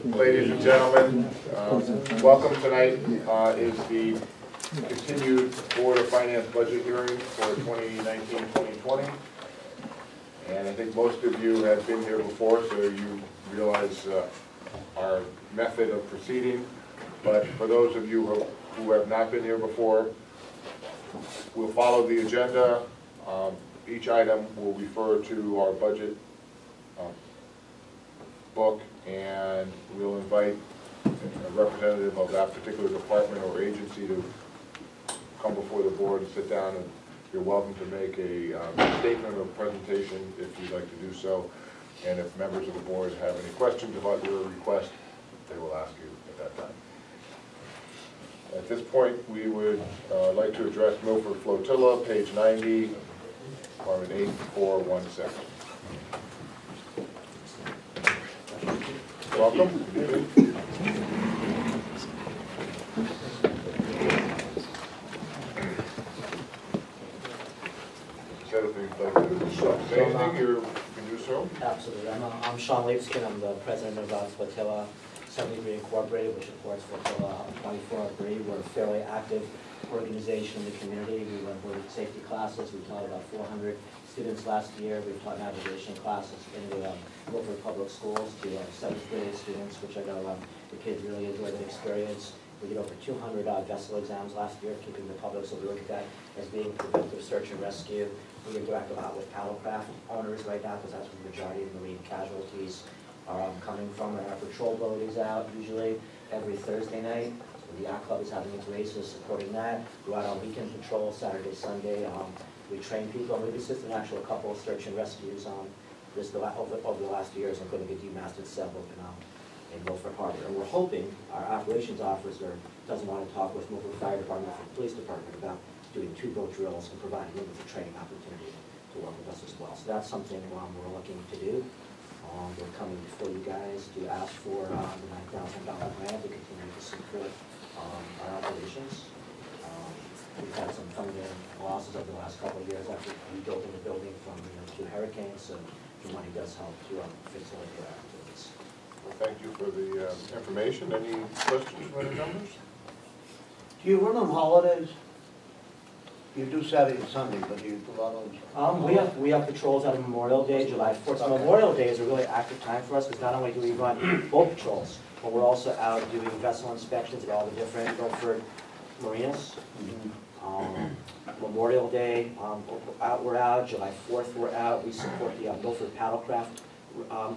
Ladies and gentlemen, welcome tonight is the continued Board of Finance budget hearing for 2019-2020. And I think most of you have been here before, so you realize our method of proceeding. But for those of you who have not been here before, we'll follow the agenda. Each item will refer to our budget book, and we'll invite a representative of that particular department or agency to come before the board and sit down, and you're welcome to make a statement or presentation if you'd like to do so. And if members of the board have any questions about your request, they will ask you at that time. At this point, we would like to address Milford Flotilla, page 90, Department 8416. Welcome. Said if you'd like to say anything, you can do so. Absolutely. I'm Sean Lipskin. I'm the president of Flotilla 73 Incorporated, which supports Flotilla 2403. We're a fairly active organization in the community. We run board safety classes. We taught about 400 students last year. We've taught navigation classes in the Milford Public Schools to 7th grade students, which I know the kids really enjoy the experience. We did over 200 vessel exams last year, keeping the public, so we look at that as being preventive search and rescue. We interact a lot with paddlecraft owners right now, because that's where the majority of marine casualties are coming from. And our patrol boat is out usually every Thursday night. The Yacht Club is having its races supporting that. Go out on weekend patrol, Saturday, Sunday. We train people, and we've assisted actually a couple of search and rescues over the last years, including a demasted sailboat in Milford Harbor. And we're hoping our operations officer doesn't want to talk with Milford Fire Department or Police Department about doing 2 boat drills and providing them with a training opportunity to work with us as well. So that's something we're looking to do. We're coming before you guys to ask for the $9,000 grant to continue to support our operations. We've had some funding losses over the last couple of years after rebuilding the building from 2 hurricanes, so the money does help to facilitate our activities. Well, thank you for the information. Any questions from the members? Do you run on holidays? You do Saturday and Sunday, but do you do a lot of We have patrols on Memorial Day, July 4th. So Memorial Day is a really active time for us, because not only do we run boat patrols, but we're also out doing vessel inspections at all the different Milford marinas. Memorial Day, we're out. July 4th, we're out. We support the Milford Paddlecraft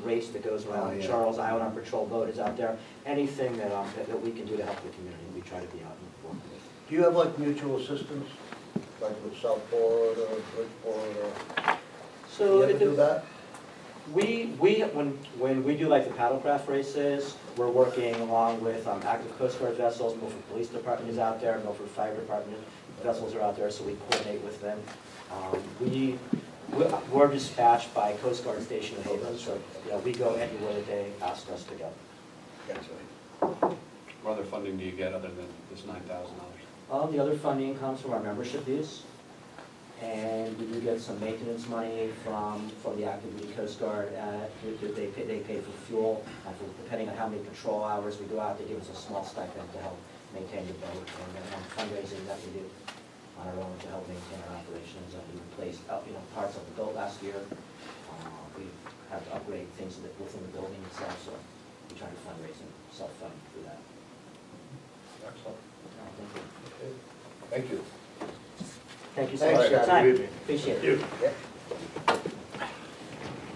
race that goes around Charles Island. Our patrol boat is out there. Anything that we can do to help the community, we try to be out and work with. Do you have like mutual assistance, like with Southport or Bridgeport? Or So you ever do that? When we do like the paddlecraft races, we're working along with active Coast Guard vessels. Milford Police Department is out there. Milford Fire Department vessels are out there, so we coordinate with them. We're dispatched by Coast Guard Station in Haven, so we go anywhere that they ask us to go. What other funding do you get other than this $9,000? The other funding comes from our membership dues, and we do get some maintenance money from the Active Duty Coast Guard. They pay for fuel, depending on how many patrol hours we go out. They give us a small stipend to help maintain the boat, and then fundraising that we do on our own to help maintain our operations. We replaced parts of the boat last year. We have to upgrade things within the building itself, so we try to fundraise and self-fund through that. Excellent. Thank you. Thank you. Thank you so much for your Have a time. good evening. Appreciate it.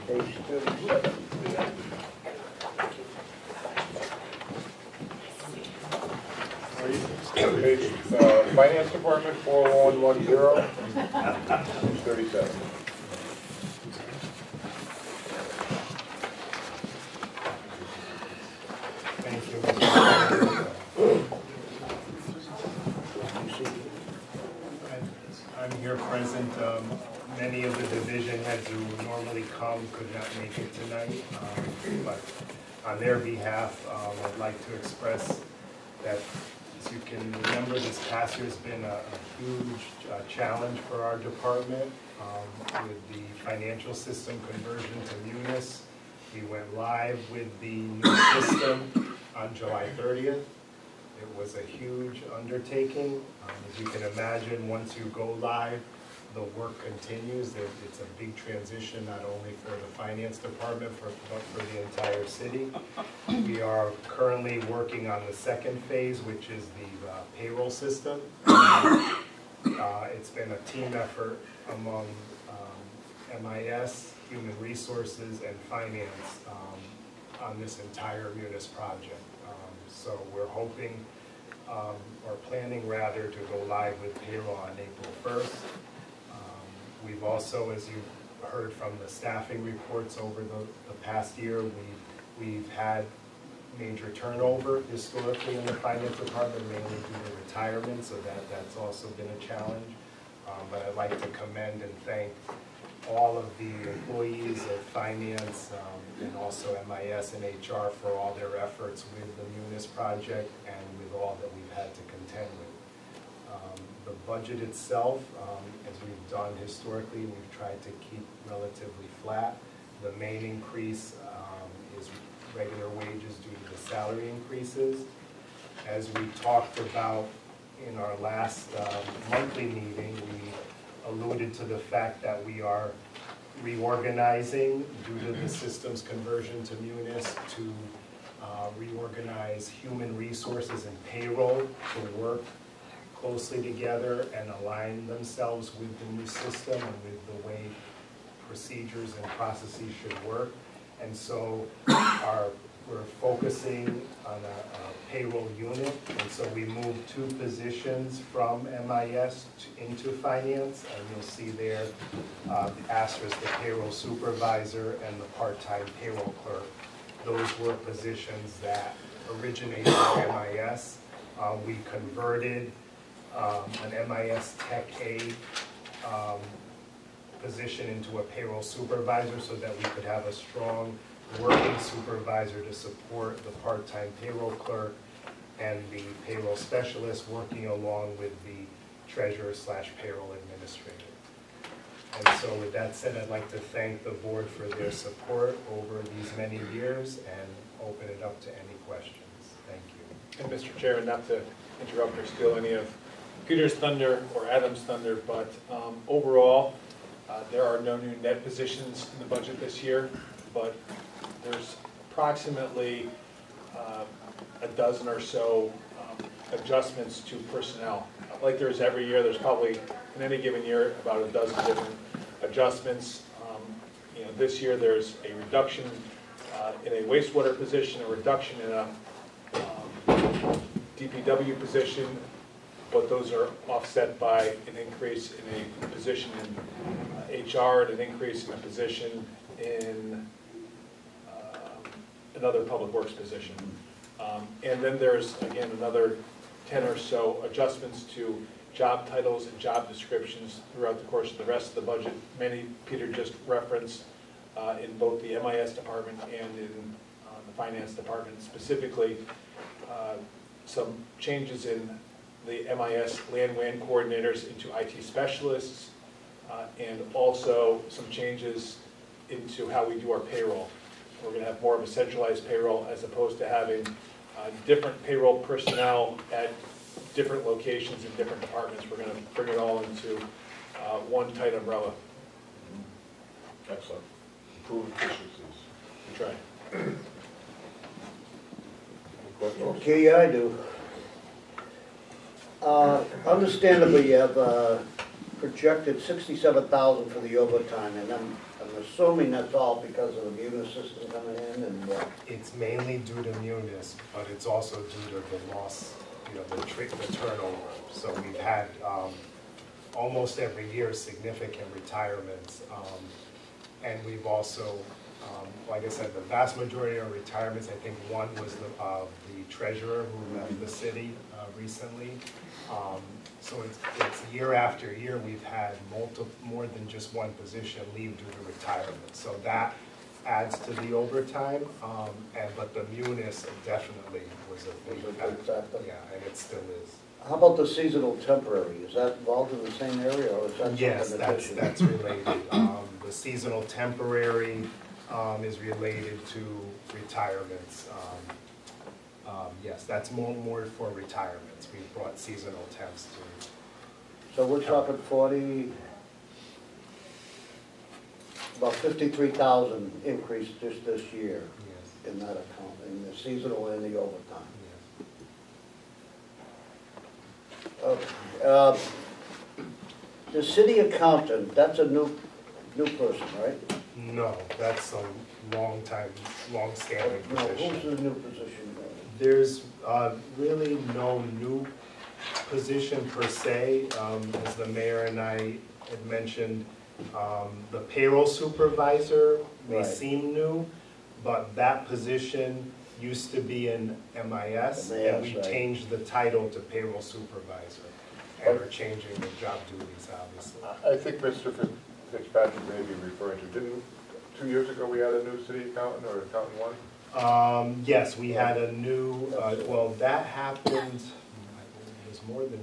Page 37. Page, Finance Department 4110, page 37. Thank you. I'm here present. Many of the division heads who normally come could not make it tonight, but on their behalf, I'd like to express that, as you can remember, this past year has been a huge challenge for our department with the financial system conversion to Munis. We went live with the new system on July 30th. It was a huge undertaking. As you can imagine, once you go live, the work continues. It's a big transition, not only for the finance department, but for the entire city. We are currently working on the second phase, which is the payroll system. It's been a team effort among MIS, Human Resources, and Finance on this entire Munis project. So we're hoping, or planning rather, to go live with payroll on April 1st. We've also, as you've heard from the staffing reports over the past year, we've had major turnover historically in the finance department, mainly due to retirement, so that's also been a challenge. But I'd like to commend and thank all of the employees of finance and also MIS and HR for all their efforts with the Munis project and with all that we've had to contend with. The budget itself, as we've done historically, we've tried to keep relatively flat. The main increase is regular wages due to the salary increases. As we talked about in our last monthly meeting, we alluded to the fact that we are reorganizing due to the systems conversion to Munis to reorganize human resources and payroll to work closely together and align themselves with the new system and with the way procedures and processes should work. And so we're focusing on a payroll unit, and so we moved 2 positions from MIS into finance, and you'll see there the asterisk, the payroll supervisor and the part-time payroll clerk. Those were positions that originated from MIS. We converted an MIS Tech A position into a payroll supervisor so that we could have a strong working supervisor to support the part-time payroll clerk and the payroll specialist working along with the treasurer/payroll administrator. And so with that said, I'd like to thank the board for their support over these many years and open it up to any questions. Thank you. And Mr. Chair, not to interrupt or steal any of Peter's thunder or Adam's thunder, but overall, there are no new net positions in the budget this year, but there's approximately a dozen or so adjustments to personnel. Like there's every year, there's probably in any given year about a dozen different adjustments. This year there's a reduction in a wastewater position, a reduction in a DPW position, but those are offset by an increase in a position in HR and an increase in a position in another public works position. And then there's, again, another 10 or so adjustments to job titles and job descriptions throughout the course of the rest of the budget. Many Peter just referenced in both the MIS department and in the finance department. Specifically, some changes in the MIS land WAN coordinators into IT specialists, and also some changes into how we do our payroll. We're going to have more of a centralized payroll as opposed to having different payroll personnel at different locations in different departments. We're going to bring it all into one tight umbrella. Excellent. Improve efficiencies. We try. Any questions? Okay, yeah, I do. Understandably, you have projected $67,000 for the overtime, and I'm assuming that's all because of the Munis system coming in and. It's mainly due to Munis, but it's also due to the loss, the turnover. So we've had almost every year significant retirements, and we've also, like I said, the vast majority of retirements. I think one was the treasurer who left the city recently. So it's year after year we've had more than just one position leave due to retirement. So that adds to the overtime, but the Munis definitely was a big factor. Yeah, and it still is. How about the seasonal temporary? Is that involved in the same area, or is that Yes, something additional? that's related. The seasonal temporary is related to retirements. Yes, that's more for retirements. We brought seasonal temps to. So we're talking 40, about 53,000 increase just this year Yes. in that account, in the seasonal and the overtime. Yes. Okay. The city accountant, that's a new person, right? No, that's a long-standing No, position. who's the new position? There's really no new position per se. As the mayor and I had mentioned, the payroll supervisor may Right. seem new, but that position used to be in MIS, and we right. changed the title to payroll supervisor. And we're changing the job duties, obviously. I think Mr. Fitzpatrick may be referring to, didn't, 2 years ago, we had a new city accountant or accountant one? Yes, we had a new, well, that happened, it was more than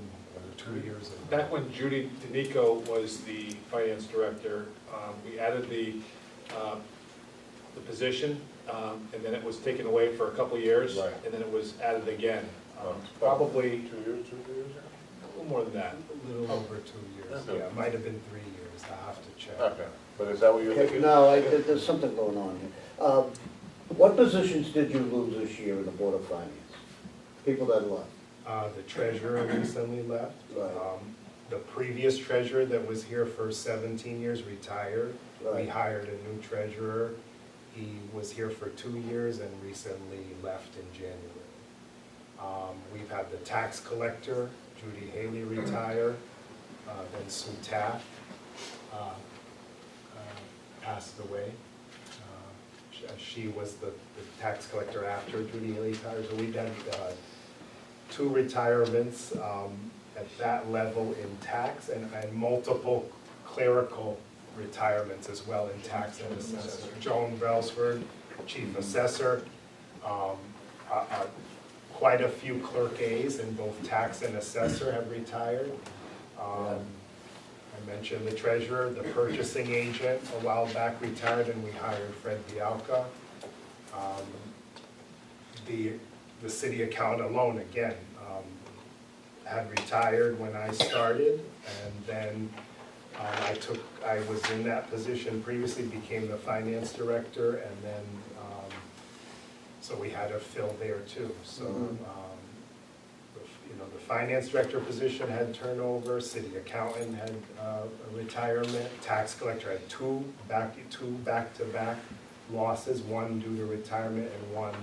2 years ago. Back when Judy Danico was the finance director, we added the position, and then it was taken away for a couple of years, Right. and then it was added again. It's Probably 2 years, 2 years ago? a little more than that. A little over 2 years, Okay. yeah, it might have been 3 years, I have to check. Okay, but is that what you're Okay, thinking? no, there's something going on here. What positions did you lose this year in the Board of Finance? People that left? The treasurer recently left. Right. The previous treasurer that was here for 17 years retired. We Right. hired a new treasurer. He was here for 2 years and recently left in January. We've had the tax collector, Judy Haley, retire. Then Sue Taft passed away. She was the tax collector after Judy Haley retired. So we've had 2 retirements at that level in tax and multiple clerical retirements as well in tax and assessor. Joan Brelsford, chief assessor, quite a few clerk A's in both tax and assessor have retired. I mentioned the treasurer, the purchasing agent a while back retired, and we hired Fred Bialka. The city accountant alone, again, had retired when I started, and then I was in that position previously, became the finance director, and then, so we had to fill there too. So, the finance director position had turnover, city accountant had a retirement, tax collector had two back-to-back losses, one due to retirement and one,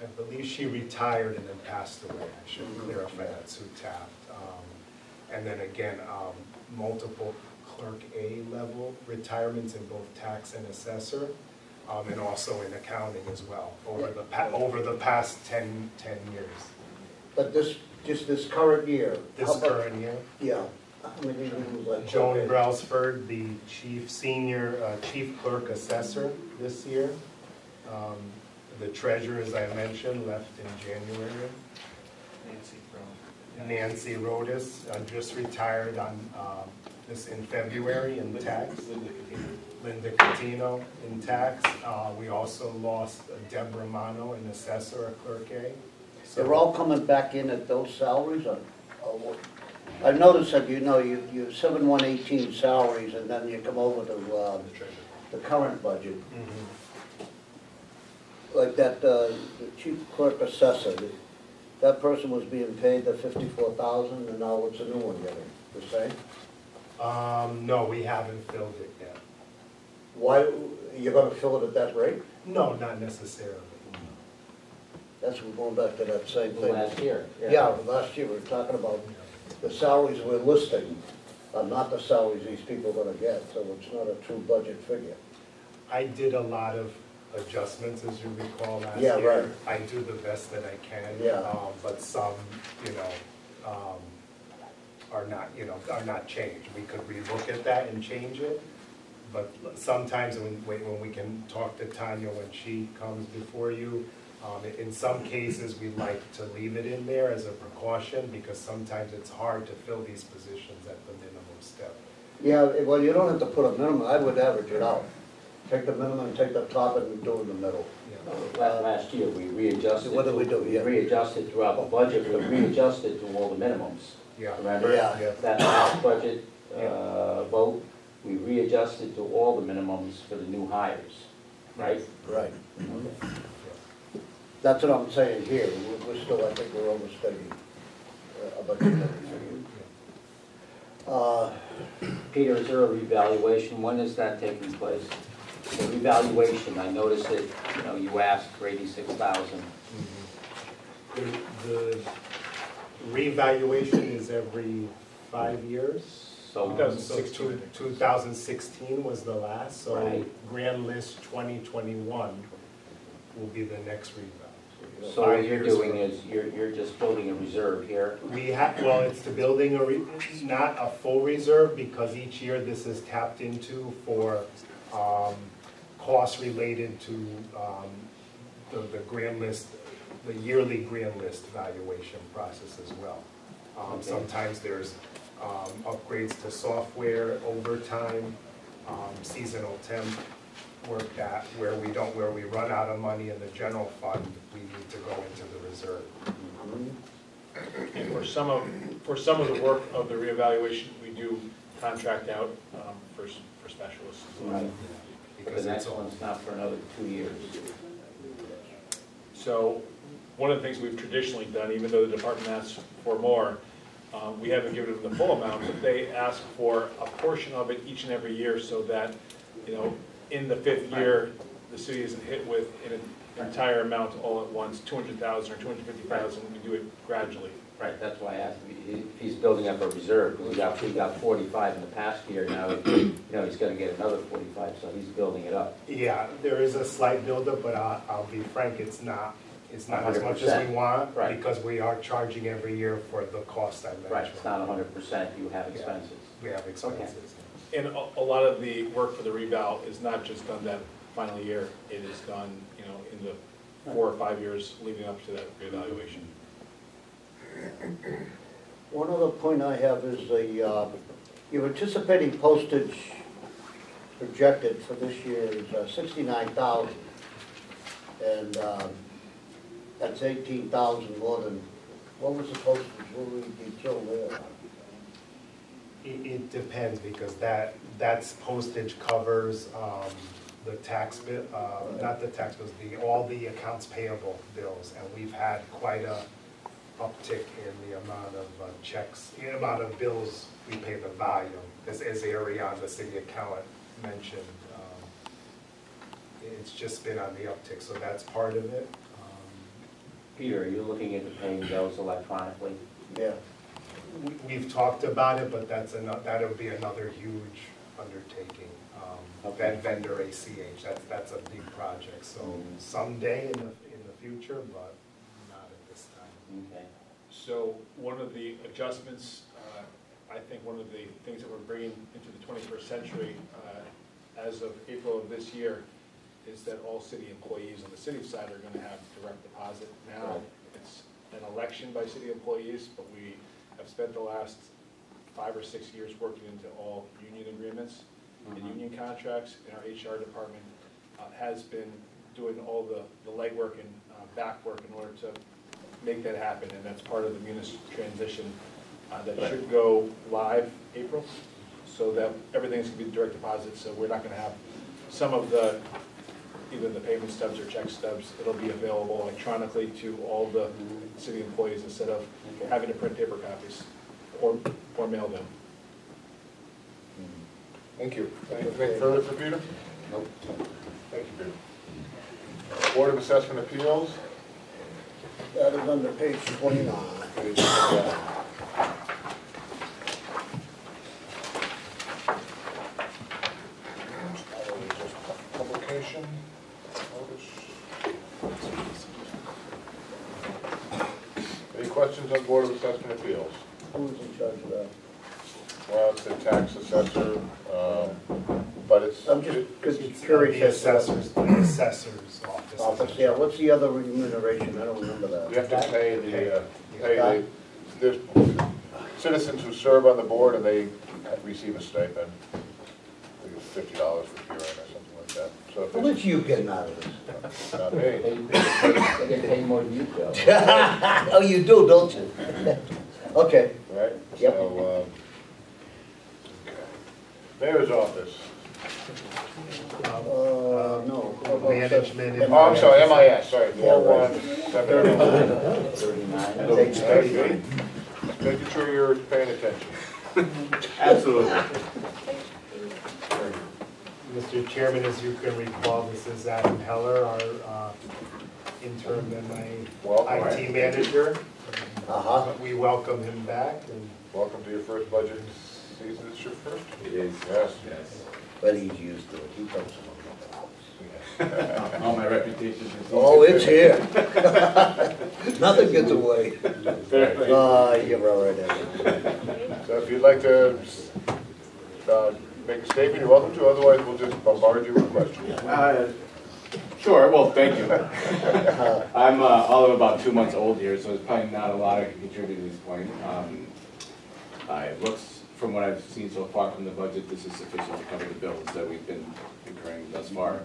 I believe she retired and then passed away. I should clarify that, Sue Taft. And then again, multiple clerk A level retirements in both tax and assessor, and also in accounting as well, over the past 10 years. But just this current year? This how much- current year, Yeah. How many did you lose, like, Joan okay. Brelsford, the chief clerk assessor this year. The treasurer, as I mentioned, left in January. Nancy Rodas just retired in February in tax. Linda Catino in tax. We also lost Deborah Mano, an assessor, a clerk A. So They're all coming back in at those salaries, or what? I've noticed that, you 7/118 salaries, and then you come over to the current budget. Like that, the chief clerk assessor, that person was being paid the 54,000, and now what's the new one getting, the same? No, we haven't filled it yet. Why, you're gonna fill it at that rate? No, not necessarily. That's, we're going back to that same thing. Last year. Yeah, last year, we were talking about the salaries we're listing are not the salaries these people are gonna get, so it's not a true budget figure. I did a lot of adjustments, as you recall, last Yeah, year. right. I do the best that I can. Yeah. But some, are not changed. We could relook at that and change it, but sometimes when we can talk to Tanya when she comes before you, in some cases, we like to leave it in there as a precaution, because sometimes it's hard to fill these positions at the minimum step. Yeah, well, you don't have to put a minimum, I would average it out. Take the minimum, take the top and do it in the middle. Last year, we readjusted. What did we do? Yeah. Readjusted throughout the budget, we readjusted to all the minimums. Yeah. Remember? Yeah. That last budget vote, we readjusted to all the minimums for the new hires, right? Right. That's what I'm saying here, we're still, I think we're overstating a budget everything. Peter, is there a revaluation? When is that taking place? The revaluation, I noticed it, you asked for 86,000. The revaluation is every 5 years. So, 2016, I think. 2016 was the last, so Right. Grand List 2021 will be the next reval. so what you're doing is, you're just building a reserve here. We have, well, it's the building, not a full reserve, because each year this is tapped into for costs related to the Grand List, the yearly Grand List valuation process as well. Okay. Sometimes there's upgrades to software, overtime, seasonal temp work that, where we run out of money in the general fund, we need to go into the reserve. And for some of the work of the reevaluation, we do contract out for specialists. Right. But Because the it's next all, one's not for another 2 years. So one of the things we've traditionally done, even though the department asks for more, we haven't given them the full amount, but they ask for a portion of it each and every year so that, in the 5th year, the city isn't hit with an entire amount all at once, 200,000 or 250,000, we do it gradually. Right, that's why I asked if he's building up a reserve, because he got 45 in the past year, now, he's gonna get another 45, so he's building it up. yeah, there is a slight buildup, but I'll be frank, it's not as much as 100%. we want, Right. because we are charging every year for the cost I mentioned. Right, it's not 100%, you have expenses. We have expenses. And a lot of the work for the reval is not just done that final year, it is done, in the 4 or 5 years leading up to that reevaluation. One other point I have is you're anticipating postage projected for this year is 69,000. And that's 18,000 more than, what was the postage, what were we detailed there? It depends, because that's postage covers the tax bill, not the tax bills, all the accounts payable bills, and we've had quite a uptick in the amount of checks, the amount of bills we pay, the volume, as Ariane, the city accountant, mentioned. It's just been on the uptick, so that's part of it. Peter, are you looking into paying bills electronically? Yeah. We've talked about it, but that'll be another huge undertaking. Okay. That vendor ACH, that's a big project, so someday in the future, but not at this time. Okay. So one of the adjustments, I think one of the things that we're bringing into the 21st century as of April of this year is that all city employees on the city side are going to have direct deposit. Now, Right. it's an election by city employees, but we have spent the last 5 or 6 years working into all union agreements and union contracts, and our HR department has been doing all the legwork and back work in order to make that happen, and that's part of the Munis transition that should go live April, so that everything's going to be direct deposit, so we're not going to have some of the, either the payment stubs or check stubs, it'll be available electronically to all the city employees instead of having to print paper copies or mail them. Thank you. Anything further for Peter? Nope. Thank you, Peter. Board of Assessment Appeals. That is under page 29. Publication. Any questions on Board of Assessment Appeals? Who's in charge of that? Well, it's the tax assessor, but it's. I'm just It's curious. the as to- assessor's office. Office, yeah, what's the other remuneration? I don't remember You that. have to pay there's citizens who serve on the board and they receive a stipend. I think it's $50 for hearing or something like that. So if How it's much you getting out of this? not paid, They get paid more than you do. Oh, you do, don't you? Okay, right? Yep. So, okay. Mayor's office. no. How about Management. that? Oh, I'm sorry, MIS, sorry, Yeah, right. 4170. 39. Page Very good. Making sure you're paying attention. Absolutely. Mr. Chairman, as you can recall, this is Adam Heller, our interim Welcome. IT manager. Uh-huh. We welcome him back, and Welcome to your first budget season. It's your first? It is. Yes. Yes. But he's used to it, he comes from the All my reputation is. Oh, it's here. Nothing gets away. You're all right, Eddie. So if you'd like to make a statement, you're welcome to, otherwise we'll just bombard you with questions. Sure, well, thank you. I'm all of about 2 months old here, so there's probably not a lot I can contribute at this point. It looks, from what I've seen so far from the budget, this is sufficient to cover the bills that we've been incurring thus far.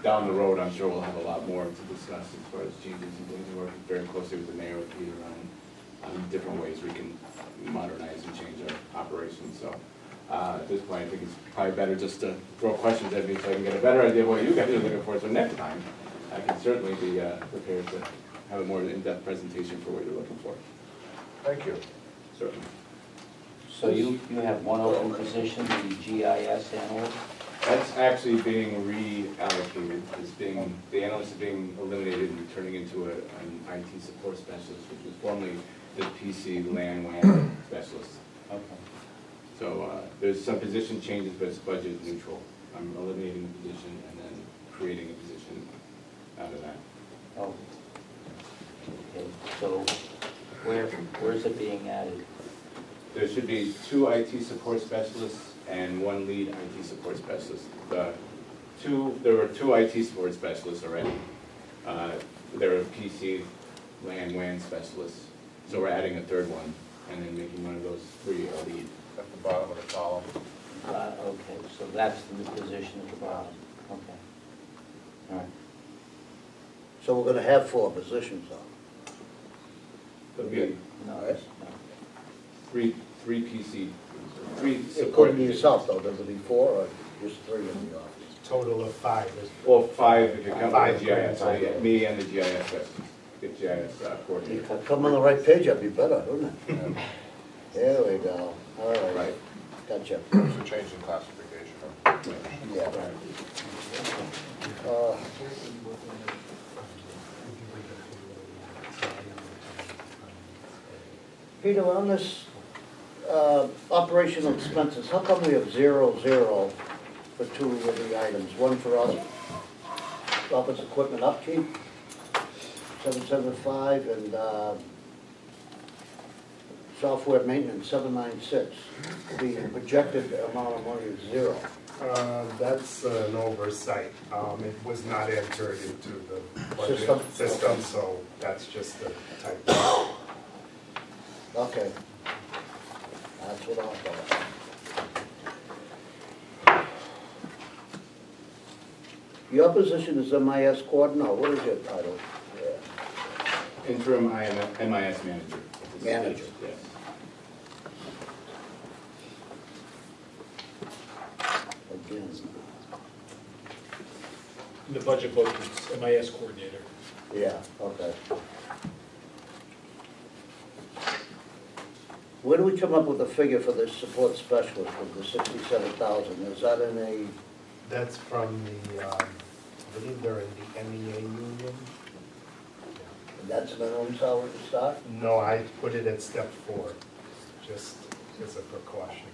Down the road, I'm sure we'll have a lot more to discuss as far as changes and things. We're working very closely with the mayor, with Peter, on different ways we can modernize and change our operations. So at this point, I think it's probably better just to throw questions at me so I can get a better idea of what you guys are looking for. So next time, I can certainly be prepared to have a more in-depth presentation for what you're looking for. Thank you. Certainly. So you have one open position, the GIS analyst? That's actually being reallocated. The analyst is being eliminated and turning into an IT support specialist, which was formerly the PC LAN WAN specialist. Okay. So there's some position changes, but it's budget neutral. I'm eliminating the position and then creating a position out of that. Oh. Okay, so where's it being added? There should be 2 IT support specialists and 1 lead IT support specialist. There were 2 IT support specialists already. There were PC LAN WAN specialists. So we're adding a 3rd one and then making one of those 3 a lead. At the bottom of the column. Okay, so that's the position at the bottom. Okay. All right. So we're gonna have 4 positions though. There'll be No, Right. no. 3 PC, 3 support. According to yourself though, does it be 4 or just 3 in the office? total of 5. Well, 5 if you count Five the GIS, grants. yeah, me and the GIS specialist, the GIS coordinator. If I come on the right page, I'd be better, wouldn't it? There we go, all right. Right. Gotcha. It's a change in classification. Yeah. Peter, on this operational expenses, how come we have 0, 0 for 2 of the items? One for office equipment upkeep, 775, and software maintenance, 796. The projected amount of money is 0. That's an oversight. It was not entered into the budget System? system, so that's just a typo. Okay. That's what I thought. Your position is MIS coordinator, what is your title? Yeah. Interim MIS manager. Manager. Yes. Again. In the budget book, it's MIS coordinator. Yeah, okay. Where do we come up with a figure for this support specialist with the 67,000? Is that in a, That's from the, I believe they're in the MEA union. that's minimum salary to start? No, I put it at step 4, just as a precaution.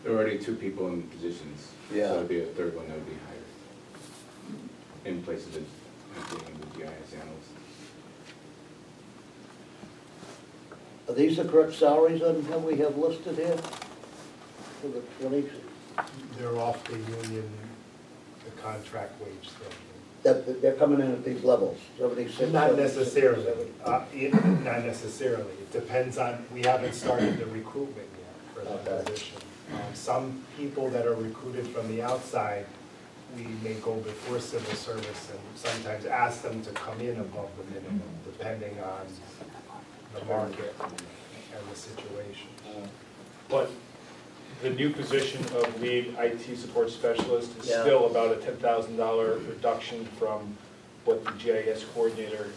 There are already 2 people in positions. Yeah. So it'd be a 3rd one that would be hired. In place of the GIS analyst. Are these the correct salaries on that we have listed here? For the 20? They're off the union, the contract wage schedule. that they're coming in at these levels, 76? Not 76, necessarily, 70? not necessarily. It depends on, we haven't started the recruitment yet for that Okay. position. Some people that are recruited from the outside, we may go before civil service and sometimes ask them to come in above the minimum, depending on the market and the situation. But the new position of lead IT support specialist is Yeah. still about a $10,000 reduction from what the GIS coordinator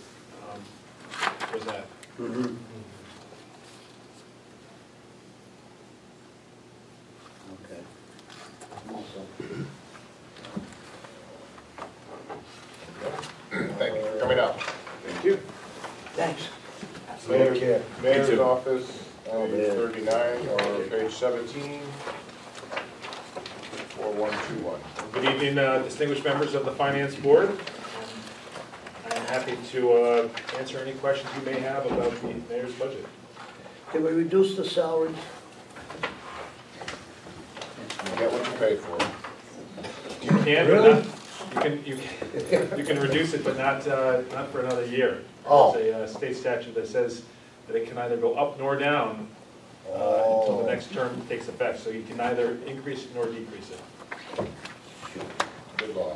was at. Mhm. Okay. Thank you for coming out. Thank you. Thanks. Mayor's too. office, Oh, page man. 39, or page 17, 4121. Good evening, distinguished members of the Finance Board. I'm happy to answer any questions you may have about the mayor's budget. Can we reduce the salaries? You get what you pay for. You can, but not, you can reduce it, but not for another year. Oh. There's a state statute that says that it can either go up nor down until the next term takes effect. So you can neither increase it nor decrease it. Good law.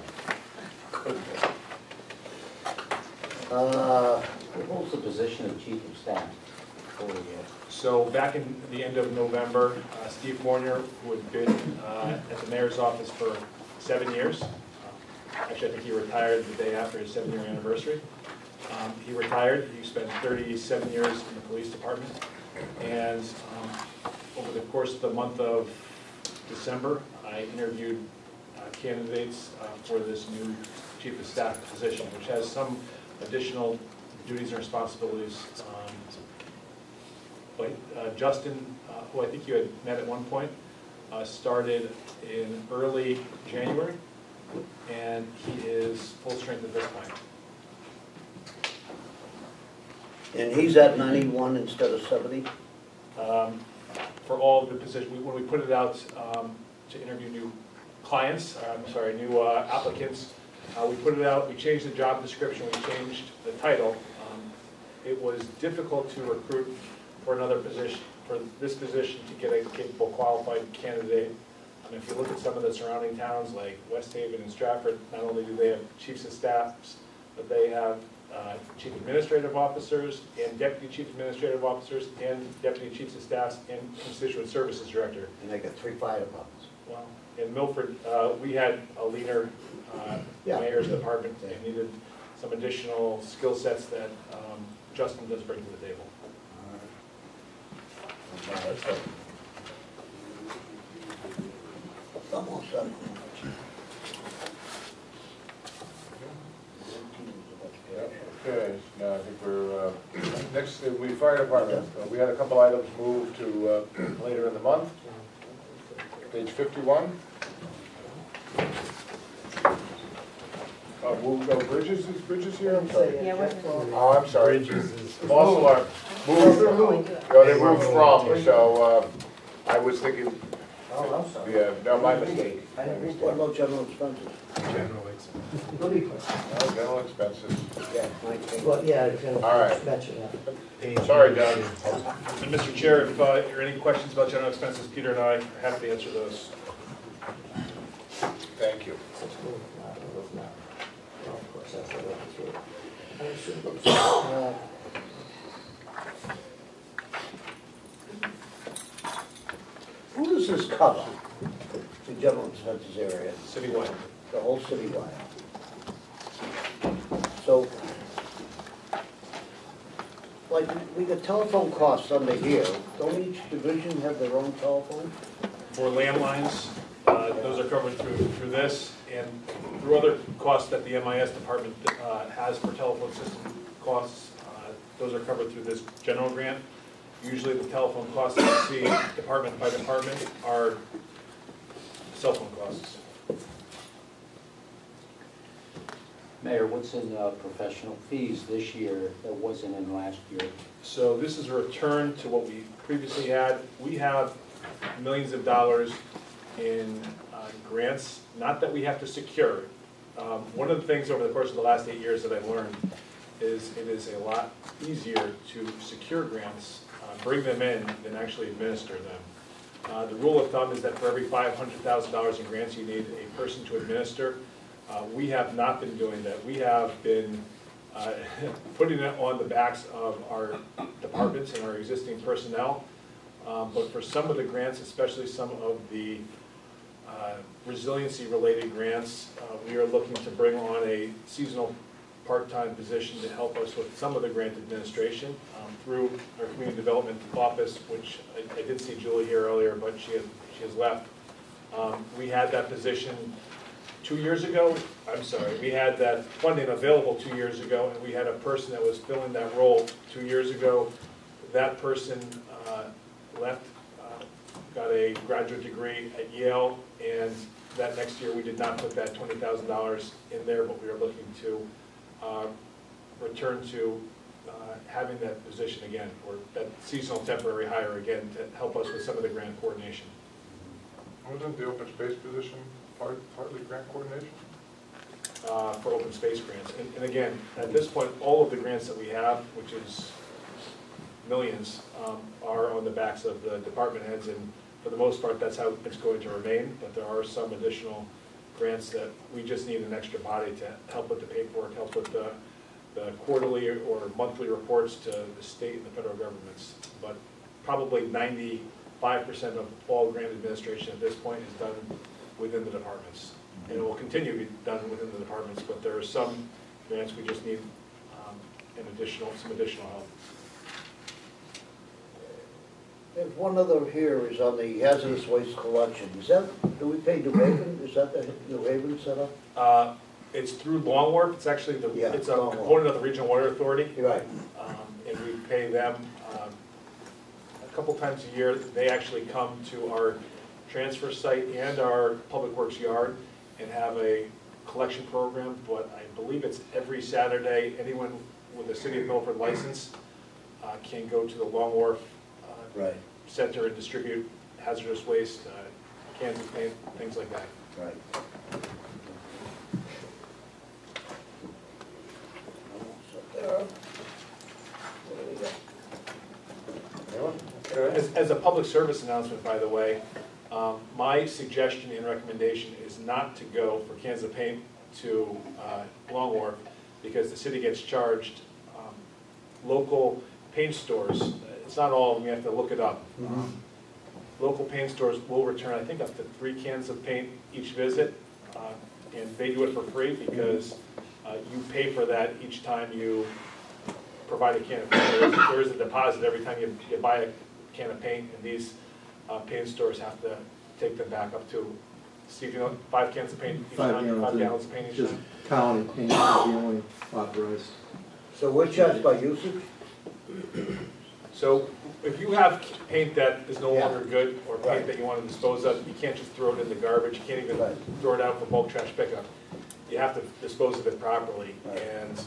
Who holds the position of chief of staff? Before we get- So back in the end of November, Steve Warner, who had been at the mayor's office for 7 years, actually I think he retired the day after his 7-year anniversary. He retired, he spent 37 years in the police department, and over the course of the month of December, I interviewed candidates for this new chief of staff position, which has some additional duties and responsibilities. Justin, who I think you had met at one point, started in early January, and he is full strength at this point. And he's at 91 instead of 70? For all of the positions, when we put it out to interview new clients, new applicants, we put it out, we changed the job description, we changed the title. It was difficult to recruit for another position, for this position to get a capable, qualified candidate. If you look at some of the surrounding towns like West Haven and Stratford, not only do they have chiefs of staffs, but they have chief administrative officers and deputy chief administrative officers and deputy chiefs of staffs and constituent services director. And they got 3 fire departments. Well, in Milford, we had a leaner Yeah. mayor's department and needed some additional skill sets that Justin does bring to the table. Almost done. Okay, now I think we're, next, we fire department, we had a couple items moved to later in the month. Page 51. Moved, Bridges, is Bridges here? I'm sorry. Yeah, we're. Oh, I'm sorry. Bridges is. False alarm. Moved, no, they moved from, so I was thinking, Oh, I'm sorry. yeah, no, my mistake. What about general expenses? General expense. No, general expenses. Yeah, 19. Well, yeah, All right. mention that. Sorry, Doug. And Mr. Chair, if there are any questions about general expenses, Peter and I are happy to answer those. Thank you. Of course, that's what we're through. Who does this cover, the general expenses area, Citywide. the whole citywide? So, like, we got telephone costs under here, don't each division have their own telephone? For landlines, those are covered through this and through other costs that the MIS department has for telephone system costs. Those are covered through this general grant. Usually the telephone costs that you see department by department are cell phone costs. Mayor, what's in professional fees this year that wasn't in last year? So this is a return to what we previously had. We have millions of dollars in grants, not that we have to secure, One of the things over the course of the last 8 years that I've learned is it is a lot easier to secure grants, bring them in, than actually administer them. The rule of thumb is that for every $500,000 in grants, you need a person to administer. We have not been doing that. We have been putting it on the backs of our departments and our existing personnel. But for some of the grants, especially some of the resiliency-related grants, we are looking to bring on a seasonal part-time position to help us with some of the grant administration through our community development office, which I did see Julie here earlier, but she has left. We had that position 2 years ago. I'm sorry, we had that funding available 2 years ago, and we had a person that was filling that role 2 years ago. That person left, got a graduate degree at Yale, and that next year we did not put that $20,000 in there, but we are looking to return to having that position again, or that seasonal temporary hire again, to help us with some of the grant coordination. Wasn't the open space position partly grant coordination? For open space grants. And again, at this point, all of the grants that we have, which is millions, are on the backs of the department heads, and for the most part, that's how it's going to remain, but there are some additional grants that we just need an extra body to help with the paperwork, help with the quarterly or monthly reports to the state and the federal governments. But probably 95% of all grant administration at this point is done within the departments. And it will continue to be done within the departments, but there are some grants we just need some additional help. There's one other here is on the hazardous waste collection. Is that, do we pay New Haven? Is that the New Haven setup? It's through Long Wharf. It's actually Yeah, it's a Long Wharf. component of the Regional Water Authority. You're right. And we pay them a couple times a year. They actually come to our transfer site and our Public Works yard and have a collection program, but I believe it's every Saturday. Anyone with a City of Milford license can go to the Long Wharf Right. Center and distribute hazardous waste, cans of paint, things like that. Right. As a public service announcement, by the way, my suggestion and recommendation is not to go for cans of paint to Long Wharf, because the city gets charged. Local paint stores, it's not all of them, you have to look it up. Local paint stores will return, I think, up to 3 cans of paint each visit, and they do it for free because you pay for that each time you provide a can of paint. There is a deposit every time you buy a can of paint, and these paint stores have to take them back up to, Steve, you know, 5 cans of paint each time, 5 gallons of paint each Just time. county paint is the only authorized. So we're charged by usage? So if you have paint that is no Yeah. longer good, or paint Right. that you want to dispose of, you can't just throw it in the garbage, you can't even Right. throw it out for bulk trash pickup. You have to dispose of it properly. Right. And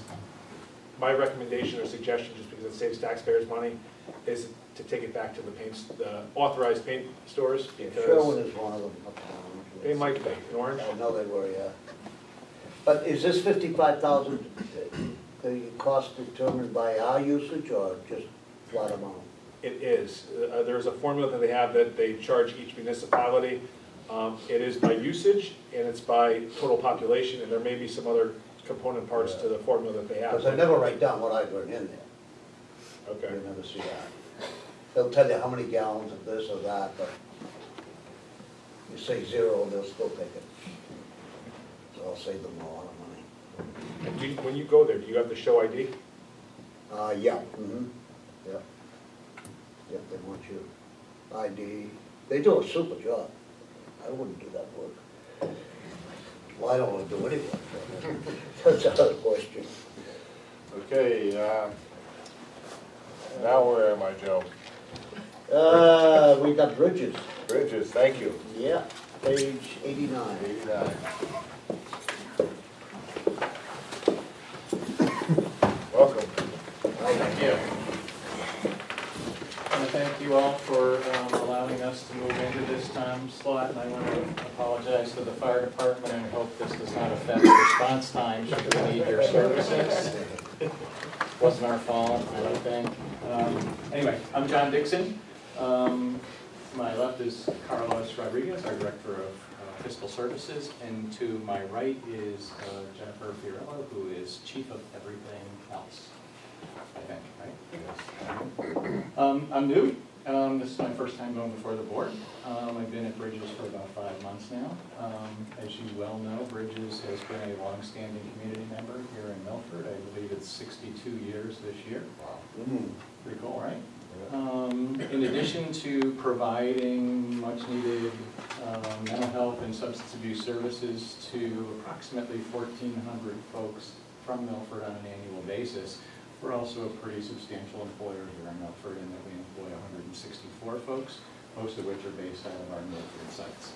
my recommendation or suggestion, just because it saves taxpayers money, is to take it back to the authorized paint stores, Sherwin because is one of them uptown. they might be, in Orange. I know they were, yeah. But is this 55,000 the cost determined by our usage or just flat amount? It is. There's a formula that they have that they charge each municipality. It is by usage, and it's by total population, and there may be some other component parts to the formula that they have. Because I never write down what I bring in there. Okay. You never see that. They'll tell you how many gallons of this or that, but you say 0, they'll still take it. So I'll save them a lot of money. And when you go there, do you have to show ID? Yeah, yep. Yep, they want you ID. They do a super job. I wouldn't do that work. Well, I don't want to do any work. That's out of question. Okay, now where am I, Joe? We got bridges. Bridges, thank you. Yeah, page 89. 89. Welcome. Thank you. I want to thank you all for allowing allowing us to move into this time slot, and I want to apologize to the fire department and hope this does not affect response time should we need your services. Wasn't our fault, I don't think. Anyway, I'm John Dixon. To my left is Carlos Rodriguez, our Director of Fiscal Services, and to my right is Jennifer Fiorello, who is Chief of Everything Else, I think, right? I'm new. This is my first time going before the board. I've been at Bridges for about 5 months now. As you well know, Bridges has been a long-standing community member here in Milford. I believe it's 62 years this year. Wow. Pretty cool, right? In addition to providing much-needed mental health and substance abuse services to approximately 1,400 folks from Milford on an annual basis, we're also a pretty substantial employer here in Milford in that we employ 164 folks, most of which are based out of our Milford sites.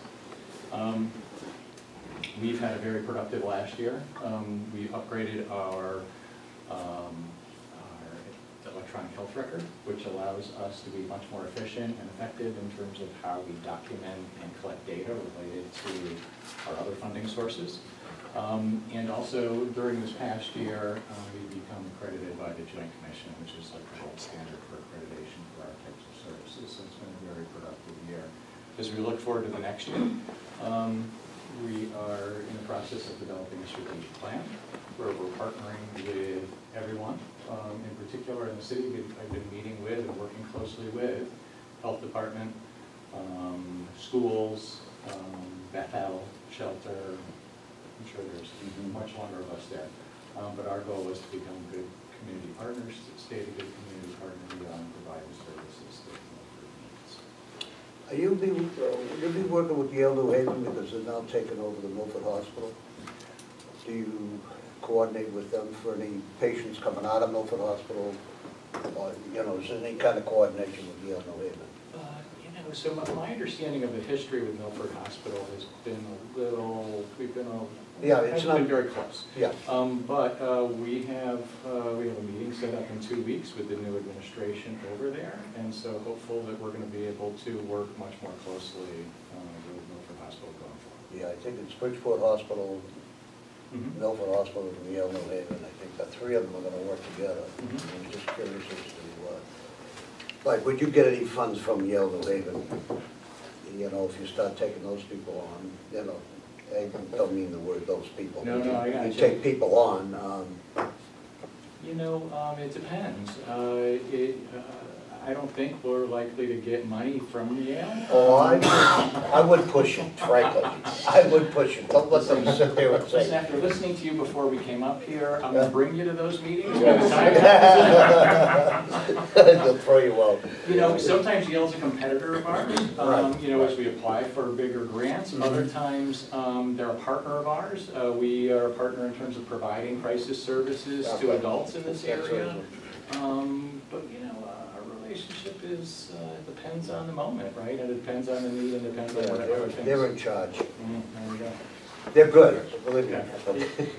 We've had a very productive last year. We upgraded our electronic health record, which allows us to be much more efficient and effective in terms of how we document and collect data related to our other funding sources. And also, during this past year, we've become accredited by the Joint Commission, which is like the gold standard for accreditation for our types of services, so it's been a very productive year. As we look forward to the next year, we are in the process of developing a strategic plan where we're partnering with everyone. In particular, in the city, I've been meeting with and working closely with health department, schools, Bethel, shelter. I'm sure there's much longer of us there. But our goal is to become good community partners, stay a good community partner, and provide the services that Milford needs. Will you be working with Yale New Haven because they're now taking over the Milford Hospital? Do you coordinate with them for any patients coming out of Milford Hospital? Or, you know, is there any kind of coordination with Yale New Haven? So my understanding of the history with Milford Hospital has been a little, we've been very close. Yeah. But we have a meeting set up in 2 weeks with the new administration over there, and so hopeful that we're going to be able to work much more closely with Milford Hospital going forward. Yeah, I think it's Bridgeport Hospital, Milford Hospital, and Yale New Haven. I think the three of them are going to work together. I'm just curious as to like, would you get any funds from Yale New Haven? You know, if you start taking those people on, you know, I don't mean the word those people. No, I got you. You take people on. You know, it depends. I don't think we're likely to get money from Yale. Oh, I would push it, frankly. I would push it. Don't let them sit there and say. Listen, after listening to you before we came up here, I'm going to bring you to those meetings. They'll throw you out. You know, sometimes Yale's a competitor of ours, you know, as we apply for bigger grants. Other times, they're a partner of ours. We are a partner in terms of providing crisis services to adults in this area. But, you know, our relationship is, depends on the moment, right? And it depends on the need and depends on whatever things. They're in charge. There we go. They're good, believe me.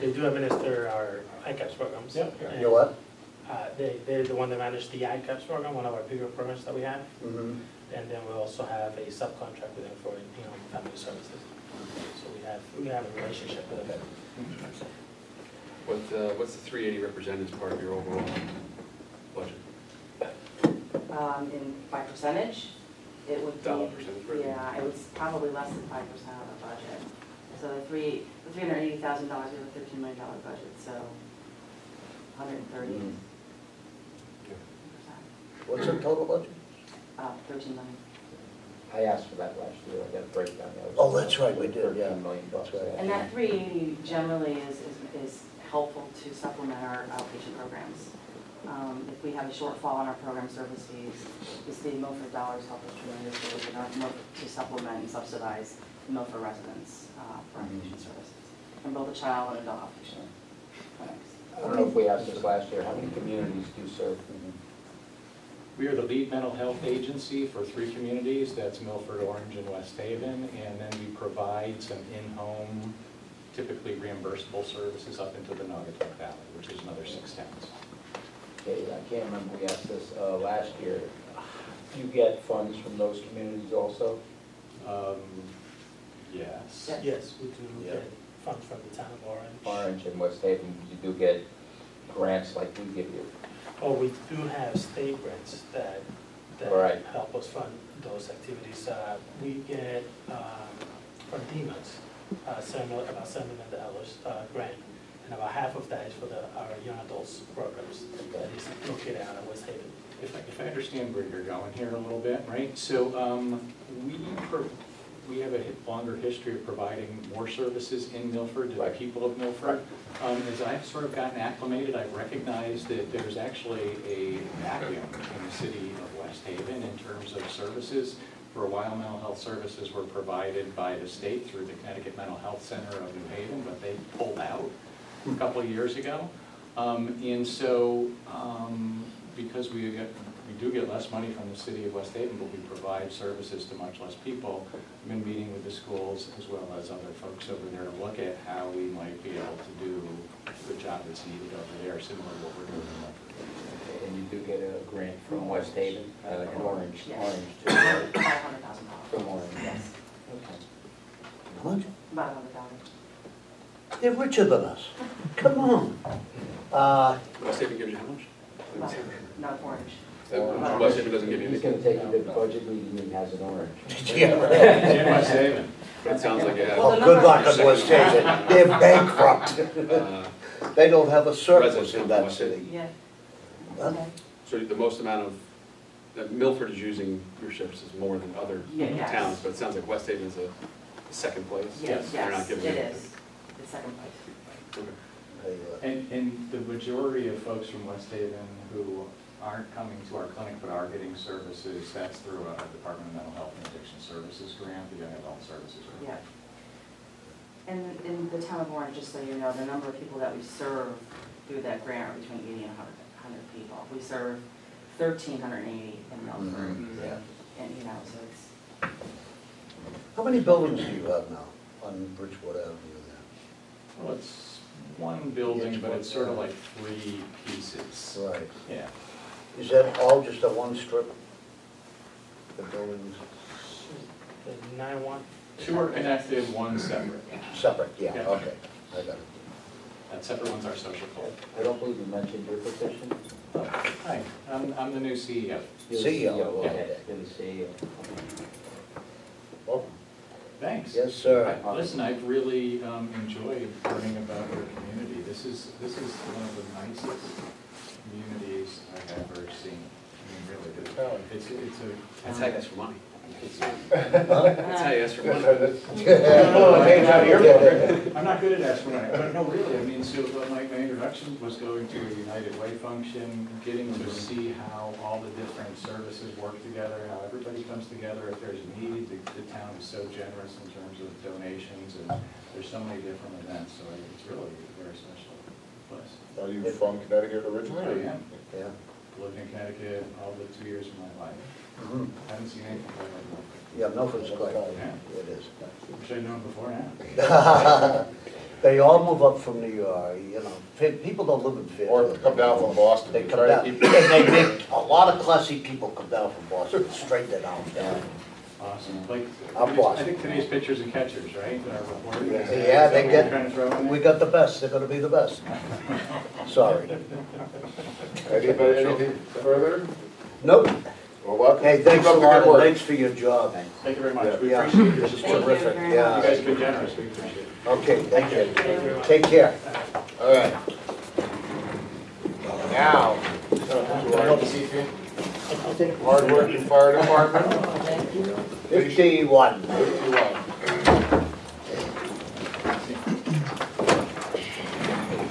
They do administer our ICAPS programs. Yep. You know what? They're the one that manage the ICAPS program, one of our bigger programs that we have. Mm-hmm. And then we also have a subcontract with them for, you know, family services. So we have a relationship with them. What's the 380 represented as part of your overall budget? By percentage, it would be. Dollar percentage, right? Yeah, it was probably less than 5% of the budget. So the $380,000, we have a $13 million budget, so 130. What's the total budget? 13 million. I asked for that last year, I got a breakdown. Oh, that's right, we did, yeah. $13 million. That's right. And that 380 generally is helpful to supplement our outpatient programs. If we have a shortfall in our program service fees, the state of Milford dollars help us tremendously with to supplement and subsidize Milford residents for outpatient services, from both a child and adult outpatient clinics. I don't know if we asked this last year, how many communities do you serve? We are the lead mental health agency for 3 communities, that's Milford, Orange, and West Haven, and then we provide some in-home, typically reimbursable services up into the Naugatuck Valley, which is another 6 towns. Okay, I can't remember, we asked this last year. Do you get funds from those communities also? also? Yes. Yes, we do Yeah. get funds from the town of Orange. Orange and West Haven, you do get grants like we give you. Oh, we do have state grants that Right. help us fund those activities. We get from DEMAS, about $7 million grant, and about half of that is for our young adults programs that is located out of West Haven. If I understand where you're going here a little bit, right? So we have a longer history of providing more services in Milford to the Right. people of Milford. As I've sort of gotten acclimated, I've recognized that there's actually a vacuum in the city of West Haven in terms of services. For a while, mental health services were provided by the state through the Connecticut Mental Health Center of New Haven, but they pulled out a couple of years ago. And so, because we do get less money from the city of West Haven, but we provide services to much less people, I've been meeting with the schools as well as other folks over there to look at how we might be able to do the job that's needed over there, similar to what we're doing in Milford. And you do get a grant from West Haven, and Orange, Yes. Orange too, About right? $500,000. From Orange. Yes, Okay. What? about $100,000. They're richer than us. Come on. West Haven gives you how much? About- Not Orange. West Haven doesn't give you He's anything. gonna take you to the budget meeting, he has an Orange. Yeah, right. In West Haven. It sounds like it Well, has. good luck on West Haven. They're bankrupt. They don't have a surplus Residents in of that West city. Yeah. Huh? Okay. So the most amount of, that Milford is using your services more than other Yes. towns, but it sounds like West Haven's a second place. Yes, They're not yes, giving it you is. It's second place. Okay. They, And the majority of folks from West Haven who aren't coming to our clinic but are getting services, that's through a Department of Mental Health and Addiction Services grant, the Young Adult Services grant. Yeah. And in the town of Orange, just so you know, the number of people that we serve through that grant are between 80 and 100 people. We serve 1,380 in Milford. Yeah. And, you know, so it's, How many buildings do you have now on Bridgewater Avenue there? Well, it's one building, but it's sort of like three pieces. Right. Yeah. Is that all just a one strip? The buildings The 9-1. Two are connected, one separate. separate, yeah, Yeah. okay, I got it. That separate one's our social club. I don't believe you mentioned your position. Hi, I'm the new CEO. You're the CEO, Okay, yeah. you're the CEO. Welcome. Thanks. Yes, sir. Listen, I've really enjoyed learning about your community. This is one of the nicest communities I've ever seen. I mean, really, it's a. That's how you ask for money. It's- That's how you ask for money. I'm not good at asking, but no, really, I mean, so my introduction was going to a United Way function, getting to see how all the different services work together, how everybody comes together if there's a need. The town is so generous in terms of donations, and there's so many different events, so it's really a very special place. Are you from Connecticut originally? I am. Yeah. Lived in Connecticut all the 2 years of my life. Mhm. Haven't seen anything quite like that. Yeah, Milford's great. Yeah. It is. Wish I'd known before now. They all move up from New York, you know, people don't live in Fairfield. Or come down from Boston. They to come try to down, keep- and they make, a lot of classy people come down from Boston, straight to down. Awesome. Like, I'm Boston. I think today's pitchers and catchers, right? That are reporting. Is that- Yeah, is that they what get, we're trying to throw in we there? got the best, they're gonna be the best. Sorry. Anybody, anything further? Nope. Well, welcome. Hey, thanks Keep a up the lot, good and work. thanks for your job. Thank you very much. We Yeah, appreciate this it. is Thank you terrific, very You yeah. guys have been generous. We appreciate it. Okay, thank you. Take care. All right. Now, to our hardworking fire department. 51. 51.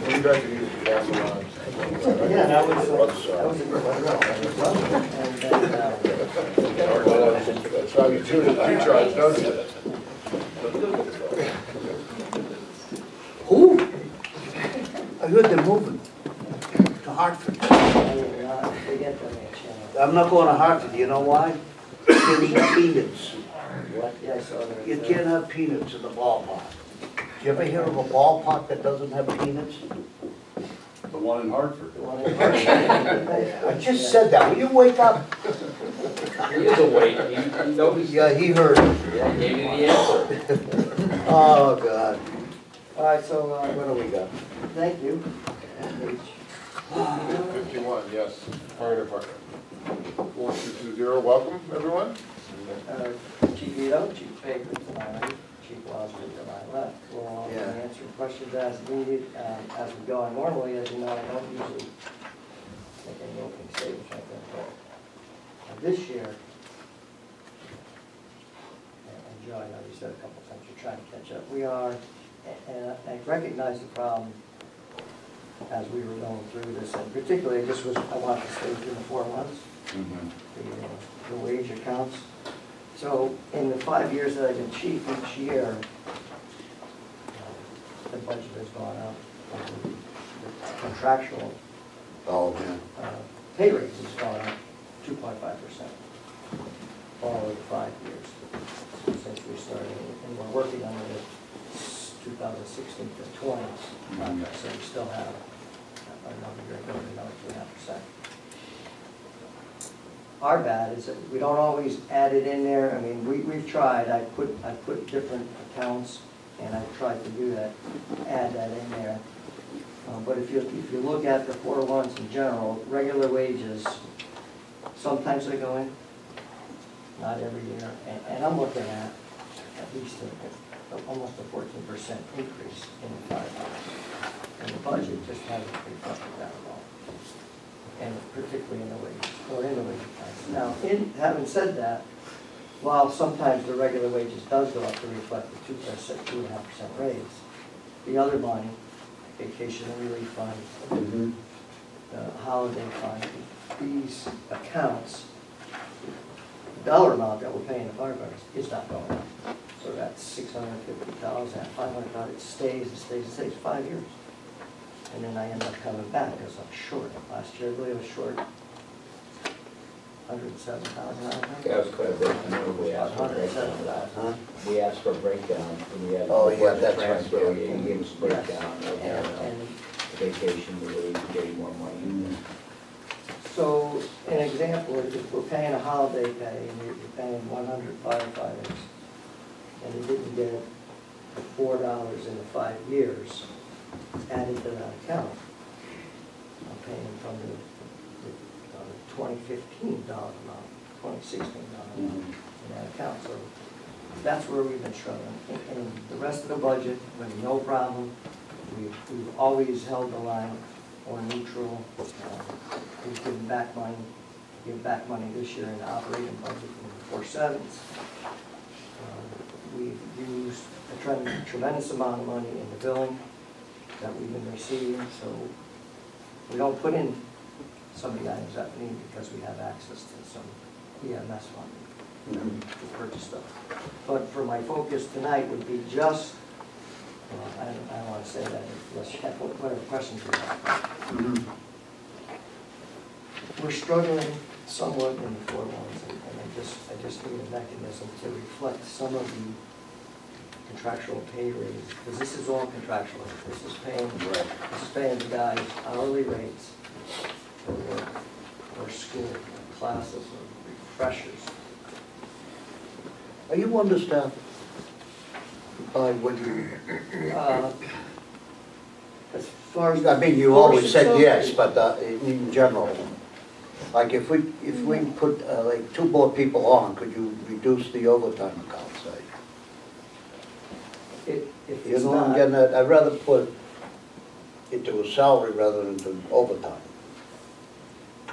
You guys can use the gas alarms. Yeah, that was, Oops, that was a good one. And then, That's how you tune it, you charge, don't you? Who? I heard they're moving to Hartford. they get them at channel. I'm not going to Hartford, you know why? You need peanuts. What? Yeah, I saw that. You can't have peanuts in the ballpark. Do you ever hear of a ballpark that doesn't have peanuts? The one in Hartford. The one in- I just said that, will you wake up? He is awake, he knows. Yeah, he heard it. Yeah, he gave you the answer. Oh, God. All right, so, What do we got? thank you. 51, yes, fire department. 4220, welcome, everyone. Chief Ito, Chief Baker to my right, Chief Wasserman to my left. We'll all Yeah. answer questions as needed, as we go. And normally, as you know, I don't usually make any opening statements like that, but this year, and Joe, I know you said a couple times you're trying to catch up. We are, and I recognize the problem as we were going through this, and particularly, I want to stay through the 4 months, the wage accounts. So in the 5 years that I've been chief, each year, the budget has gone up. The contractual pay raise has gone up 2.5% all over the 5 years since we started. And we're working on the 2016 to 20 contract, so we still have another 2.5%. Our bad is that we don't always add it in there. I mean, we've tried. I put different accounts, and I've tried to do that, add that in there. But if you look at the 401s in general, regular wages, sometimes they go in, not every year. And I'm looking at least almost a 14% increase in the 5 years. And the budget just hasn't reflected that at all. And particularly in the wages, or in the wage accounts. Now, having said that, while sometimes the regular wages does go up to reflect the 2.5% raise, the other money, vacation relief fund, the holiday fund, these accounts, the dollar amount that we're paying the firefighters is not going up. So that's $650,000, $500,000, it stays 5 years. And then I end up coming back because I'm short. Last year, I believe I was short $107,000. That was quite a bit. I know we asked for a breakdown of that. We asked for a breakdown, and we had. Oh, yeah, that's right. Transfer, he gave us a breakdown of And vacation, relief, getting more money. so, an example, if we're paying a holiday pay and you're paying 100 firefighters, and you didn't get $4 in the 5 years added to that account, I'm paying from the 2015 dollar amount, 2016 dollar amount in that account. So that's where we've been struggling. And the rest of the budget, was no problem. We've always held the line or neutral. We've given back money. Give back money this year in the operating budget in the 4.7s. We've used a tremendous amount of money in the billing that we've been receiving, so we don't put in some of the items that we need because we have access to some EMS funding to purchase stuff. But for my focus tonight would be just, I don't want to say that unless you have whatever questions you have. We're struggling somewhat in the 401s, and I just need a mechanism to reflect some of the contractual pay raise, because this is all contractual. This is paying the guys hourly rates for work, or school classes, or refreshers. Are you understaffed by what you, As far as I mean, you always said yes, but in general, like if we put like 2 more people on, could you reduce the overtime account, say? if You it's know, I'm not, getting at, I'd rather put it to a salary rather than to overtime. I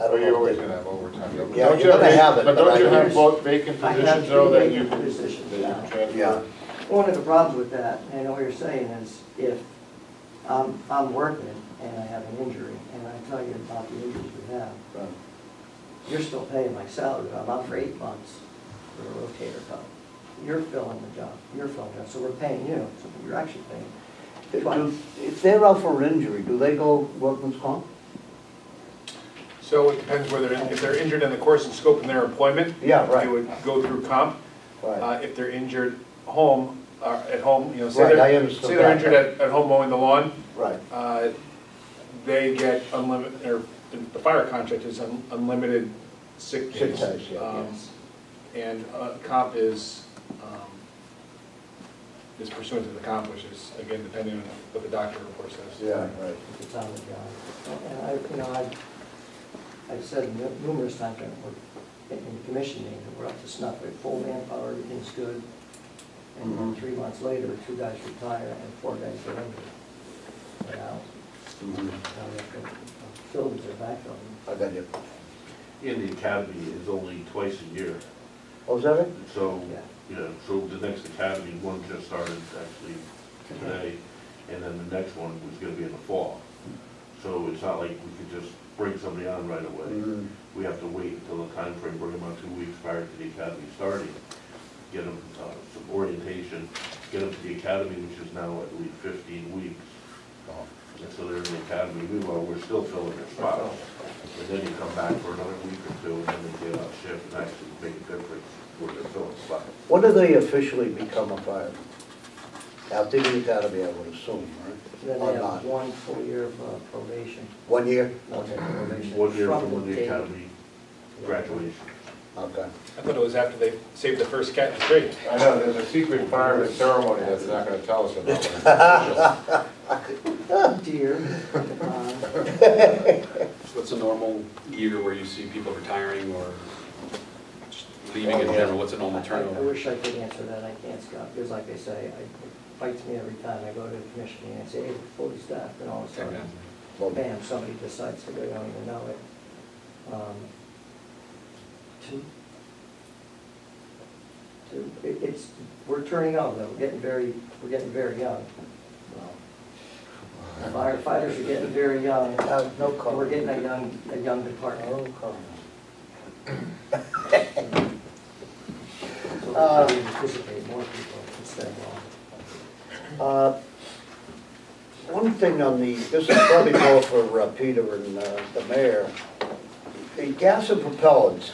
Well, don't you're know. always if gonna have overtime. though. Yeah, Don't you're you gonna have it, But but don't you I have use- both vacant I have positions though 3 that you vacant can positions that you now. can transfer? Yeah. One of the problems with that, and I know what you're saying, is if I'm working and I have an injury, and I tell you about the injuries we have, Right. you're still paying my salary. I'm out for 8 months for a rotator cuff. You're filling the job. You're filling the job. So we're paying you. So you're actually paying. If they're out for injury, do they go workman's comp? So it depends whether, if they're injured in the course and scope of their employment. Yeah, right. They would go through comp. Right. If they're injured at home, say Right, I they're, understood say they're that. injured at home mowing the lawn, Right. they get unlimited, or the fire contract is unlimited sick Sick days. days, yeah. And comp is pursuant to the comp, which is, again, depending on what the doctor report says. Yeah, right. It's on the job. And I've said numerous times that we're in the commission meeting, that we're up to snuff, we have full manpower, everything's good. And then 3 months later, 2 guys retire and 4 guys get injured. Now, now we have to fill them to backfill them. I got you. And the academy is only twice a year, Oh, is that it? so, Yeah. so the next academy, one just started actually today, and then the next one was gonna be in the fall. So it's not like we could just bring somebody on right away. Mhm. We have to wait until the time frame, bring them on 2 weeks prior to the academy starting, get them some orientation, get them to the academy, which is now, I believe, 15 weeks. And so they're in the academy, meanwhile, we're still filling their spots. And then you come back for another week or two, and then they get off shift and actually make a difference where they're filling spots. When do they officially become a fireman? After the academy, I would assume, right? Then Or they not? have 1 full year of probation. 1 year? Okay, probation. 1 year From from the date. academy graduation. Okay. I thought it was after they saved the first cat in the tree. I know, there's a secret fireman ceremony that they're not gonna tell us about. Oh, dear. What's a normal year where you see people retiring or just leaving in general? What's a normal I turnover? wish I could answer that, I can't, Scott, because like I say, it bites me every time I go to the commission meeting and say, hey, we're fully staffed, and all of a sudden, bam, somebody decides to go, you don't even know it. We're turning out though, we're getting very young. Firefighters are getting very young, No and we're comment. getting a young department. No comment. So we anticipate more people instead of One thing on the, this is probably more for Peter and the mayor. The gas and propellants,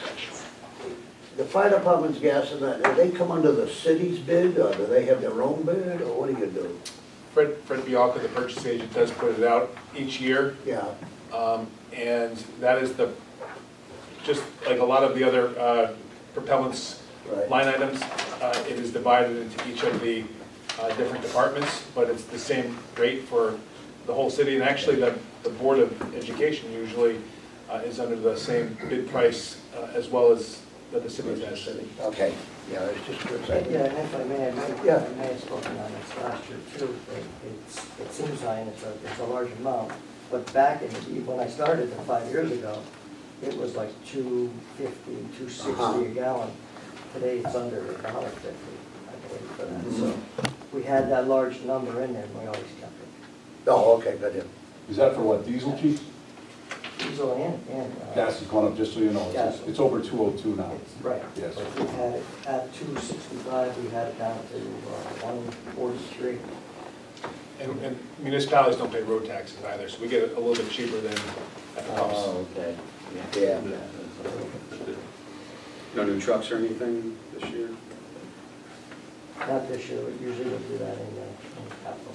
the fire department's gas and that, do they come under the city's bid, or do they have their own bid, or what do you do? Fred Bialka, the purchase agent, does put it out each year. Yeah, And that is just like a lot of the other propellants right. line items, it is divided into each of the different departments, but it's the same rate for the whole city. And actually, the Board of Education usually is under the same bid price as well as that the city has. Okay, yeah, it's just good. Yeah, and if I may, I may have spoken on this last year too. It seems high and it's a large amount, but back when I started 5 years ago, it was like $2.50, $2.60 a gallon. Today it's under $1.50, I believe, for that. So we had that large number in there, and we always kept it. Oh, okay, good, yeah. Is that for what, diesel, chief? Diesel and Gas has gone up, just so you know, Gas. it's over 202 now. right. Yes. But we had it at 265, we had it down to 143. And municipalities don't pay road taxes either, so we get it a little bit cheaper than at the pumps. Oh, okay, yeah. No new trucks or anything this year? Not this year, but usually we'll do that in capital.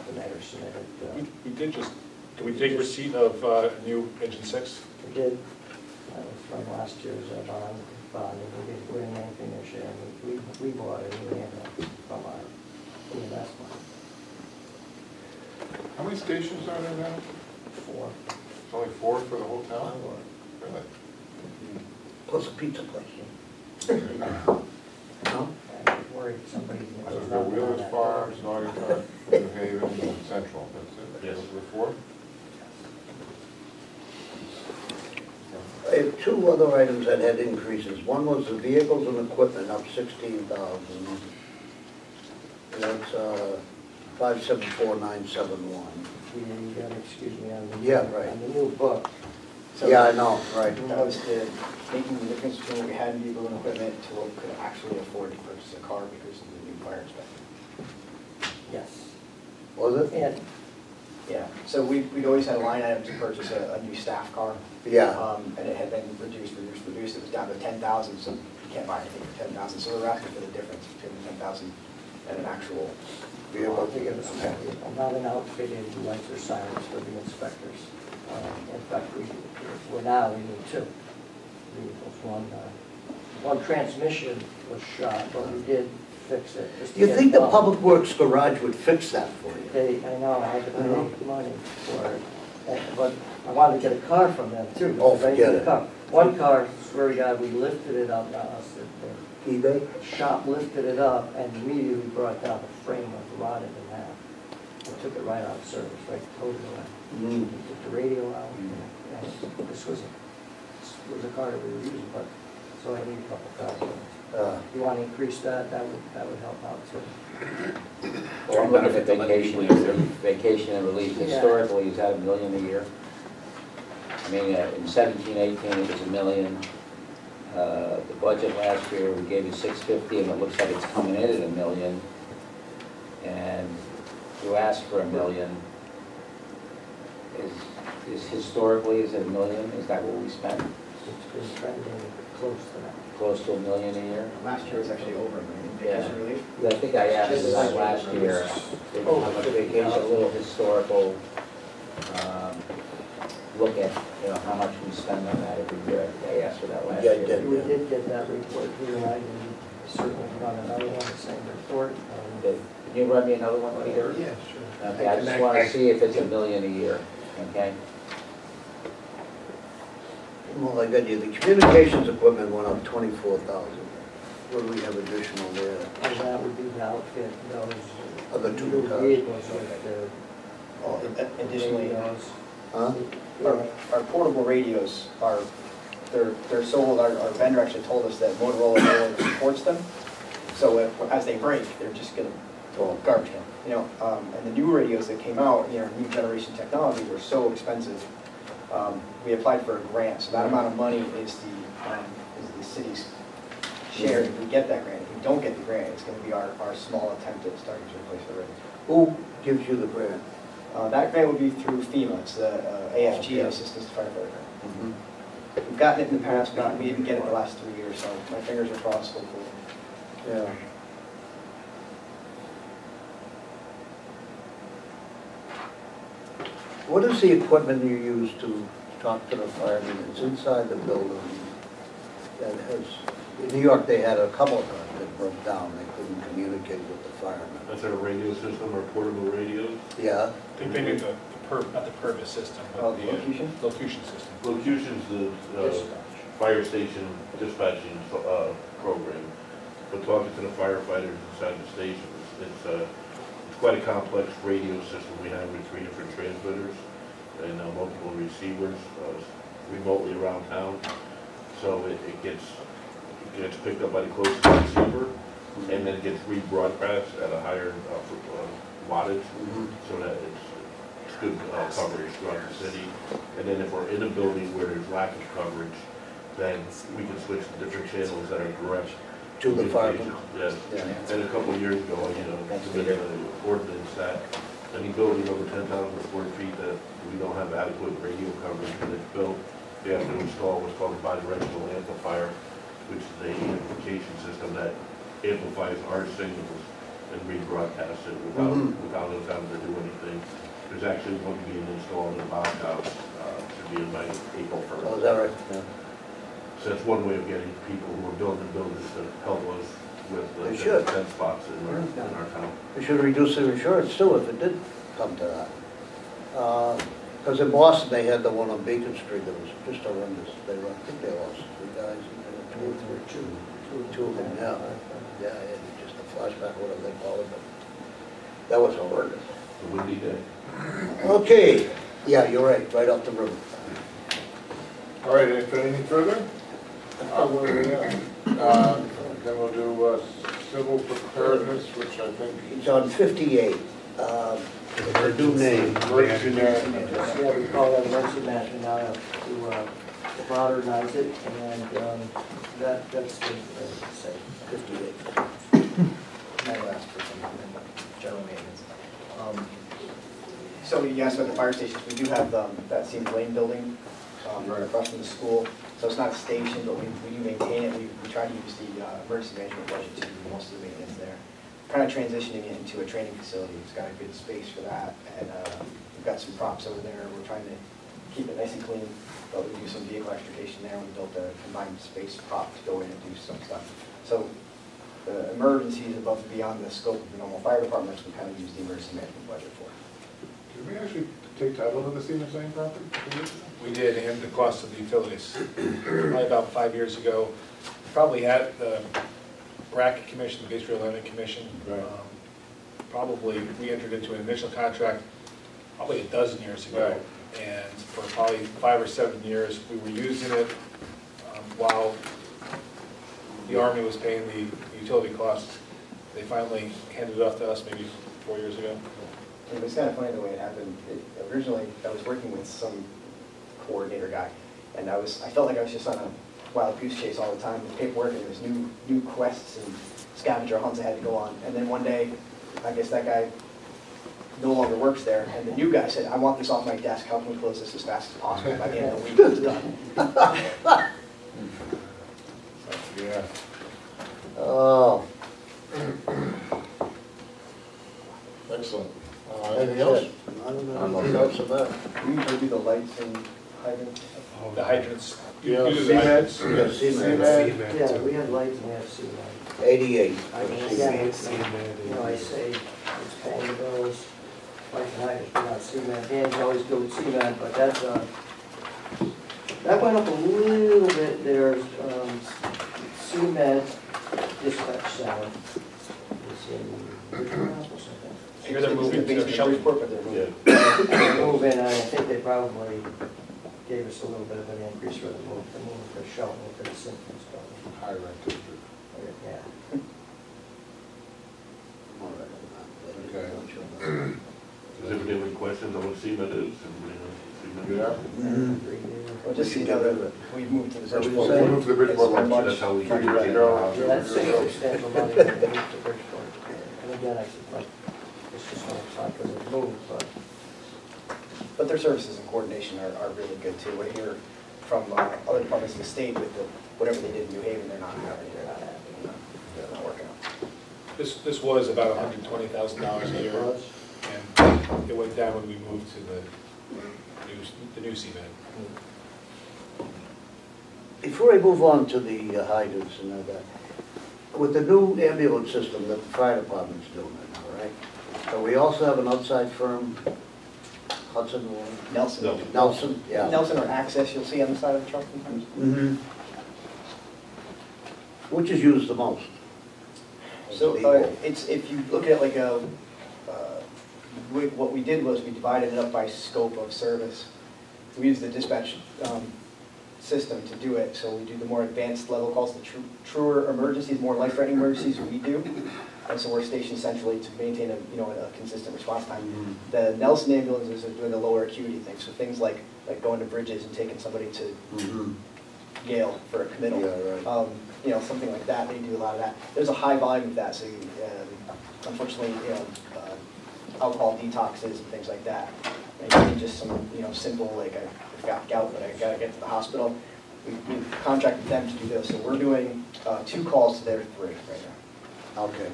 The mayor submitted. We did just, can we take receipt of new engine 6? We did. That was from last year's bond. We didn't anything this year. We bought it from our EMS fund. How many stations are there now? 4. It's only 4 for the whole town? Really? Plus a pizza place. No? I'm worried somebody's. I was at Wheeler's Farms, Naugatuck, New Haven, and Central, that's it? Yes. Those were 4? I have 2 other items that had increases. One was the vehicles and equipment, up 16,000. That's 574971. You gotta excuse me on the. Yeah, right. On the new book. Yeah, I know, right. That was making the difference between what we had in vehicle and equipment to what we could actually afford to purchase a car because of the new fire inspection. Yes. Was it? And Yeah, so we'd always had a line item to purchase a new staff car. Yeah. And it had been reduced. It was down to 10,000, so you can't buy anything for 10,000. So we were asking for the difference between the 10,000 and an actual vehicle. I'm not an outfitted lights or sirens for the inspectors. In fact, we need 2. vehicles. One transmission was shot, but we did fix it. just to You get think it the going. Public Works garage would fix that for you? I know, I had to pay money for it, but I wanted to get a car from them too. Oh, because I forget needed a it. car. One car, swear to God, we lifted it up, eBay? the shop lifted it up and immediately brought down the frame of rotted in half. We took it right out of service, right, totally out. We took the radio out, and this was a car that we were using, but, so I need a couple cars. If you want to increase that, that would help out too. Well, I'm looking at vacation and relief. Historically, is that $1 million a year? I mean, in 17, 18, it was $1 million. The budget last year, we gave you 650, and it looks like it's coming in at $1 million. And you asked for $1 million. Is historically, is it $1 million? Is that what we spent? It's been trending close to that. Close to $1 million a year? Last year was actually over $1 million, Yeah. vacation relief. Yeah, I think I asked you that last year. How much vacation, a little historical look at, how much we spend on that every year. I asked for that last Yeah, I year. did. We did get that report here, and I can certainly run another one, the same report. Okay. Can you run me another one, Peter? Yeah, sure. Okay, I just want to see if it's $1 million a year, okay? Well, I got you, the communications equipment went up 24,000. What do we have additional there? And that would be the outfit, those Other two new cars. vehicles like the. Additionally, radios. Huh? our portable radios are, they're sold, our vendor actually told us that Motorola no longer supports them. So as they break, they're just gonna go garbage can, and the new radios that came out, new generation technology were so expensive. We applied for a grant, so that amount of money is the city's share if we get that grant. If we don't get the grant, it's gonna be our small attempt at starting to replace the radios. Who gives you the grant? That grant would be through FEMA, it's the AFG, Assistance to Firefighter Grant. We've gotten it in the past, we didn't get it the last 3 years, so my fingers are crossed, hopefully. Yeah. What is the equipment you use to talk to the firemen? It's inside the building. That has, in New York, they had a couple of times that broke down. They couldn't communicate with the firemen. That's our radio system, our portable radios. Yeah. I think they do not the Purvis system, Oh, but the the locution? locution system. Locution's the fire station dispatching program. But talking to the firefighters inside the stations, it's quite a complex radio system we have with 3 different transmitters and multiple receivers remotely around town. So it gets picked up by the closest receiver, and then it gets rebroadcast at a higher wattage, so that it's good coverage throughout the city. And then if we're in a building where there's lack of coverage, then we can switch to different channels that are direct To the firemen. Yes. And a couple of years ago, submitted an ordinance that any building over 10,000 square feet that we don't have adequate radio coverage and it's built, we have to install what's called a bidirectional amplifier, which is a amplification system that amplifies our signals and rebroadcasts it without us having to do anything. There's actually one being installed in Bauhaus, should be in by April 1st. Oh, is that right? Yeah. So that's one way of getting people who are building buildings to help us with They the should. 10 spots in our town. We should reduce their insurance too if it did come to that. Because in Boston, they had the one on Beacon Street that was just horrendous. I think they lost 3 guys, two of them, yeah. Yeah, just a flashback, whatever they call it, but that was horrendous. A windy day. Okay, yeah, you're right off the river. All right, anything further? Then we'll do civil preparedness, which I think. It's on 58. It's a new name. Emergency management. Yeah, we call that emergency management now to modernize it, and that's the, say, 58. I will ask for some general maintenance. So you asked about the fire stations, we do have that Seams Lane building right across from the school. So it's not a station, but we do maintain it. We try to use the emergency management budget to do most of the maintenance there. Kind of transitioning it into a training facility. It's got a good space for that. And we've got some props over there. We're trying to keep it nice and clean, but we do some vehicle extrication there, we built a combined space prop to go in and do some stuff. So the emergencies above and beyond the scope of the normal fire departments, we kind of use the emergency management budget for. Did we actually take title to the Stevens Lane property? We did, and the cost of the utilities. Probably about 5 years ago, probably at the Bracket Commission, the Base Rail Lending Commission. Right. Probably, we entered into an initial contract probably a dozen years ago. Right. And for probably 5 or 7 years, we were using it while the Army was paying the utility costs. They finally handed it off to us maybe 4 years ago. It was kind of funny the way it happened. Originally, I was working with some coordinator guy, and I felt like I was just on a wild goose chase all the time with paperwork, and there was new quests and scavenger hunts I had to go on. And then one day, I guess that guy no longer works there, and the new guy said, I want this off my desk, how can we close this as fast as possible? By the end of the week, it's done. Yeah. Oh, Excellent. anything else? I don't know, anything else about? We usually do the lights and hydrants. Oh, the hydrants. Yeah, You do the hydrants. Yeah, cement. Yeah, we had lights and we had cement. 88. I mean, again, you know, I say it's paying the bills, like tonight, it's not cement, Dan's always good with cement, but that's, that went up a little bit, there's, cement dispatch center. It's in Richmond or something. I hear they're moving to Shelby. But they're moving. They're moving, and I think they probably gave us a little bit of an increase for the move, they're moving for Shelton, for the Simpsons building. High rent district. Yeah. Okay. Does anybody have any questions on what cement is? Yeah. Well, just so you know that we moved to the Bridgeport. We moved to the Bridgeport It's line. That's how we 3 figured years it ago. Yeah, that's substantial money when they moved to Bridgeport. And again, I said, like, it's just not because it moved, but. But their services and coordination are really good too. I hear from other departments of the state with whatever they did in New Haven, they're not happy. They're not working out. This was about $120,000 a year, and it went down when we moved to the new cement. Before I move on to the hydrants and all that, with the new ambulance system that the fire department's doing now, right? So we also have an outside firm, Hudson or Nelson. Nelson, yeah. Nelson or Access, you'll see on the side of the truck sometimes. Mm-hmm. Which is used the most? So it's, if you look at like what we did was we divided it up by scope of service. We use the dispatch system to do it, so we do the more advanced level calls, the truer emergencies, more life-threatening emergencies we do. And so we're stationed centrally to maintain a consistent response time. Mm-hmm. The Nelson ambulances are doing the lower acuity things, so things like going to bridges and taking somebody to Mm-hmm. Yale for a committal. Yeah, right. Something like that, they do a lot of that. There's a high volume of that, so unfortunately, alcohol detoxes and things like that. Maybe just some, simple, like I've got gout, but I gotta get to the hospital. We've contracted them to do this, so we're doing 2 calls to their 3 right now. Okay.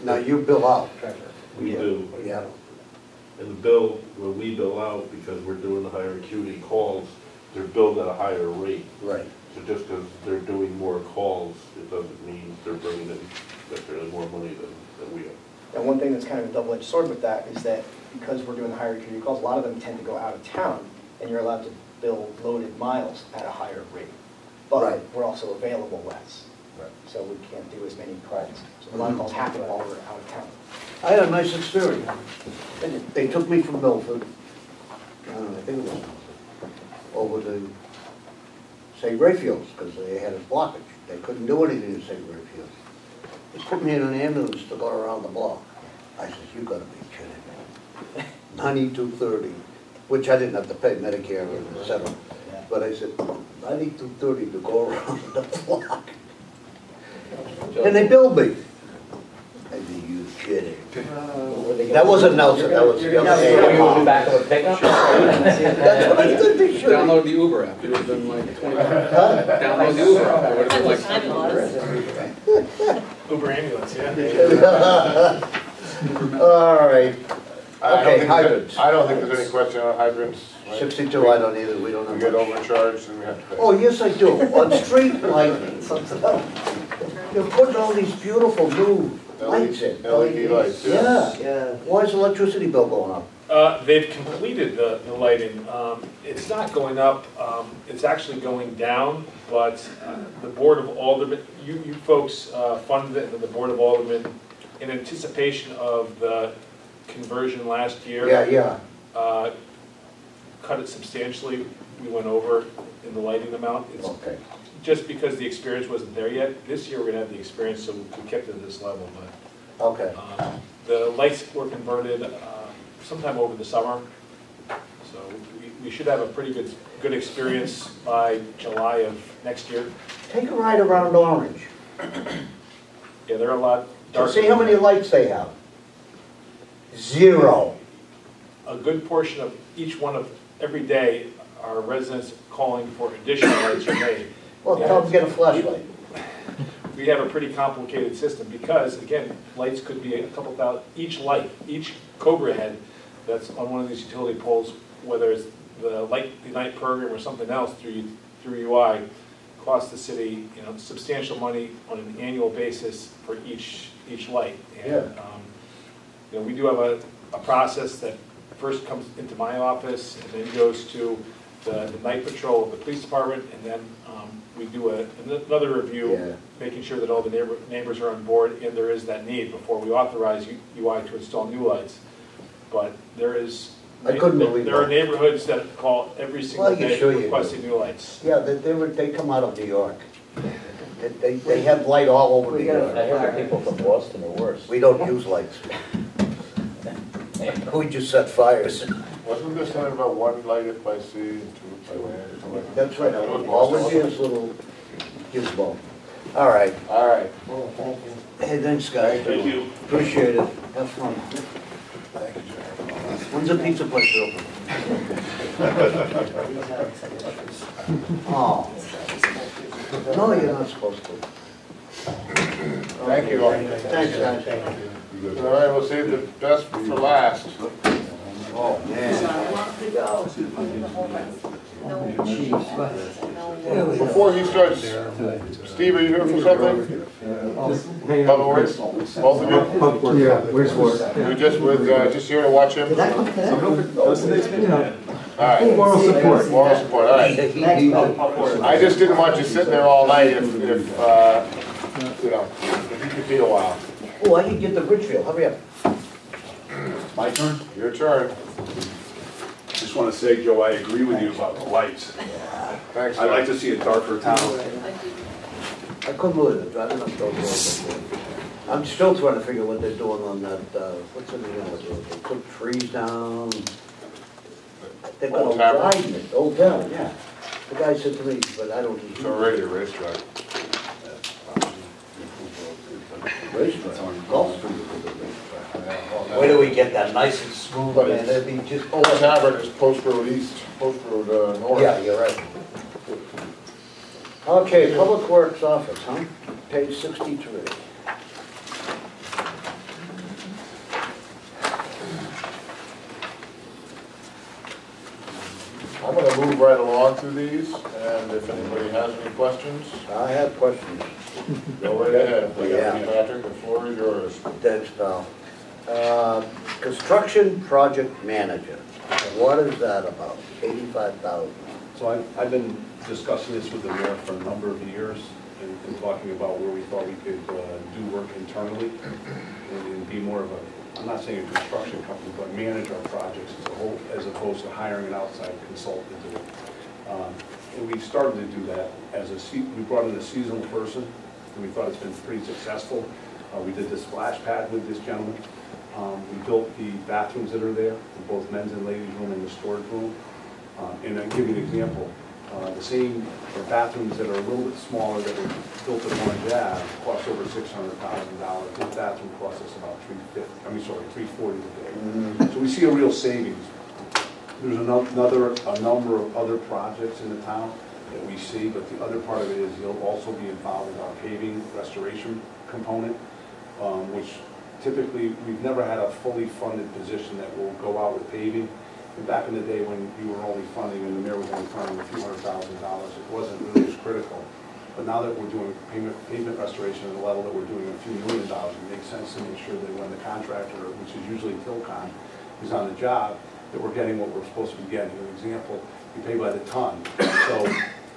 Now you bill out. We do. Yeah. And the bill, when we bill out, because we're doing the higher acuity calls, they're billed at a higher rate. Right. So just because they're doing more calls, it doesn't mean they're bringing in necessarily more money than we are. And one thing that's kind of a double-edged sword with that is that because we're doing the higher acuity calls, a lot of them tend to go out of town, and you're allowed to bill loaded miles at a higher rate. But Right. we're also available less. Right. So we can't do as many credits. So a lot of calls happen while we're out of town. I had a nice experience. They took me from Milford, I don't know, I think it was Milford, over to St. Rayfields, because they had a blockage. They couldn't do anything in St. Rayfields. They put me in an ambulance to go around the block. I said, you gotta be kidding me. $92.30, which I didn't have to pay Medicare and et cetera. But I said, $92.30 to go around the block. And they billed me. I said, you kidding? That wasn't Nelson, that was the other day. Back of a pickup? That's what I said they should. Download the Uber app, it would have been like 25. Download the Uber app, it would have been like. Time it was. Uber ambulance, yeah. All right. Okay, hydrants. I don't think there's any question on hydrants. right? 62, I don't either, we don't We have get much. overcharged and we have to pay. Oh, yes, I do. On street lighting, you're putting all these beautiful new lights in. LED lights, yeah. Yeah. Why is the electricity bill going up? They've completed the lighting. It's not going up, it's actually going down, but the Board of Aldermen, you folks funded it, and the Board of Aldermen, in anticipation of the conversion last year. Yeah. Cut it substantially. We went over in the lighting amount. It's Okay. just because the experience wasn't there yet. This year we're gonna have the experience, so we kept it at this level, but. Okay. The lights were converted sometime over the summer, so we should have a pretty good experience by July of next year. Take a ride around Orange. Yeah, they're a lot darker. See how many lights they have? 0. A good portion of each one of, every day, our residents calling for additional lights are made. Well, tell them to get a flashlight. We have a pretty complicated system because, again, lights could be a couple thousand, each light, each Cobra head that's on one of these utility poles, whether it's the night program or something else through UI, costs the city, substantial money on an annual basis for each light. And, we do have a process that first comes into my office and then goes to the night patrol of the police department, and then we do another review, making sure that all the neighbors are on board and there is that need before we authorize UI to install new lights. But there are neighborhoods that call every single day requesting new lights. Yeah, they come out of New York. They have light all over New York. I heard the people from Boston are worse. We don't use lights. We just set fires. Wasn't there something about one lighted by sea and two by land or something like that? That's right, always here's little gizmo. All right. Well, thank you. Hey, thanks, guys. Thank you. Appreciate it. Have fun. Thank you, Jerry. When's the pizza place open? Oh. No, you're not supposed to. Thank you all. Thanks, guys. All right, we'll save the best for last. Oh, man. Before he starts, Steve, are you here for something? Public Works? Both of you? Yeah, where's work? You're just here to watch him? All right. Moral support. Moral support, all right. I just didn't want you sitting there all night if you could be a while. Oh, I can get the Bridgefield, hurry up. My turn? Your turn. Just want to say, Joe, I agree with you about the lights. Thanks. I'd like to see a darker town. I couldn't believe it, driving up those roads. I'm still trying to figure what they're doing on that, what's the name of it? They took trees down. They're gonna Old Town? widen it, Old Town, yeah. The guy said to me, but I don't. It's already a racetrack. Racetrack, Gulf Street is a racetrack. Where do we get that nice and smooth, But man, that'd be just. Old Tavern is Post Road East, Post Road North. Yeah, you're right. Okay, Public Works Office, huh? Page 63. I'm gonna move right along through these, and if anybody has any questions, I have questions. go right ahead. Yeah. Patrick, the floor is yours. Thanks, pal. Construction Project Manager, what is that about? 85,000. So I've been discussing this with the mayor for a number of years and talking about where we thought we could do work internally and be more of a, I'm not saying a construction company, but manage our projects as a whole, as opposed to hiring an outside consultant to do it. And we started to do that we brought in a seasonal person, and we thought it's been pretty successful. We did the splash pad with this gentleman. We built the bathrooms that are there, both men's and ladies' room and the storage room. And I'll give you an example. The same bathrooms that are a little bit smaller that were built at Orange Ave cost over $600,000. This bathroom cost us about $340 a day. So we see a real savings. There's a number of other projects in the town that we see, but the other part of it is you'll also be involved with our paving restoration component, which typically, we've never had a fully funded position that will go out with paving. And back in the day when you were only funding, and the mayor was only funding a few $100,000, it wasn't really as critical. But now that we're doing pavement restoration at a level that we're doing a few $1 million, it makes sense to make sure that when the contractor, which is usually Tilcon, is on the job, that we're getting what we're supposed to be getting. An example, you pay by the ton. So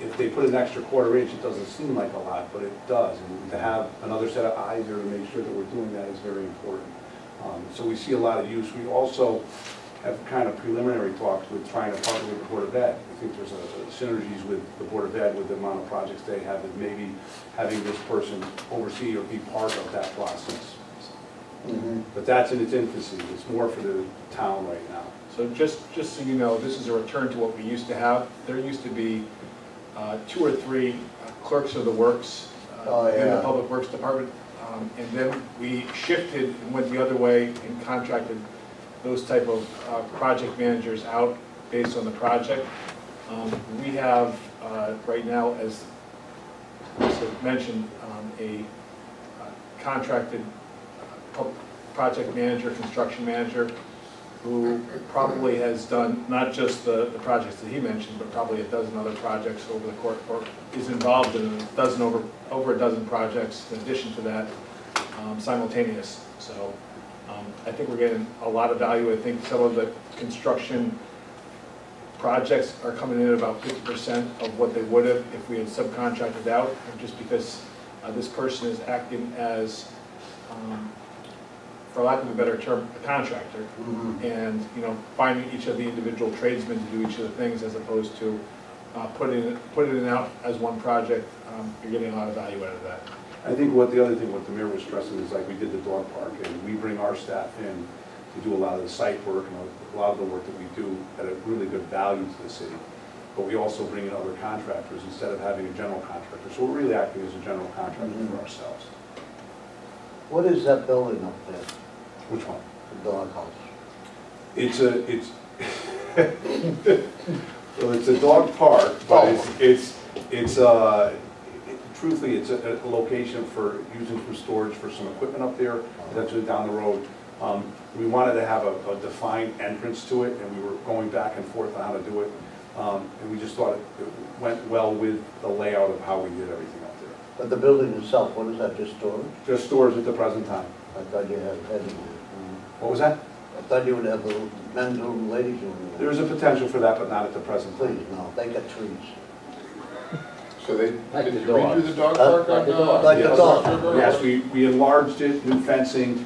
if they put an extra quarter inch, it doesn't seem like a lot, but it does. And to have another set of eyes there to make sure that we're doing that is very important. So we see a lot of use. We also have kind of preliminary talks with trying to partner with the Board of Ed. I think there's synergies with the Board of Ed with the amount of projects they have, and maybe having this person oversee or be part of that process. But that's in its infancy. It's more for the town right now. So just so you know, this is a return to what we used to have. There used to be 2 or 3 clerks of the works in the Public Works Department. And then we shifted and went the other way and contracted those type of project managers out based on the project. We have right now, as I mentioned, a contracted project manager, construction manager, who probably has done not just the projects that he mentioned, but probably a dozen other projects over the course, or is involved in over a dozen projects in addition to that, simultaneous. So I think we're getting a lot of value. I think some of the construction projects are coming in at about 50% of what they would have if we had subcontracted out, just because this person is acting as, for lack of a better term, a contractor, and finding each of the individual tradesmen to do each of the things, as opposed to putting it out as one project. You're getting a lot of value out of that. I think the other thing what the mayor was stressing is, like, we did the dog park, and we bring our staff in to do a lot of the site work and a lot of the work that we do at a really good value to the city. But we also bring in other contractors instead of having a general contractor. So we're really acting as a general contractor for ourselves. What is that building up there? Which one? The dog house. Well, it's a dog park, but truthfully, it's a location for using for storage for some equipment up there, eventually down the road. We wanted to have a defined entrance to it, and we were going back and forth on how to do it. And we just thought it went well with the layout of how we did everything up there. But the building itself, what is that, just storage? Just storage at the present time. I thought you had What was that? I thought you would have a men's room, ladies' room. There's a potential for that, but not at the present time. Please, no, they got trees. So they, Like did the you redo dogs. the dog park Like the on? dogs. Like the Yes. dog. Yes, we enlarged it, new fencing,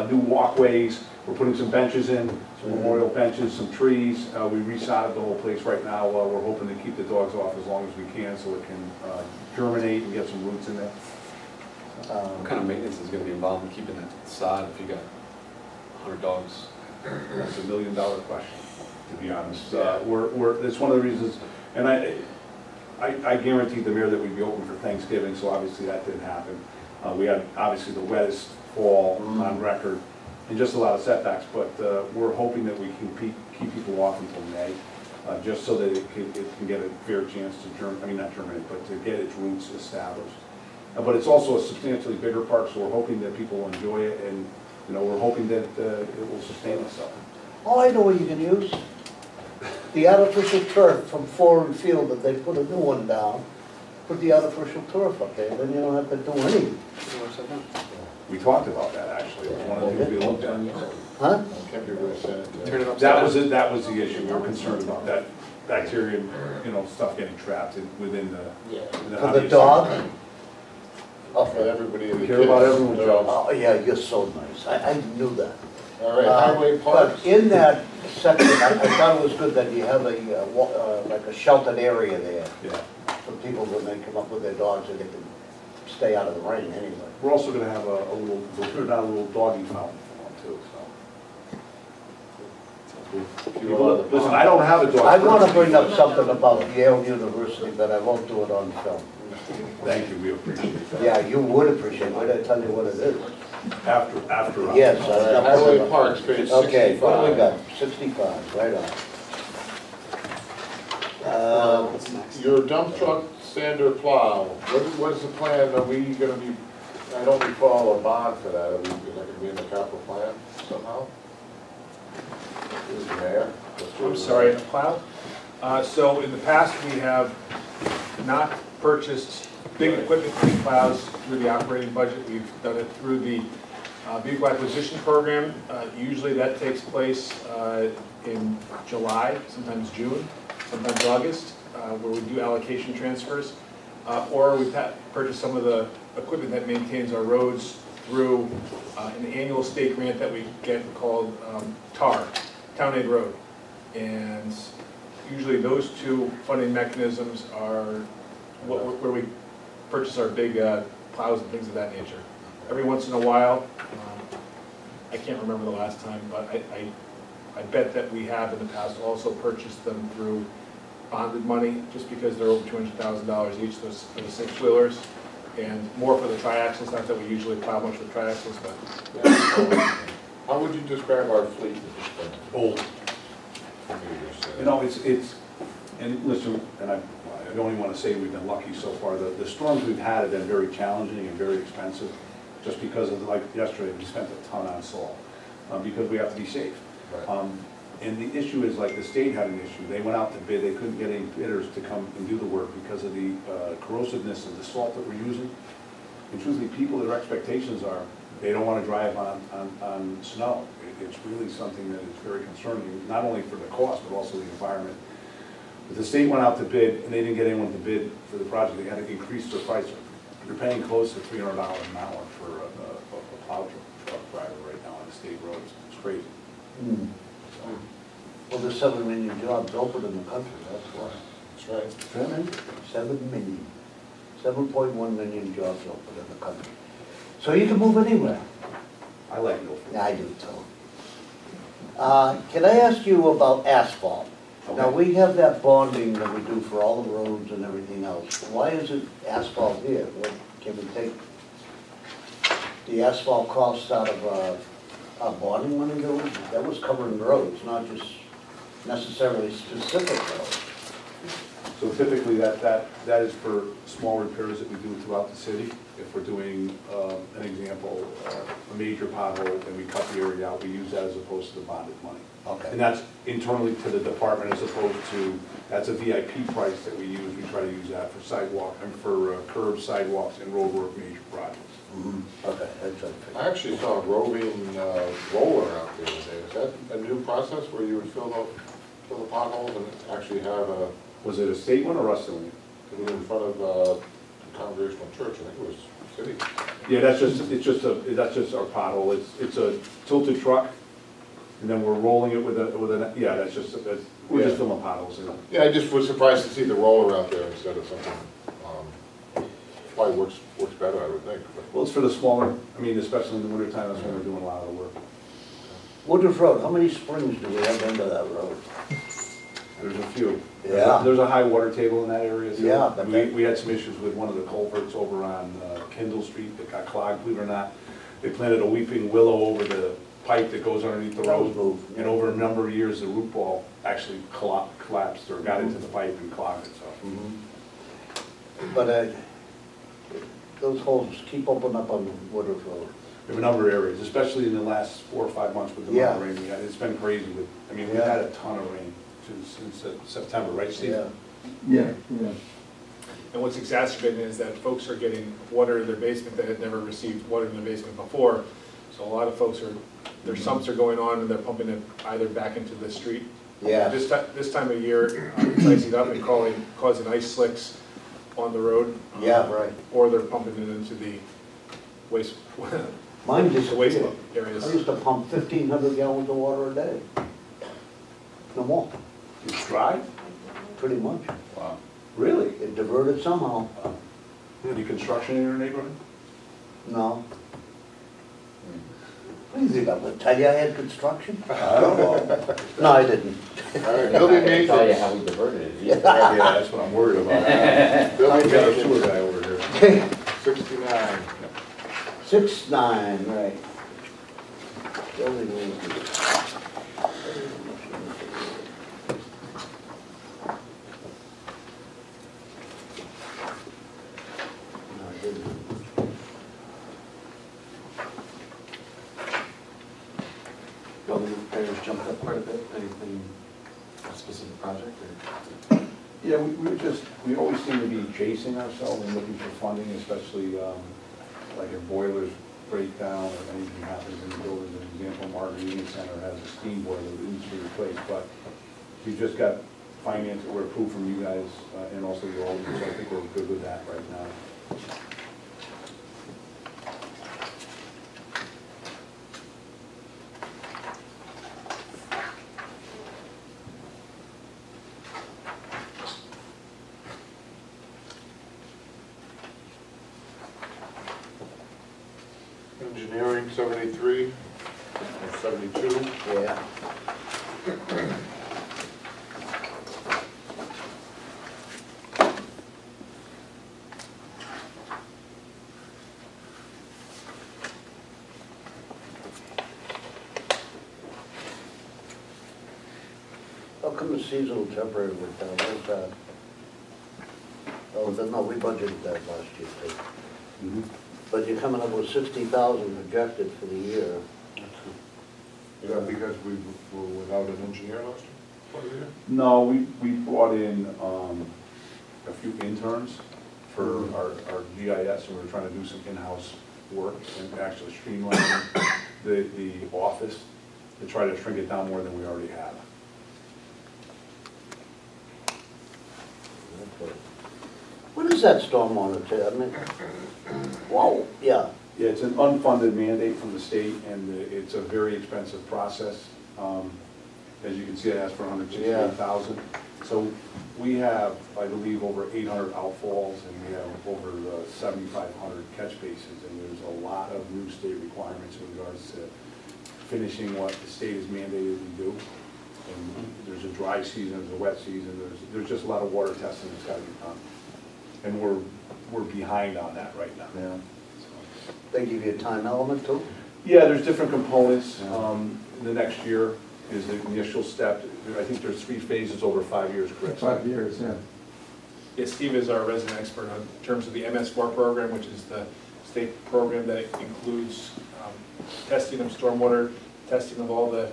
new walkways. We're putting some benches in, some memorial benches, some trees. We resodded the whole place right now. We're hoping to keep the dogs off as long as we can so it can germinate and get some roots in there. What kind of maintenance is going to be involved in keeping that sod if you got 100 dogs? That's $1 million question, to be honest. It's one of the reasons, and I guaranteed the mayor that we'd be open for Thanksgiving, so obviously that didn't happen. We had obviously the wettest fall on record, and just a lot of setbacks, but we're hoping that we can keep people off until May, just so that it can get a fair chance to not germinate, but to get its roots established. But it's also a substantially bigger park, so we're hoping that people will enjoy it, and we're hoping that it will sustain itself. Oh, I know what you can use. The artificial turf from Foreign Field, that they put a new one down, put the artificial turf up there, then you don't have to do anything. We talked about that, actually. It was one of the things we looked at. Huh? You're going to send it to Turn it upside down. That was the issue. We were concerned about that bacteria, stuff getting trapped within the. For the dog? for everybody. We care about everyone's jobs. Oh, yeah, you're so nice. I knew that. All right, highway parks. But in that section, I thought it was good that you have like a sheltered area there. Yeah. For people when they come up with their dogs, and they can stay out of the rain anyway. We're also gonna have a little, we'll put down a little doggy fountain for them too, so. Listen, I don't have a dog. I want to bring up something about Yale University, but I won't do it on film. Thank you, we appreciate that. Yeah, you would appreciate it. Wait, I tell you what it is. After. Yes. Highway parks, page 65. Okay, what do we got? 65, right on. Your dump truck sander plow, what is the plan? Are we gonna be I don't recall a bond for that. Is that going to be in the capital plan somehow? Is the mayor? I'm sorry, a plow? So in the past, we have not purchased big equipment, big plows through the operating budget. We've done it through the vehicle acquisition program. Usually that takes place in July, sometimes June, sometimes August, where we do allocation transfers. Or we purchase some of the equipment that maintains our roads through an annual state grant that we get called TAR, Town Aid Road. And usually those two funding mechanisms are where we purchase our big plows and things of that nature. Every once in a while, I can't remember the last time, but I bet that we have in the past also purchased them through bonded money, just because they're over $200,000 each, those for the six-wheelers, and more for the triaxles, not that we usually plow much with triaxles, but. Yeah. How would you describe our fleet? Old. You know, it's, and listen, and I only want to say we've been lucky so far. The storms we've had have been very challenging and very expensive, just because of, like yesterday, we spent a ton on salt, because we have to be safe. Right. And the issue is, like, the state had an issue. They went out to bid, they couldn't get any bidders to come and do the work because of the corrosiveness of the salt that we're using. And truthfully, people, their expectations are, they don't want to drive on snow. It's really something that is very concerning, not only for the cost, but also the environment. But the state went out to bid, and they didn't get anyone to bid for the project. They had to increase their price. They're paying close to $300 an hour for a plow truck driver right now on the state roads. It's crazy. Mm. Well, there's 7 million jobs open in the country, that's why. That's right. 7 million. 7.1 million jobs open in the country. So you can move anywhere. I like Milford. Yeah, I do too. Can I ask you about asphalt? Okay. Now, we have that bonding that we do for all the roads and everything else. Why is it asphalt here? Can we take the asphalt costs out of our bonding money that was covering roads, not just necessarily specific roads? So typically, that is for small repairs that we do throughout the city. If we're doing, an example, a major pothole and we cut the area out, we use that as opposed to the bonded money. Okay. And that's internally to the department as opposed to, that's a VIP price that we use. We try to use that for sidewalk, and for curbs, sidewalks, and roadwork major projects. Mm-hmm. Okay, that's okay. I actually saw a roving roller out the other day. Is that a new process where you would fill the potholes and actually have a, Was it a state one or us doing it? it was in front of the Congregational Church, I think it was city. Yeah, that's just our pothole. It's a tilted truck, and then we're rolling it with yeah, we're just filling potholes in it. Yeah, I just was surprised to see the roller out there instead of something, probably works better, I would think. But Well, it's for the smaller, I mean, especially in the wintertime, that's when we're doing a lot of the work. Woodruff Road, how many springs do we have into that road? There's a few. Yeah. There's a high water table in that area. So Yeah, but we had some issues with one of the culverts over on Kendall Street that got clogged, believe it or not. They planted a weeping willow over the pipe that goes underneath the road. And over a number of years, the root ball actually collapsed or got into the pipe and clogged it, so. Mm-hmm. But those holes keep opening up on Woodruff Road. We have a number of areas, especially in the last 4 or 5 months with the amount of rain we had. It's been crazy with, I mean, we've had a ton of rain since September, right, Steve? Yeah. And what's exacerbating is that folks are getting water in their basement that had never received water in their basement before. So a lot of folks their sumps are going on and they're pumping it either back into the street. Yeah. This time of year, it's icing up and causing ice slicks on the road. Yeah, right. Or they're pumping it into the waste, Mine the waste disappeared. areas. I used to pump 1,500 gallons of water a day. No more. It's dry? Pretty much. Wow. Really? It diverted somehow. Any construction in your neighborhood? No. What do you think, I'm gonna tell you I had construction? I don't know. No, I didn't. all right, building I can tell you maintenance. how we diverted it. Yeah, that's what I'm worried about. Building I've got a sewer maintenance, guy over here. Okay, 69. 6-9, right. Building maintenance. No, I didn't. building repairs jumped up quite a bit. Anything, a specific project or? Yeah, we always seem to be chasing ourselves and looking for funding, especially like if boilers break down or anything happens in the building. As an example, Margaret Eating Center has a steam boiler that needs to be replaced, but we've just got finance that were approved from you guys and also your old, so I think we're good with that right now. Engineering, 73, and 72. Yeah. How come the seasonal temporary went down? What was that? Oh, no, we budgeted that last year too. But you're coming up with 60,000 projected for the year. Is that because we were without an engineer last year? No, we brought in a few interns for our GIS, and we were trying to do some in-house work and actually streamline the office to try to shrink it down more than we already have. Okay. What is that stormwater, I mean, wow, yeah. Yeah, it's an unfunded mandate from the state, and it's a very expensive process. As you can see, it asks for $168,000. So we have, I believe, over 800 outfalls, and we have over 7,500 catch basins, and there's a lot of new state requirements in regards to finishing what the state has mandated we do. And there's a dry season, there's a wet season, there's just a lot of water testing that's got to be done. And we're behind on that right now. Yeah. They give you a time element too? Yeah, there's different components. The next year is the initial step. I think there's 3 phases over 5 years, correct? 5 years, yeah. Yes, Steve is our resident expert in terms of the MS4 program, which is the state program that includes testing of stormwater, testing of all the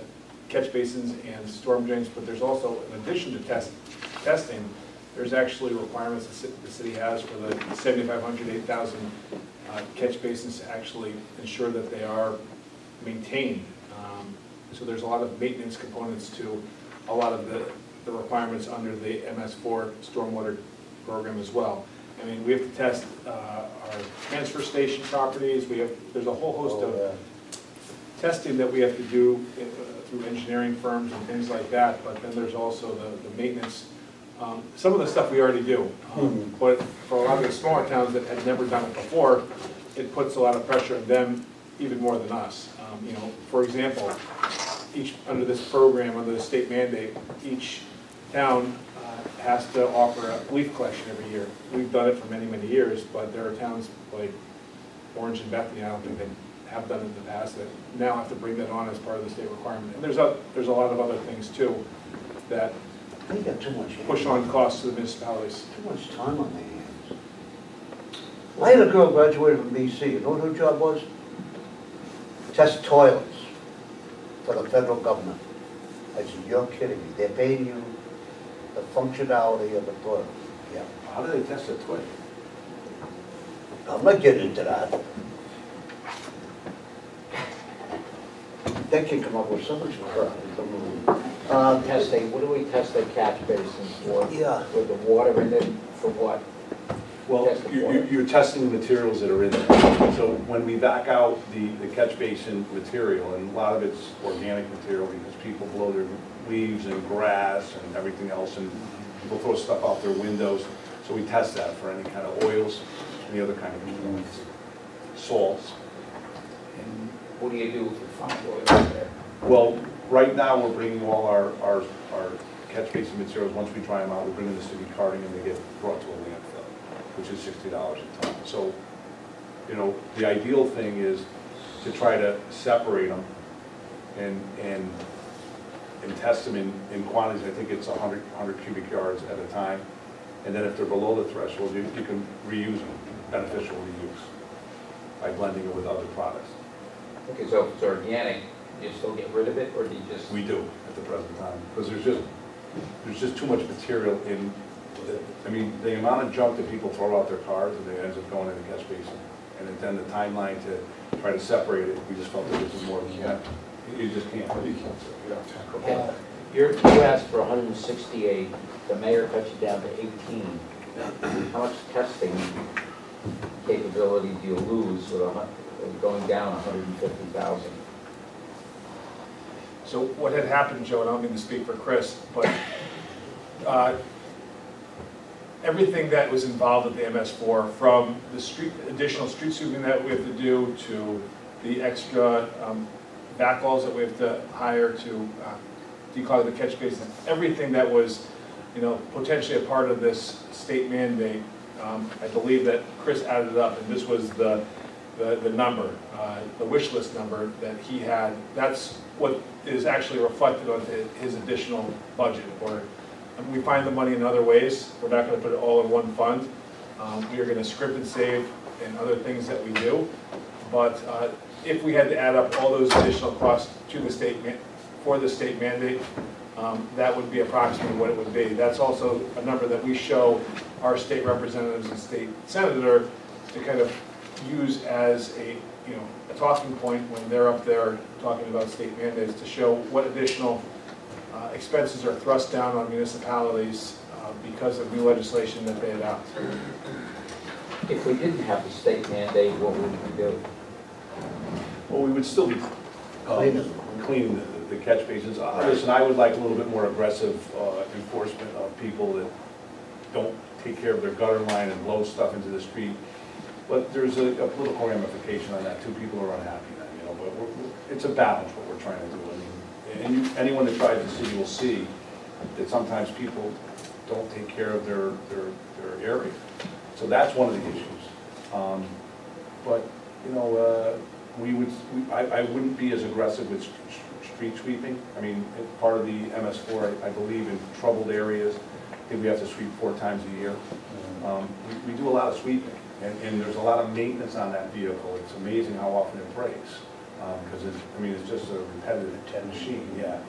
catch basins and storm drains, but there's also, in addition to testing, there's actually requirements the city has for the 7,500, 8,000 catch basins to actually ensure that they are maintained. So there's a lot of maintenance components to a lot of the requirements under the MS4 stormwater program as well. I mean, we have to test our transfer station properties. There's a whole host of testing that we have to do through engineering firms and things like that, but then there's also the maintenance. Some of the stuff we already do, but for a lot of the smaller towns that had never done it before, it puts a lot of pressure on them even more than us. You know, for example, under this program, under the state mandate, each town has to offer a leaf collection every year. We've done it for many, many years, but there are towns like Orange and Bethany, I don't think they have done it in the past, that now have to bring that on as part of the state requirement. And there's a lot of other things too that They got too much. push on costs to the municipalities. Too much time on their hands. I had a girl graduated from BC. You know what her job was? Test toilets for the federal government. I said, you're kidding me. They're paying you the functionality of the toilet. Yeah. How do they test a toilet? I'm not getting into that. They can come up with so much crap. Testing, what do we test the catch basins for? Yeah. With the water in it, for what? Well, Test the water. you're testing the materials that are in there. So when we back out the catch basin material, and a lot of it's organic material because people blow their leaves and grass and everything else, and people throw stuff out their windows. So we test that for any kind of oils, any other kind of components, salts. And what do you do if you find oil there? Well, right now, we're bringing all our catch basin materials, once we dry them out, we're bringing the city carting and they get brought to a landfill, which is $60 a ton. So, you know, the ideal thing is to try to separate them and test them in quantities. I think it's 100 cubic yards at a time. And then if they're below the threshold, you can reuse them, beneficial reuse, by blending it with other products. Okay, so if it's organic, Do you still get rid of it, or do you just? We do at the present time, because there's just too much material in, I mean, the amount of junk that people throw out their cars, and it ends up going in the catch basin. And then the timeline to try to separate it, we just felt that this was more than that. You just can't. You asked for 168, the mayor cut you down to 18. How much testing capability do you lose with going down 150,000? So what had happened, Joe, and I don't mean to speak for Chris, but everything that was involved at the MS4, from the additional street sweeping that we have to do, to the extra backhauls that we have to hire to declog the catch basin, everything that was, potentially a part of this state mandate, I believe that Chris added up, and this was the number, the wish list number that he had. That's what is actually reflected on his additional budget. We find the money in other ways. We're not going to put it all in one fund. We are going to script and save and other things that we do. But if we had to add up all those additional costs to the state for the state mandate, that would be approximately what it would be. That's also a number that we show our state representatives and state senator to kind of use as a talking point when they're up there talking about state mandates, to show what additional expenses are thrust down on municipalities because of new legislation that they adopt. If we didn't have the state mandate, what would we do? Well, we would still be cleaning the catch basins. Listen, I would like a little bit more aggressive enforcement of people that don't take care of their gutter line and blow stuff into the street. But there's a political ramification on that too. People are unhappy then, but it's a balance what we're trying to do. I mean, and anyone that tries the city will see that sometimes people don't take care of their area. So that's one of the issues. But I wouldn't be as aggressive with street sweeping. I mean, part of the MS4, I believe, in troubled areas, I think we have to sweep 4 times a year. We do a lot of sweeping, and there's a lot of maintenance on that vehicle. It's amazing how often it breaks, because it's just a repetitive machine, yeah.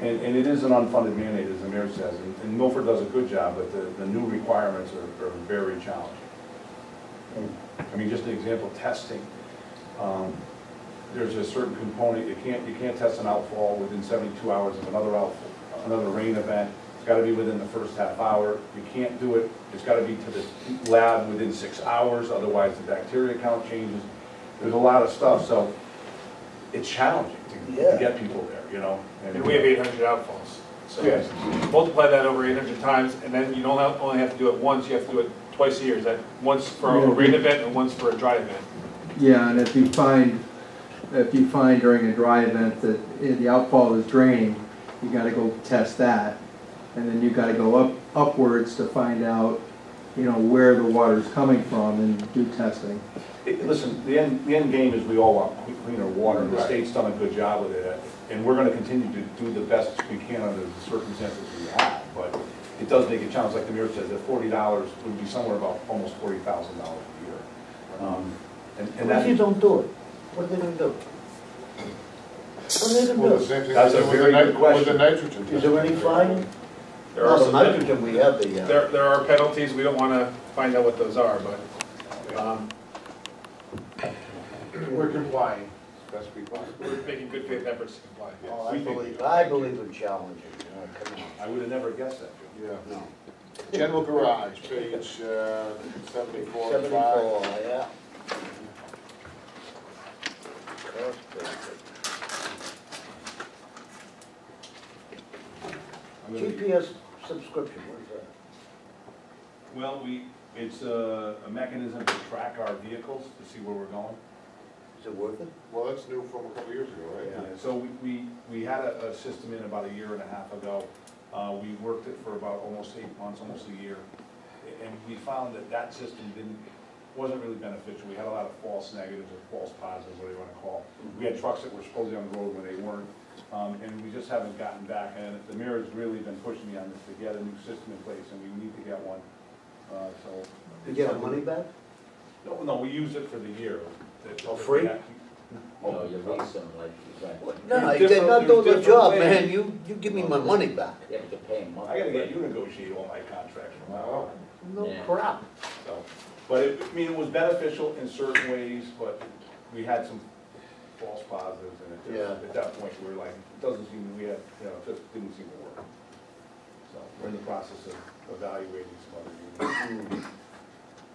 And it is an unfunded mandate, as the mayor says, and Milford does a good job, but the new requirements are very challenging. I mean, just an example, testing. There's a certain component, you can't test an outfall within 72 hours of another rain event. It's got to be within the first half hour. You can't do it, it's got to be to the lab within 6 hours, otherwise the bacteria count changes. There's a lot of stuff, so it's challenging to get people there, And we have 800 outfalls. So yes. Multiply that over 800 times, and then you don't only have to do it once, you have to do it twice a year. Is that once for a rain event and once for a dry event? Yeah, and if you find during a dry event that the outfall is draining, you got to go test that, and then you got to go upwards to find out, where the water is coming from and do testing. Listen, the end game is we all want cleaner water, and the state's done a good job with it, and we're going to continue to do the best we can under the circumstances we have, but it does make a challenge, like the mayor says, that $40 would be somewhere about almost $40,000 a year. And What if you don't do it? What are they going to do? What are they going Well, to the same thing That's a with very good question. With the nitrogen. do? Is there any fine? There are Well, the some nitrogen, we have the, there are penalties. We don't want to find out what those are, but We're complying, best we possible. we're making good faith efforts to comply. oh, I believe in challenging, come on. I would have never guessed that, Joe. Yeah. No. General garage, page 74. 74, yeah. That's pretty good. GPS subscription, what is that? Well, it's a mechanism to track our vehicles to see where we're going. Is it worth it? Well, that's new from a couple of years ago, right? Yeah, so we had a system in about 1.5 years ago. We worked it for about almost 8 months, almost a year. And we found that system wasn't really beneficial. We had a lot of false negatives or false positives, whatever you want to call. We had trucks that were supposedly on the road when they weren't. And we just haven't gotten back. And the mayor's really been pushing me on this to get a new system in place, and we need to get one. You get our money back? No, we use it for the year. Oh, free? No, you lease them like you rent. No, There's they're different- not doing there's the job, different man, you give me my money back. Yeah, but you pay them monthly. I gotta get you to negotiate all my contracts from now on. No Yeah. crap. So, but it, I mean, it was beneficial in certain ways, but we had some false positives, and it just, Yeah. at that point, we were like, it doesn't seem, we had, you know, it just didn't seem to work. So, we're in the process of evaluating some other units.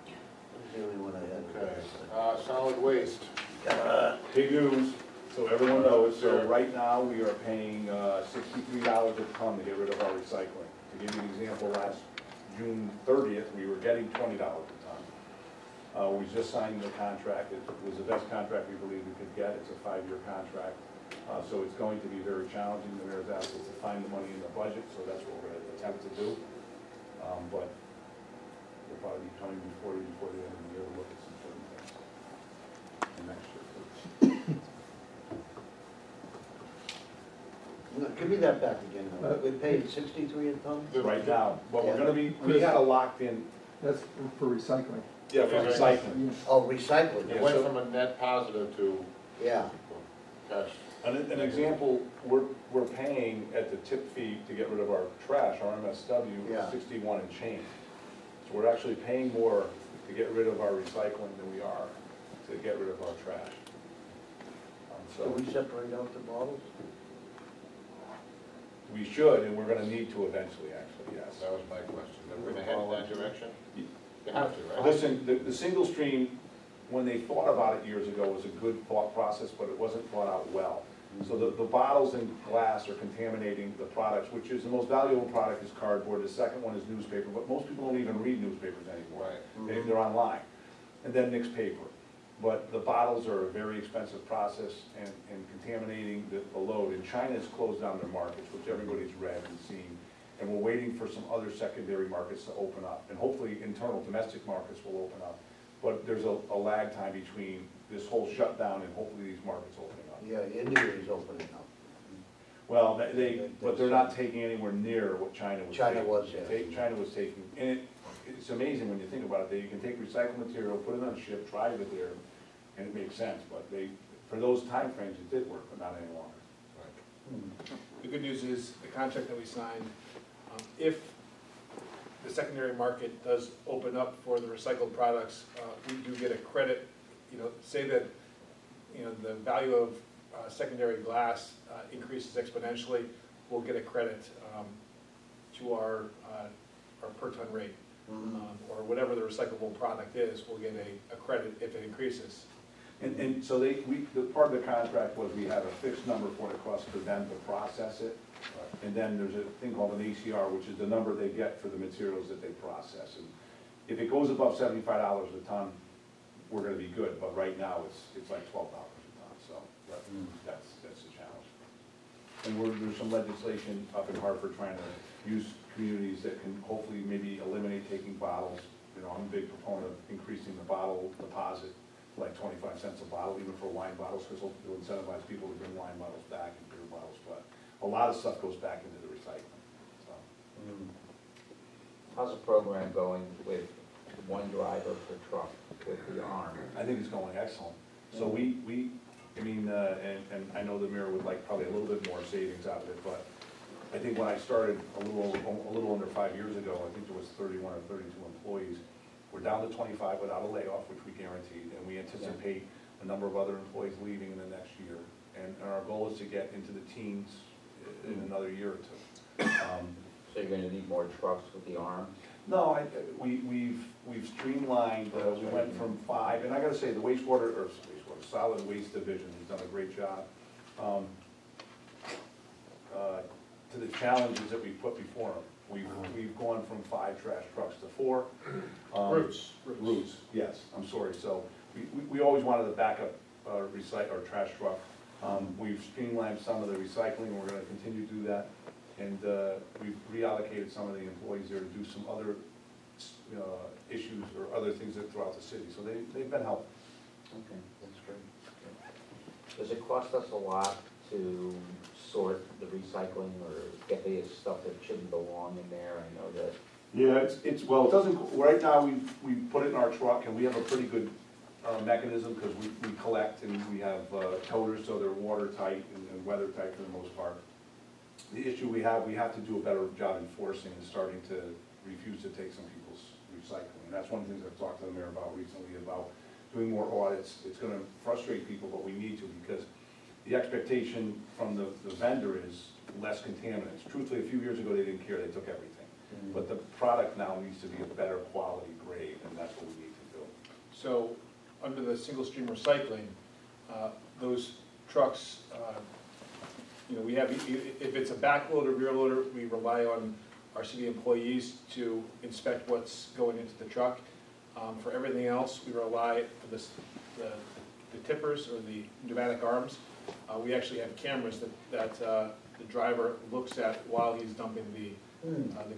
That's the only one I had. Okay, solid waste. Big news, so everyone knows, so right now, we are paying $63 a ton to get rid of our recycling. To give you an example, last June 30th, we were getting $20 a ton. We just signed the contract, it was the best contract we believe we could get, it's a 5-year contract. So it's going to be very challenging, the mayor's asked us to find the money in the budget, so that's what we're gonna attempt to do. But we'll probably be coming before the end of the year to look at some certain things. And next year too. No, give me that back again. We're paying 63 a ton? Right now, but we're Yeah. gonna be, we had a locked in, That's for recycling. yeah, for recycling. Oh, recycling, It went from a net positive to yeah. cash. An example, we're paying at the tip fee to get rid of our trash, our MSW, Yeah. 61 and change. So we're actually paying more to get rid of our recycling than we are to get rid of our trash. Do So we separate out the bottles? we should, and we're gonna need to eventually, actually, yes. That was my question. Are we gonna head in that direction? You have to, right? Listen, the single stream, when they thought about it years ago, was a good thought process, but it wasn't thought out well. So the bottles and glass are contaminating the products, which is the most valuable product is cardboard, the second one is newspaper, but most people don't even read newspapers anymore. Right. They're online. And then mixed paper. But the bottles are a very expensive process and contaminating the load. And China's closed down their markets, which everybody's read and seen. And we're waiting for some other secondary markets to open up. And hopefully internal domestic markets will open up. But there's a lag time between this whole shutdown and hopefully these markets opening up. Yeah, India is opening up. Well, but they're not taking anywhere near what China was taking. China was, yeah. China was taking, and it's amazing when you think about it, that you can take recycled material, put it on a ship, drive it there, and it makes sense, but for those timeframes, it did work, but not any longer. The good news is, the contract that we signed, if the secondary market does open up for the recycled products, we do get a credit, say that, the value of secondary glass increases exponentially, we'll get a credit to our per ton rate. Or whatever the recyclable product is, we'll get a credit if it increases. And so the part of the contract was we had a fixed number for what it costs for them to process it. And then there's a thing called an ACR, which is the number they get for the materials that they process. And if it goes above $75 a ton, we're gonna be good, but right now it's like $12 a ton, so that's the challenge. And there's some legislation up in Hartford trying to use communities that can hopefully maybe eliminate taking bottles. I'm a big proponent of increasing the bottle deposit to like 25 cents a bottle, even for wine bottles, because hopefully it'll incentivize people to bring wine bottles back and beer bottles, but a lot of stuff goes back into the recycling, so. How's the program going with one driver per truck with the arm? I think it's going excellent. So and I know the mayor would like probably a little bit more savings out of it, but I think when I started a little under 5 years ago, I think there was 31 or 32 employees. We're down to 25 without a layoff, which we guaranteed, and we anticipate a number of other employees leaving in the next year. And our goal is to get into the teens in another year or two. So you're gonna need more trucks with the arm? No, we've streamlined, we went from 5, and I gotta say, the solid waste division has done a great job. To the challenges that we've put before them. We've gone from 5 trash trucks to 4. Roots, yes, I'm sorry. So we always wanted a backup trash truck. We've streamlined some of the recycling, we're gonna continue to do that. And we've reallocated some of the employees there to do some other issues or other things throughout the city. So they've been helpful. Okay, that's great. Does it cost us a lot to sort the recycling or get the stuff that shouldn't belong in there? I know that. Yeah, it doesn't, right now we put it in our truck and we have a pretty good mechanism because we collect and we have toters, so they're watertight and weather-tight for the most part. The issue we have to do a better job enforcing and starting to refuse to take some people's recycling. And that's one of the things I've talked to the mayor about recently, about doing more audits. It's gonna frustrate people, but we need to, because the expectation from the vendor is less contaminants. Truthfully, a few years ago, they didn't care, they took everything. But the product now needs to be a better quality grade, and that's what we need to do. So, under the single stream recycling, those trucks, we have, if it's a backload or rear loader, we rely on our city employees to inspect what's going into the truck. For everything else, we rely for the tippers or the pneumatic arms. We actually have cameras that the driver looks at while he's dumping the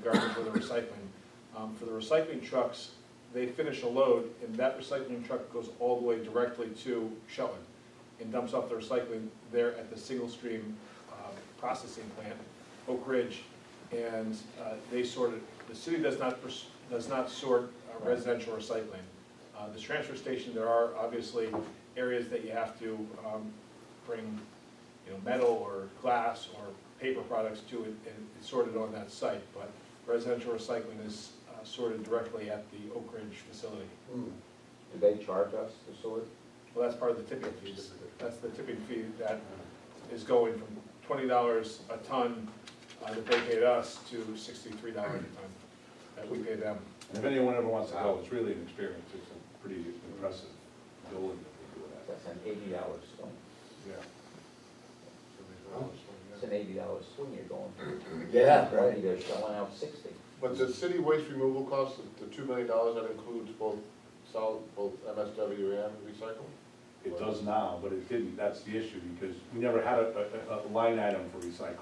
garbage or the recycling. For the recycling trucks, they finish a load, and that recycling truck goes all the way directly to Shelton and dumps off the recycling there at the single stream processing plant, Oak Ridge, and they sort it. The city does not sort residential recycling. This transfer station, there are obviously areas that you have to bring, metal or glass or paper products to it, and it's sorted on that site. But residential recycling is sorted directly at the Oak Ridge facility. Do they charge us to sort? Well, that's part of the tipping fees. That's the tipping fee that is going from $20 a ton that they paid us to $63 a ton that we pay them. And if anyone ever wants to go, it's really an experience. It's a pretty impressive building that they do it at. That's an $80 swing. Yeah. It's an $80 swing you're going for. Yeah, Right, they're shelling out 60. But the city waste removal cost, the $2 million, that includes both MSW and recycling? It does now, but it didn't. That's the issue, because we never had a line item for recycling.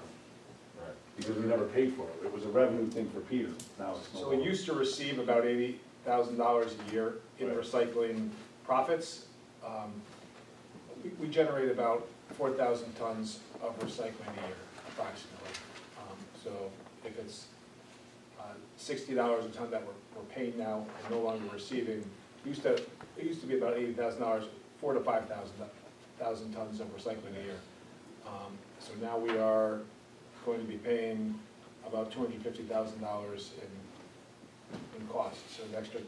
Right. Because we never paid for it. It was a revenue thing for Peter. Now it's no So we longer. used to receive about $80,000 a year in Right. recycling profits. We generate about 4,000 tons of recycling a year, approximately. So if it's $60 a ton that we're paying now and no longer receiving, it used to be about $80,000, 4,000 to 5,000 tons of recycling a year. So now we are going to be paying about $250,000 in costs, so an extra,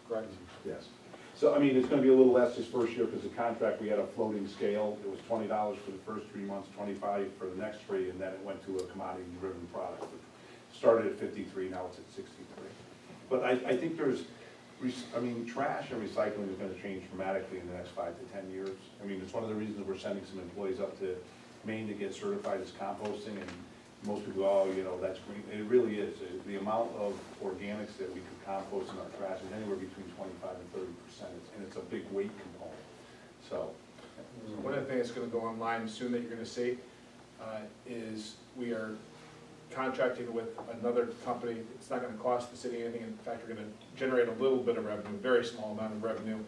correct? Yes. So, I mean, it's gonna be a little less this first year because the contract, we had a floating scale. It was $20 for the first 3 months, $25 for the next 3, and then it went to a commodity-driven product. It started at 53, now it's at 63. But I think trash and recycling is gonna change dramatically in the next 5 to 10 years. I mean, it's one of the reasons we're sending some employees up to Maine to get certified as composting, and most people go, oh, that's green. It really is. The amount of organics that we could compost in our trash is anywhere between 25 and 30%, and it's a big weight component. So, one of the things that's going to go online soon that you're going to see is we are contracting with another company. It's not going to cost the city anything. In fact, we're going to generate a little bit of revenue, very small amount of revenue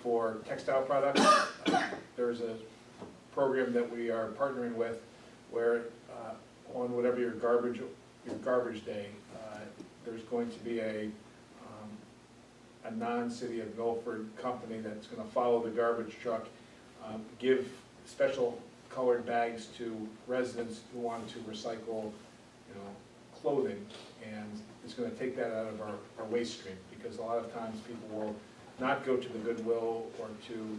for textile products. There's a program that we are partnering with where on whatever your garbage day, there's going to be a non-city of Milford company that's going to follow the garbage truck, give special colored bags to residents who want to recycle, clothing, and it's going to take that out of our waste stream, because a lot of times people will not go to the Goodwill or to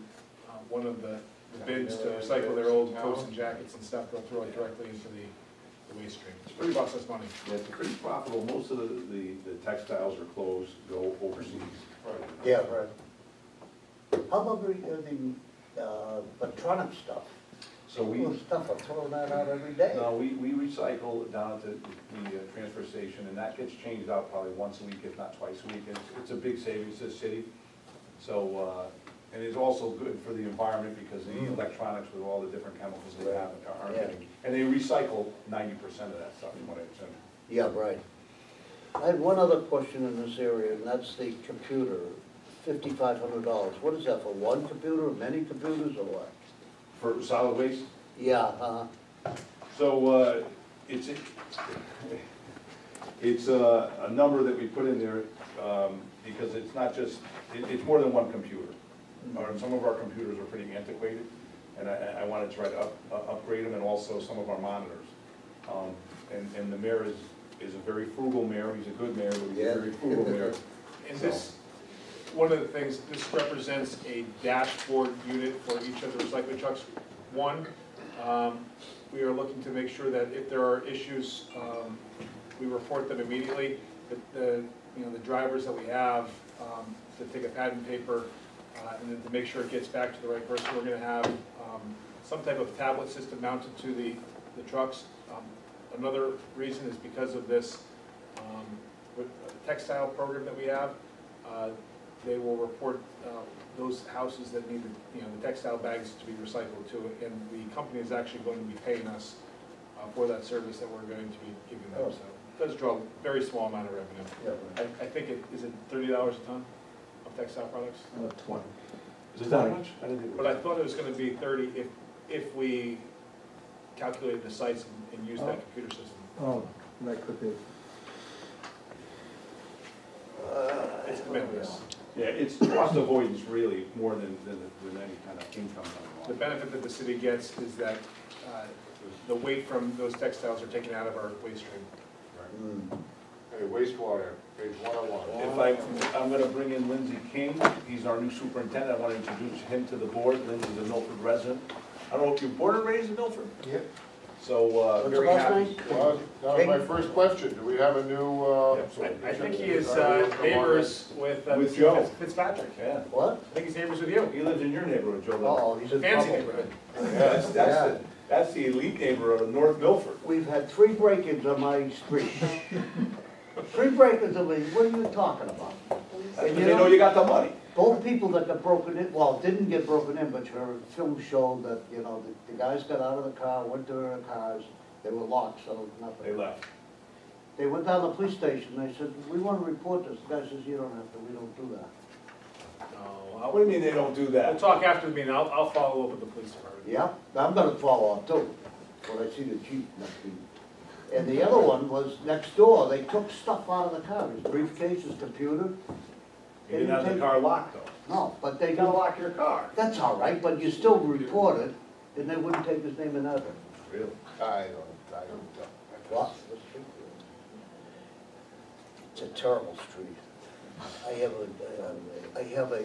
one of the bins to recycle their old coats and jackets and stuff. They'll throw it directly into the waste stream. It's pretty costs us money. yeah, it's pretty profitable. Most of the textiles or clothes go overseas. Right. Yeah, right. How about the electronic stuff? So People and stuff are throwing that out every day. No, we recycle down at the transfer station, and that gets changed out probably once a week, if not twice a week. It's a big savings to the city. So, and it's also good for the environment because the electronics with all the different chemicals they have aren't getting, and they recycle 90% of that stuff from what I understand. Yeah, right. I had one other question in this area, and that's the computer, $5,500. What is that, for one computer, or many computers, or what? For solid waste? Yeah, So, it's a number that we put in there because it's not just, it's more than one computer. some of our computers are pretty antiquated, and I want to try to upgrade them, and also some of our monitors. And the mayor is a very frugal mayor, he's a good mayor, but he's a very frugal mayor. And this, one of the things, this represents a dashboard unit for each of the recycling trucks. One, we are looking to make sure that if there are issues, we report them immediately. The drivers that we have, to take a pad and paper, and then to make sure it gets back to the right person, we're gonna have some type of tablet system mounted to the trucks. Another reason is because of this textile program that we have. They will report those houses that need the textile bags to be recycled too, and the company is actually going to be paying us for that service that we're going to be giving them. So it does draw a very small amount of revenue. I think is it $30 a ton of textile products? 20. Is it that much? I didn't think it was. But I thought it was going to be 30 if we calculated the sites and used that computer system. Oh, that could be. It's tremendous. Yeah, it's cost avoidance really, more than any kind of income. The benefit that the city gets is that the weight from those textiles are taken out of our waste stream. Hey, wastewater, page 101. I'm gonna bring in Lindsey King, he's our new superintendent, I want to introduce him to the board. Lindsey's a Milford resident. I don't know if you're born and raised in Milford? Yep. So, very happy. Well, that was my first question. Do we have a new, I think he is neighbors with Joe Fitzpatrick. Yeah. What? I think he's neighbors with you. He lives in your neighborhood, Joe. Uh-oh, he's in Fancy trouble. neighborhood. Yeah, that's the elite neighborhood of North Milford. We've had 3 break-ins on my street. 3 break-ins on me, what are you talking about? That's because they know you got the money. Both people that got broken in, well, didn't get broken in, but your film showed that, the guys got out of the car, went to their cars, they were locked, so nothing. They left. They went down to the police station, they said, we want to report this. The guy says, you don't have to, we don't do that. What do you mean they don't do that? We'll talk after the meeting. I'll follow up with the police department. Yeah, I'm gonna follow up too, when I see the chief next week. And the other one was next door, they took stuff out of the car, his briefcase, his computer. You didn't have the car locked though. No, but they You gotta lock your car. That's all right, but you still report it, and they wouldn't take his name and nothing. Really? I don't. What? It's a terrible street. I have a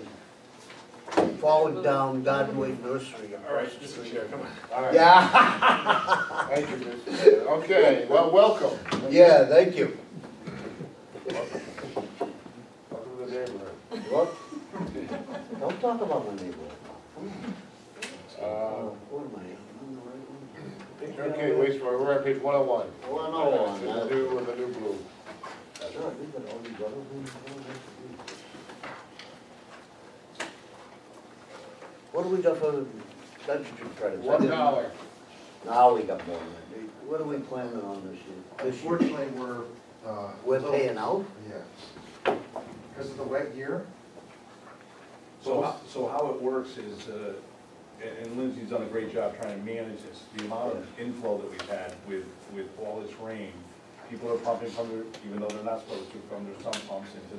fallen down Garden Way nursery. All right, Mr. Chair, come on. All right. Yeah. Thank you, Mr. Chair. Okay, well, welcome. Yeah, thank you. Welcome to the neighborhood. What? Don't talk about my neighborhood. What am I? Okay, wastewater, we're on page 101. 101. The new blue. Sure, we got all these other things. What do we got for the nitrogen credits? $1. Now we got more than that. What are we planning on this year? Unfortunately, We're paying out? Yeah. Because of the wet year. So how it works is, and Lindsay's done a great job trying to manage this, the amount of inflow that we've had with all this rain. People are pumping from their, even though they're not supposed to, from their sump pumps into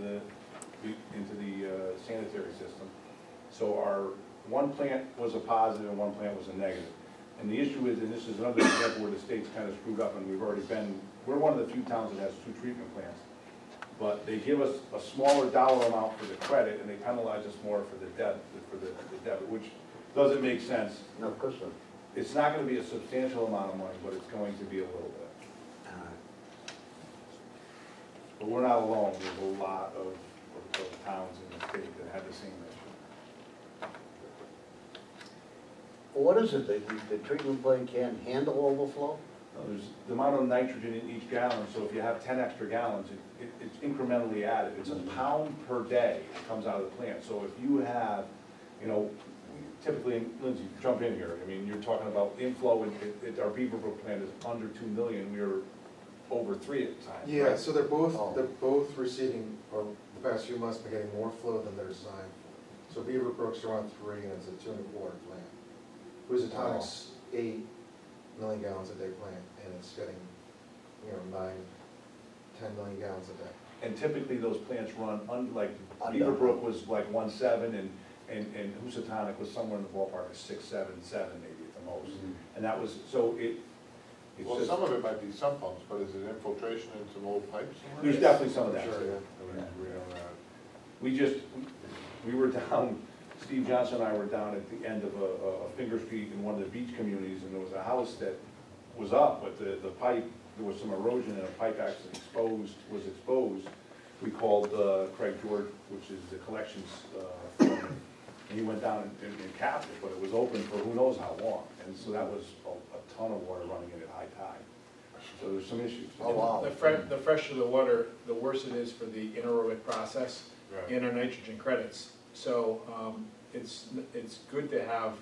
the sanitary system. So our one plant was a positive and one plant was a negative. And the issue is, and this is another example where the state's kind of screwed up, and we're one of the few towns that has 2 treatment plants. But they give us a smaller dollar amount for the credit, and they penalize us more for the debit, which doesn't make sense. No, of course not. It's not going to be a substantial amount of money, but it's going to be a little bit. But we're not alone. There's a lot of towns in the state that had the same issue. What is it, the treatment plant can't handle overflow? There's the amount of nitrogen in each gallon, so if you have 10 extra gallons, it's incrementally added. It's a pound per day that comes out of the plant. So if you have, typically, Lindsay, jump in here. I mean, you're talking about inflow, and our Beaverbrook plant is under 2 million. We were over 3 at the time. Yeah, right? so they're both receiving, or the past few months, been getting more flow than they're designed for. So Beaverbrook's around 3, and it's a 2.25 plant. Housatonics, 8 million gallons a day plant, and it's getting, 9-10 million gallons a day. And typically those plants run, like Beaverbrook was like 1.7, and and Housatonic was somewhere in the ballpark of 6, 7, 7 maybe at the most. And that was, so it's Well, just, some of it might be sump pumps, but is it infiltration in some old pipes somewhere? there's definitely some of that. Sure, too. yeah. We don't know. We were down, Steve Johnson and I were down at the end of a Finger Street in one of the beach communities, and there was a house that was up, but the pipe, there was some erosion and a pipe actually was exposed. We called Craig George, which is the collections firm, and he went down and capped it, but it was open for who knows how long. And so that was a ton of water running in at high tide. So there's some issues. Oh, wow. The fresher the water, the worse it is for the anaerobic process Right. and our nitrogen credits. So it's good to have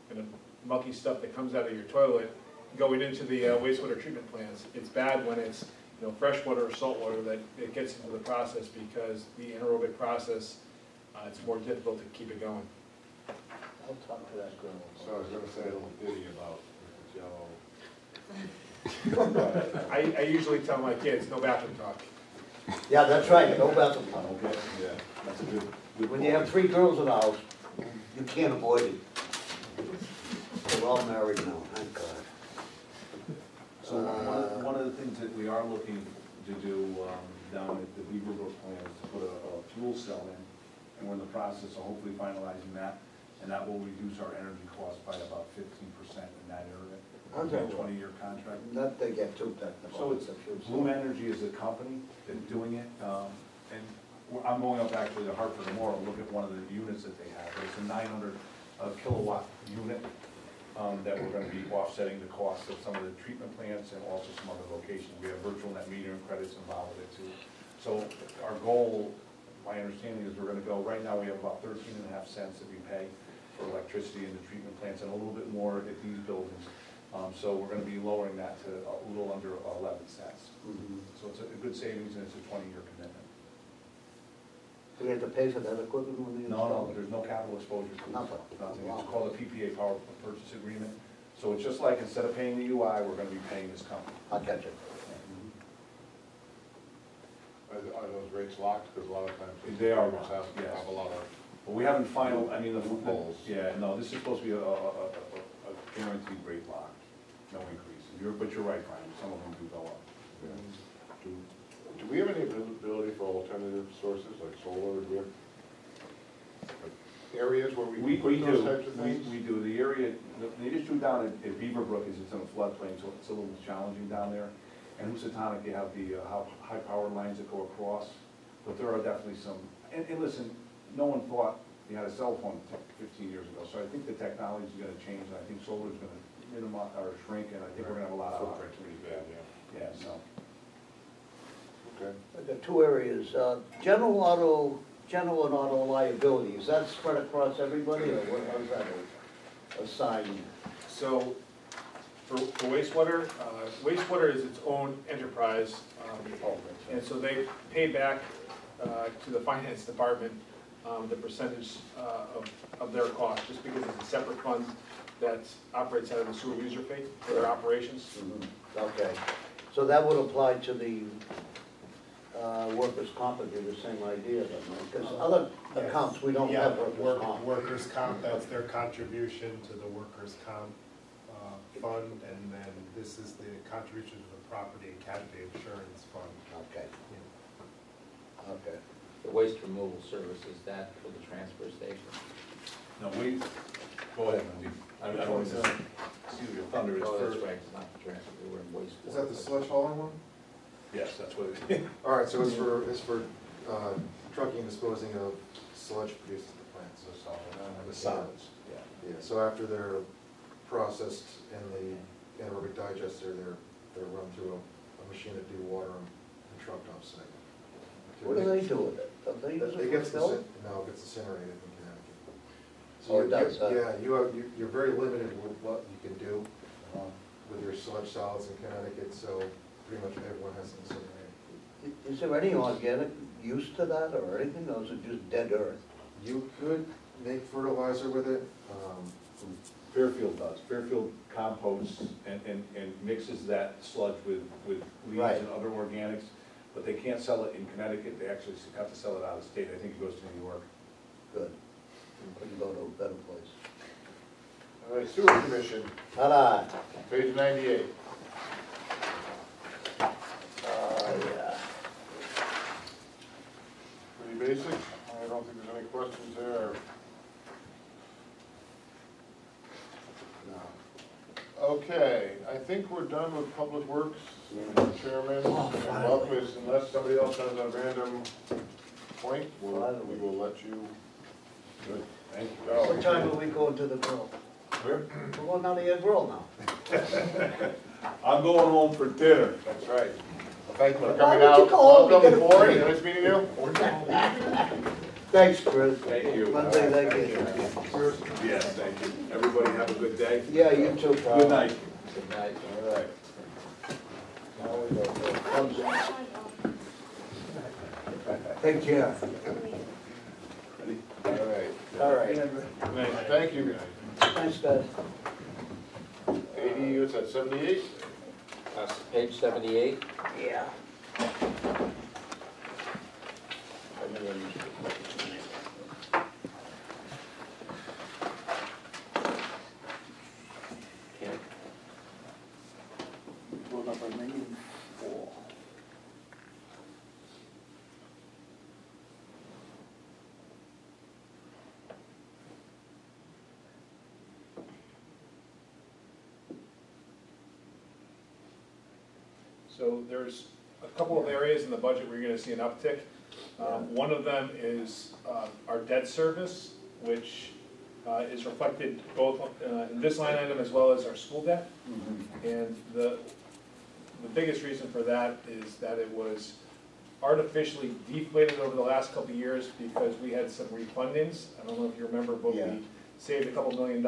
kind of mucky stuff that comes out of your toilet going into the wastewater treatment plants. It's bad when it's fresh water or salt water that it gets into the process, because the anaerobic process, it's more difficult to keep it going. I'll talk to that girl. So I was gonna say a little ditty about if it's yellow. I usually tell my kids, no bathroom talk. Yeah, that's right, no bathroom. Okay, yeah, that's a good When you have 3 girls in the house, you can't avoid it. They're all married now, thank God. So one of the things that we are looking to do down at the Beaverbrook plant is to put a fuel cell in, and we're in the process of hopefully finalizing that, and that will reduce our energy costs by about 15% in that area. How's that A work? 20-year contract. Not to get too technical. So it's, Bloom Energy is the company that's doing it, and I'm going up actually to Hartford tomorrow to look at one of the units that they have. It's a 900 kilowatt unit that we're gonna be offsetting the cost of some of the treatment plants and also some other locations. We have virtual net metering credits involved with it too. So our goal, my understanding is we're gonna go, right now we have about 13.5 cents that we pay for electricity in the treatment plants and a little bit more at these buildings. So we're gonna be lowering that to a little under 11 cents. So it's a good savings and it's a 20-year commitment. Do we have to pay for that equipment when we install No, it? there's no capital exposure to it. Nothing. Nothing. Wow. It's called a PPA power purchase agreement. So it's just like, instead of paying the UI, we're gonna be paying this company. I'll catch it. Are those rates locked? Because a lot of times. They are Have locked, yes. have a lot of. But we haven't final, I mean, Loopholes. yeah, no, this is supposed to be a guaranteed rate lock, no increase. But you're right, Brian, some of them do go up. Do we have any ability for alternative sources like solar? Do we have areas where we We put those do, types of things? we do. The area, the issue down at Beaverbrook is it's in a floodplain, so it's a little challenging down there. And Housatonic, you have the high power lines that go across, but there are definitely some, and listen, no one thought you had a cell phone 15 years ago, so I think the technology is gonna change, and I think solar is gonna minimize, or shrink, and I think we're gonna have a lot of opportunities. Bad, yeah. Yeah, so. Okay. I've got 2 areas, general and auto liability, is that spread across everybody, or what, how's that assigned? So for wastewater, wastewater is its own enterprise, and so they pay back to the finance department the percentage of their cost, just because it's a separate fund that operates out of the sewer user fee for their operations. Okay, so that would apply to the workers' comp, would be the same idea then, right? Because other accounts, we don't have workers' comp. Workers' comp, that's their contribution to the workers' comp fund, and then this is the contribution to the property and casualty insurance fund. Okay. Okay. The waste removal service, is that for the transfer station? No, go ahead, Wendy. I don't want to steal your thunder. It's Oh, that's for- right, it's not the transfer, we were in waste. Is that the sludge hauler one? Yes, that's what it is. All right, so it's for trucking and disposing of sludge produced at the plants. The solids. Yeah, so after they're processed in the anaerobic digester, they're run through a machine that dewater them and trucked off site. What do they do with it? Don't they use It it gets for fill? No, it gets incinerated in Connecticut. So Oh, it does, huh? Yeah, you're very limited with what you can do with your sludge solids in Connecticut, so pretty much everyone has to incinerate. Is there any organic use to that or anything, or is it just dead earth? You could make fertilizer with it. Fairfield does. Fairfield composts and mixes that sludge with leaves Right. and other organics, but they can't sell it in Connecticut. They actually have to sell it out of state. I think it goes to New York. Good. We can go to a better place. All right, Sewer Commission, Ta-da. page 98. Yeah. Pretty basic. I don't think there's any questions there. Okay, I think we're done with Public Works, Chairman. And welcome, unless somebody else has a random point, we will let you. Good, thank you. What time are we going to the grill? Where? We're going down to the grill now. I'm going home for dinner. That's right. Well, thank you for Why coming would you out. go home? Welcome You aboard. gotta- Nice meeting you. Thanks, Chris. Thank you. One thing, thank you. Yes, thank you. Everybody have a good day. Yeah, you too, pal. Good night. Good night. All right. Now we go for thumbs up. Take care. All right. Thank you. Thanks, guys. ADU, it's at 78? Page 78. Yeah. Roll number 94. So there's a couple of areas in the budget where you're gonna see an uptick. One of them is our debt service, which is reflected both in this line item as well as our school debt. And the biggest reason for that is that it was artificially deflated over the last couple of years because we had some refundings. I don't know if you remember, but we saved a couple $1 million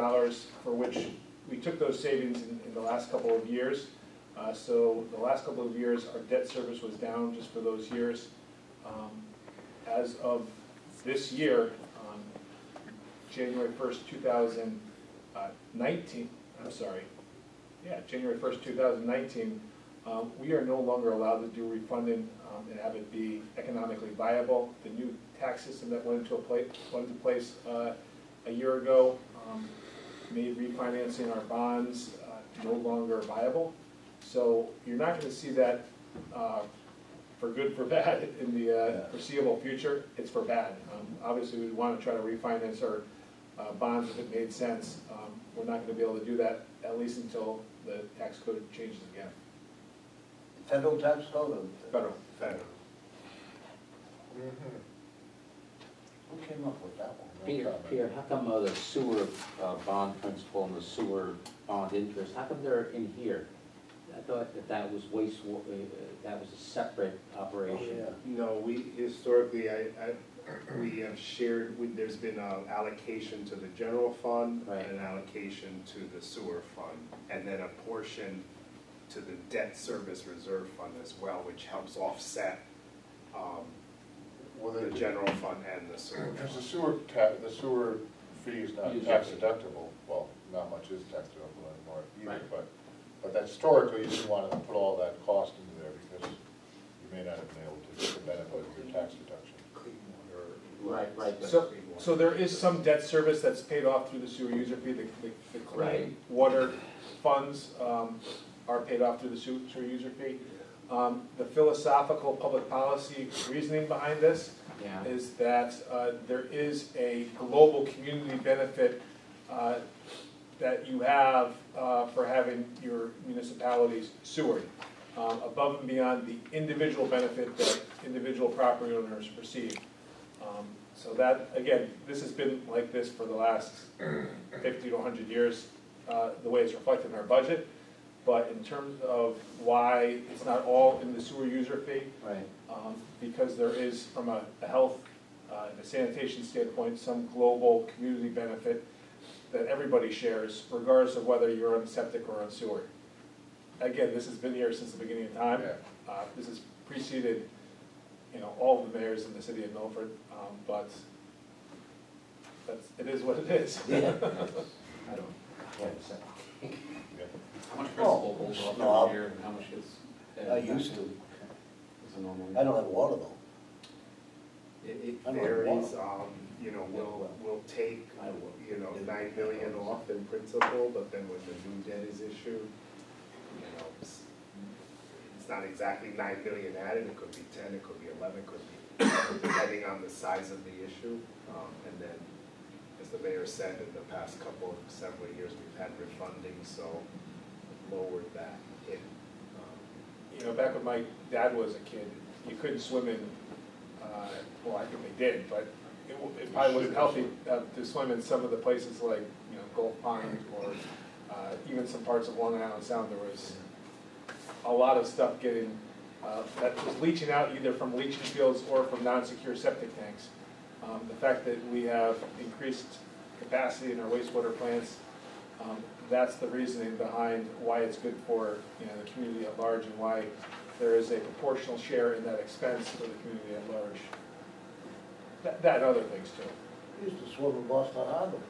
for which we took those savings in the last couple of years. So the last couple of years, our debt service was down just for those years. As of this year, January 1st, 2019, January 1st, 2019, we are no longer allowed to do refunding and have it be economically viable. The new tax system that went into place a year ago made refinancing our bonds no longer viable. So you're not going to see that for good, for bad in the foreseeable future. It's for bad. Obviously, we want to try to refinance our bonds if it made sense. We're not going to be able to do that, at least until the tax code changes again. Federal tax code? Federal. Federal. Who came up with that one? Peter, how come the sewer bond principal and the sewer bond interest, how come they're in here? I thought that was that was a separate operation. No, we historically, we have shared, there's been an allocation to the general fund, and an allocation to the sewer fund, and then a portion to the debt service reserve fund as well, which helps offset the general fund and the sewer. Because the sewer fee is not tax deductible. Well, not much is tax deductible anymore either, but that historically, you didn't want to put all that cost into there because you may not have been able to get the benefit of your tax deduction. Right. So there is some debt service that's paid off through the sewer user fee. The clean water funds are paid off through the sewer user fee. The philosophical public policy reasoning behind this is that there is a global community benefit that you have for having your municipalities sewered, above and beyond the individual benefit that individual property owners receive. So that, again, this has been like this for the last 50 to 100 years, the way it's reflected in our budget. But in terms of why it's not all in the sewer user fee, because there is, from a health and a sanitation standpoint, some global community benefit that everybody shares, regardless of whether you're on septic or on sewer. Again, this has been here since the beginning of time. This has preceded, all of the mayors in the city of Milford, but it is what it is. I don't. How much principal holds off every year and how much gets? I used to. It's a normal. I don't have water though. It I don't have varies. water. you know, we'll take, you know, 9 million off in principal, but then when the new debt is issued, you know, it's not exactly 9 million added, it could be 10, it could be 11, it could be, depending on the size of the issue. And then, as the mayor said, in the past several years, we've had refunding, so lowered that hit. You know, back when my dad was a kid, you couldn't swim in, well, I think they did, but it probably wasn't healthy to swim in some of the places like, you know, Gulf Pond or even some parts of Long Island Sound. There was a lot of stuff getting, that was leaching out either from leaching fields or from non-secure septic tanks. The fact that we have increased capacity in our wastewater plants, that's the reasoning behind why it's good for, you know, the community at large and why there is a proportional share in that expense for the community at large. That and other things too. I used to swim in Boston Harbor,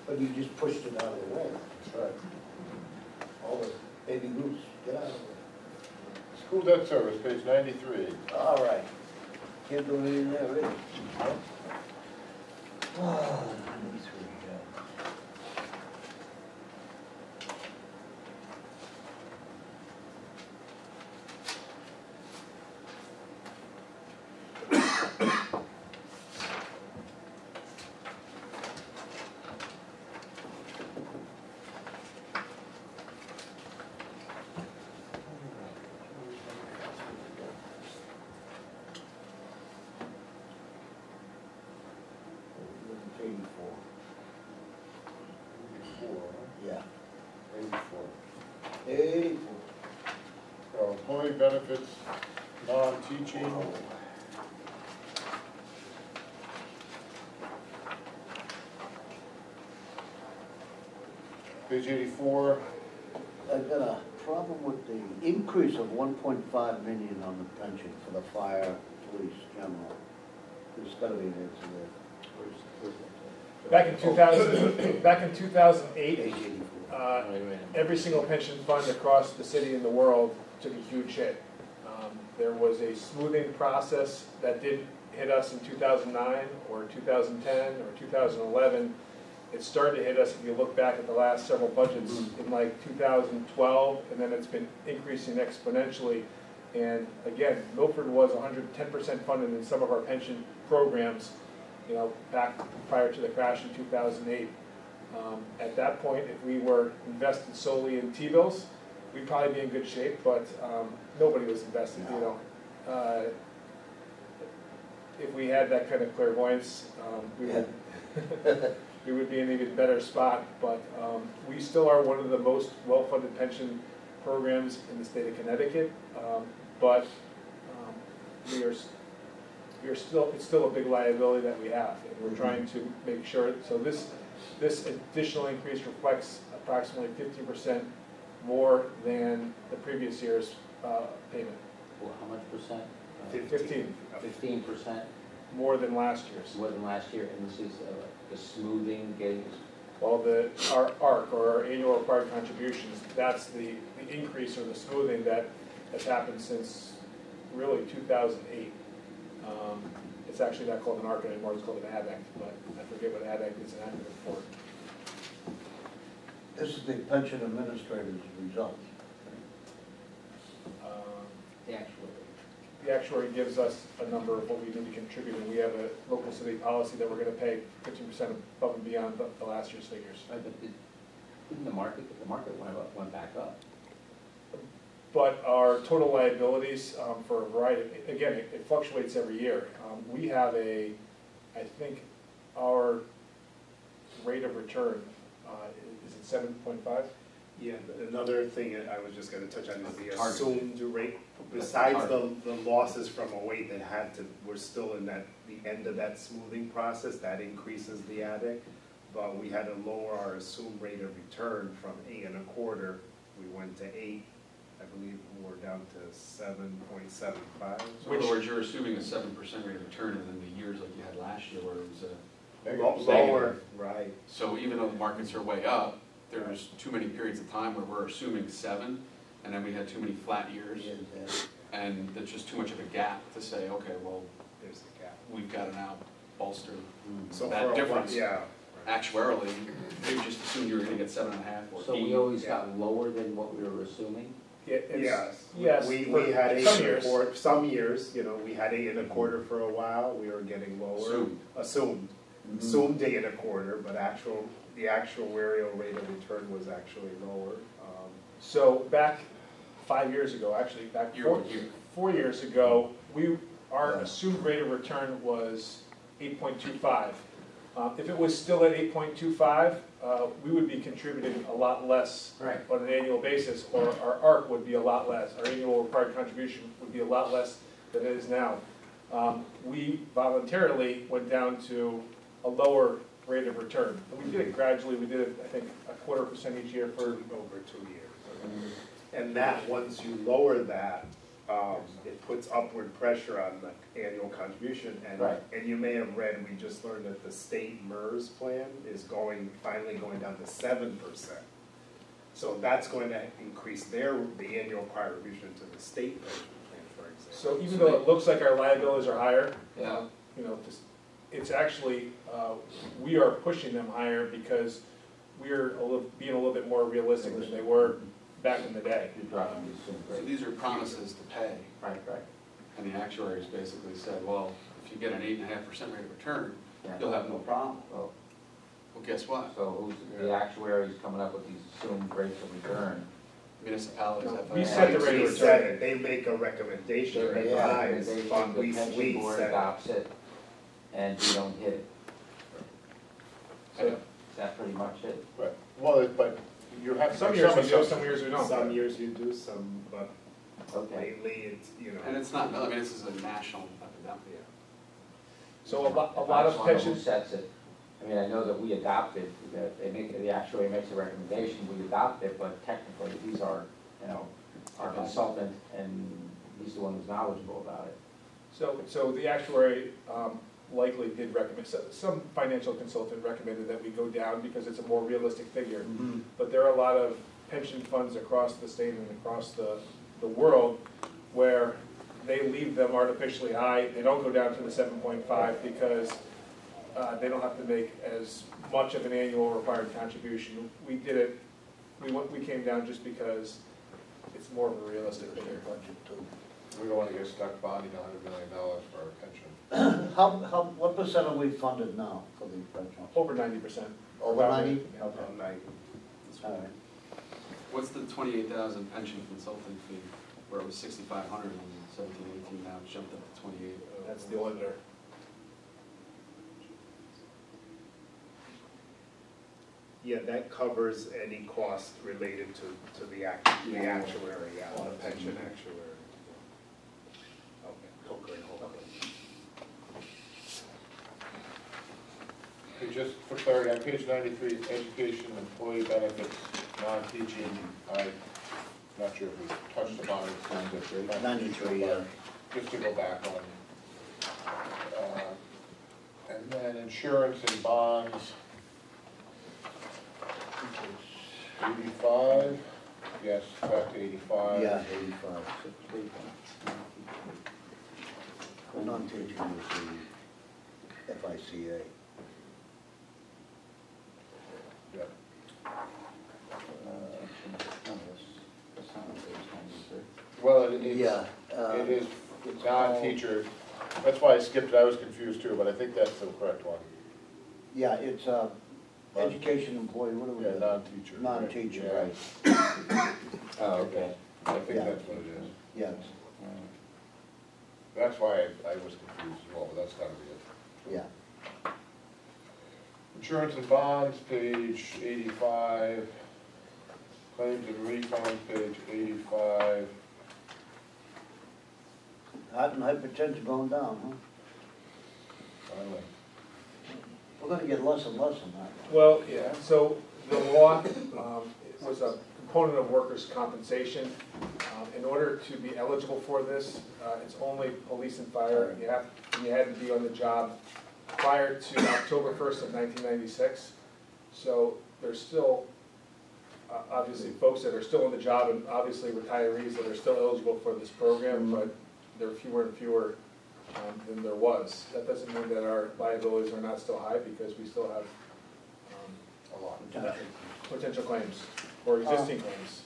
but you just pushed it out of the way. That's right. All the baby goose, get out of there. School debt service, page 93. All right. Can't do anything there, really. Ah, 93, yeah. Yeah. 84. Employee benefits, non-teaching. Page 84. I've got a problem with the increase of 1.5 million on the pension for the fire, police, general. There's gotta be an answer there. Back in 2008, Page 84. every single pension fund across the city and the world took a huge hit. There was a smoothing process that did hit us in 2009 or 2010 or 2011. It started to hit us, if you look back at the last several budgets, in like 2012, and then it's been increasing exponentially. And again, Milford was 110% funded in some of our pension programs, you know, back prior to the crash in 2008. At that point, if we were invested solely in T-bills, we'd probably be in good shape, but nobody was invested, you know. If we had that kind of clairvoyance, we would be in an even better spot. But we still are one of the most well-funded pension programs in the state of Connecticut. But it's still a big liability that we have, and we're trying to make sure. So this additional increase reflects approximately 50% more than the previous year's payment. Well, how much percent? 15. 15%? More than last year's. More than last year, and this is the smoothing getting. Well, our ARC, or our annual required contributions, that's the increase or the smoothing that has happened since really 2008. It's actually not called an ARC anymore, it's called an ADACT, but I forget what ADACT is an acronym for. This is the pension administrator's results. The actual. The actuary gives us a number of what we need to contribute, and we have a local city policy that we're going to pay 15% above and beyond the last year's figures. Right, but didn't the market went back up? But our total liabilities for a variety, again, it fluctuates every year. We have I think our rate of return, is it 7.5? Yeah, another thing I was just gonna touch on is the assumed rate. Besides the losses from 08 that we're still in the end of that smoothing process, that increases the ADIC. But we had to lower our assumed rate of return from 8.25. We went to 8. I believe we're down to 7.75. So in other words, you're assuming a 7% rate of return, and then the years like you had last year where it was Lower, right. So even though the markets are way up, there's too many periods of time where we're assuming 7, and then we had too many flat years, and there's just too much of a gap to say, okay, well, there's the gap. We've got to now bolster So for that a difference. yeah. Actuarially, we just assumed you were gonna get 7.5 or 8. So we always got lower than what we were assuming? Yes. We had 8.25, some years, you know, we had 8.25 for a while, we were getting lower. Assumed. Assumed 8.25, but the actuarial rate of return was actually lower. So back 5 years ago, actually back 4 years ago, our assumed rate of return was 8.25. If it was still at 8.25, we would be contributing a lot less on an annual basis, or our ARC would be a lot less. Our annual required contribution would be a lot less than it is now. We voluntarily went down to a lower rate of return. And we did it gradually. We did it, I think, 0.25% each year for over 2 years. And that, once you lower that, it puts upward pressure on the annual contribution. And you may have read, we just learned that the state MERS plan is finally going down to 7%. So that's going to increase the annual required contribution to the state pension plan, for example. So even though it looks like our liabilities are higher, you know, it's actually, we are pushing them higher because we're being a little bit more realistic than they were back in the day. So these are promises to pay. Right. And the actuaries basically said, well, if you get an 8.5% rate of return, you'll have no problem. Well, guess what? So who's the actuaries coming up with these assumed rates of return? Municipalities have. We set the rate of return, they make a recommendation, but the pension board adopts it, and we don't hit it. So, is that pretty much it? Right. Well, but you have some years we do, some years we don't. Some years you do, some, but lately it's, you know. And it's not, I mean, this is a national epidemic. So a lot of pensions. Who sets it? I mean, I know that we adopt it, that the actuary makes a recommendation, we adopt it, but technically, these are, you know, our consultant, and he's the one who's knowledgeable about it. So the actuary likely did recommend, some financial consultant recommended that we go down because it's a more realistic figure. But there are a lot of pension funds across the state and across the world where they leave them artificially high. They don't go down to the 7.5 because they don't have to make as much of an annual required contribution. We did it, we came down just because it's more of a realistic figure. We don't want to get stuck bonding $100 million for our pension. What percent are we funded now for the pension? Over 90%. Over 90? Okay. 90. All right. What's the 28,000 pension consulting fee, where it was 6,500 in 17, 18, now it's jumped up to 28? That's the auditor. Yeah, that covers any cost related to the actuary, the pension actuary. Okay, Okay, just for clarity, on page 93, education, employee benefits, non-teaching, I'm not sure if we touched upon it. 93, yeah. Just to go back on. And then insurance and bonds. 85, yes, back to 85. Yeah, 85. Well, non-teaching is the FICA. Yep. Well, it is non-teacher. That's why I skipped it. I was confused too, but I think that's the correct one. Yeah, it's education employee, what do we do? Non-teacher. Non-teacher, right. Oh, okay. I think that's what it is. Yes. That's why I was confused as well, but that's gotta be it. Yeah. Insurance and bonds, page 85. Claims and refunds, page 85. Heart and hypertension going down, huh? Finally. We're gonna get less and less in that. Well, yeah, so the law was a component of workers' compensation. In order to be eligible for this, it's only police and fire. You had to be on the job prior to October 1st of 1996. So there's still, obviously, folks that are still on the job, and obviously retirees that are still eligible for this program, but there are fewer and fewer than there was. That doesn't mean that our liabilities are not still high, because we still have A lot. potential claims or existing claims.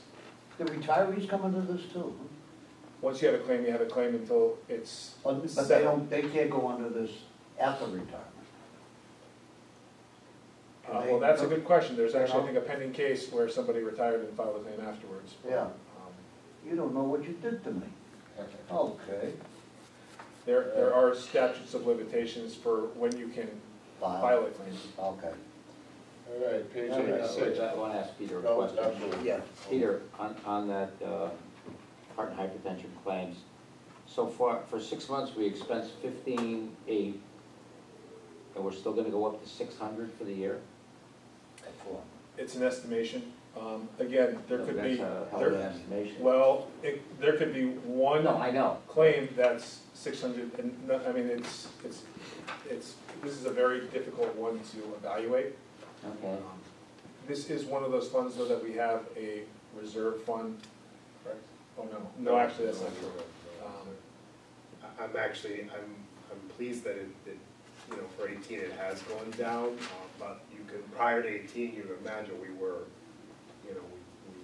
The retirees come into this too? Once you have a claim, you have a claim until it's But they settled. they can't go under this after retirement. Well, that's a good question. There's actually, I think, a pending case where somebody retired and filed a claim afterwards. Yeah. You don't know what you did to me. Okay. There are statutes of limitations for when you can file a claim. Okay. All right, page Wait, 86. I want to ask Peter a Oh, question. absolutely. Yeah. Peter, on that heart and hypertension claims, so far, for 6 months, we expensed 15,800, and we're still gonna go up to 600 for the year? It's an estimation. Again, there could be, That's a hell of an estimation. well, there could be one No, I know. claim that's 600, and, I mean, this is a very difficult one to evaluate. Okay. This is one of those funds, though, that we have a reserve fund. Correct. Oh, no, no, actually, that's not true. I'm pleased that for 18 it has gone down, but you could, prior to 18, you imagine we were,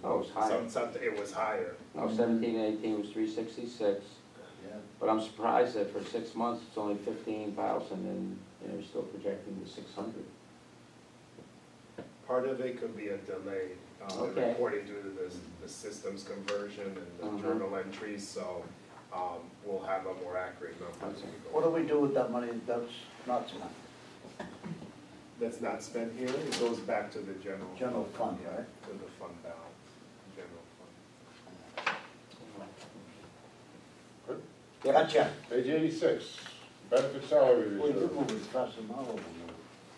Oh, it was higher. It was higher. No, 17 and 18 was 366, but I'm surprised that for 6 months, it's only 15,000, and you're still projecting the 600. Part of it could be a delay in Okay. reporting due to the systems conversion and the journal entries, so we'll have a more accurate number. What do we do with that money that's not spent? That's not spent here, it goes back to the General fund, right? To the fund balance, general fund. Good. Gotcha. Page 86, benefit salary Well, you're reserve. moving fast and all over.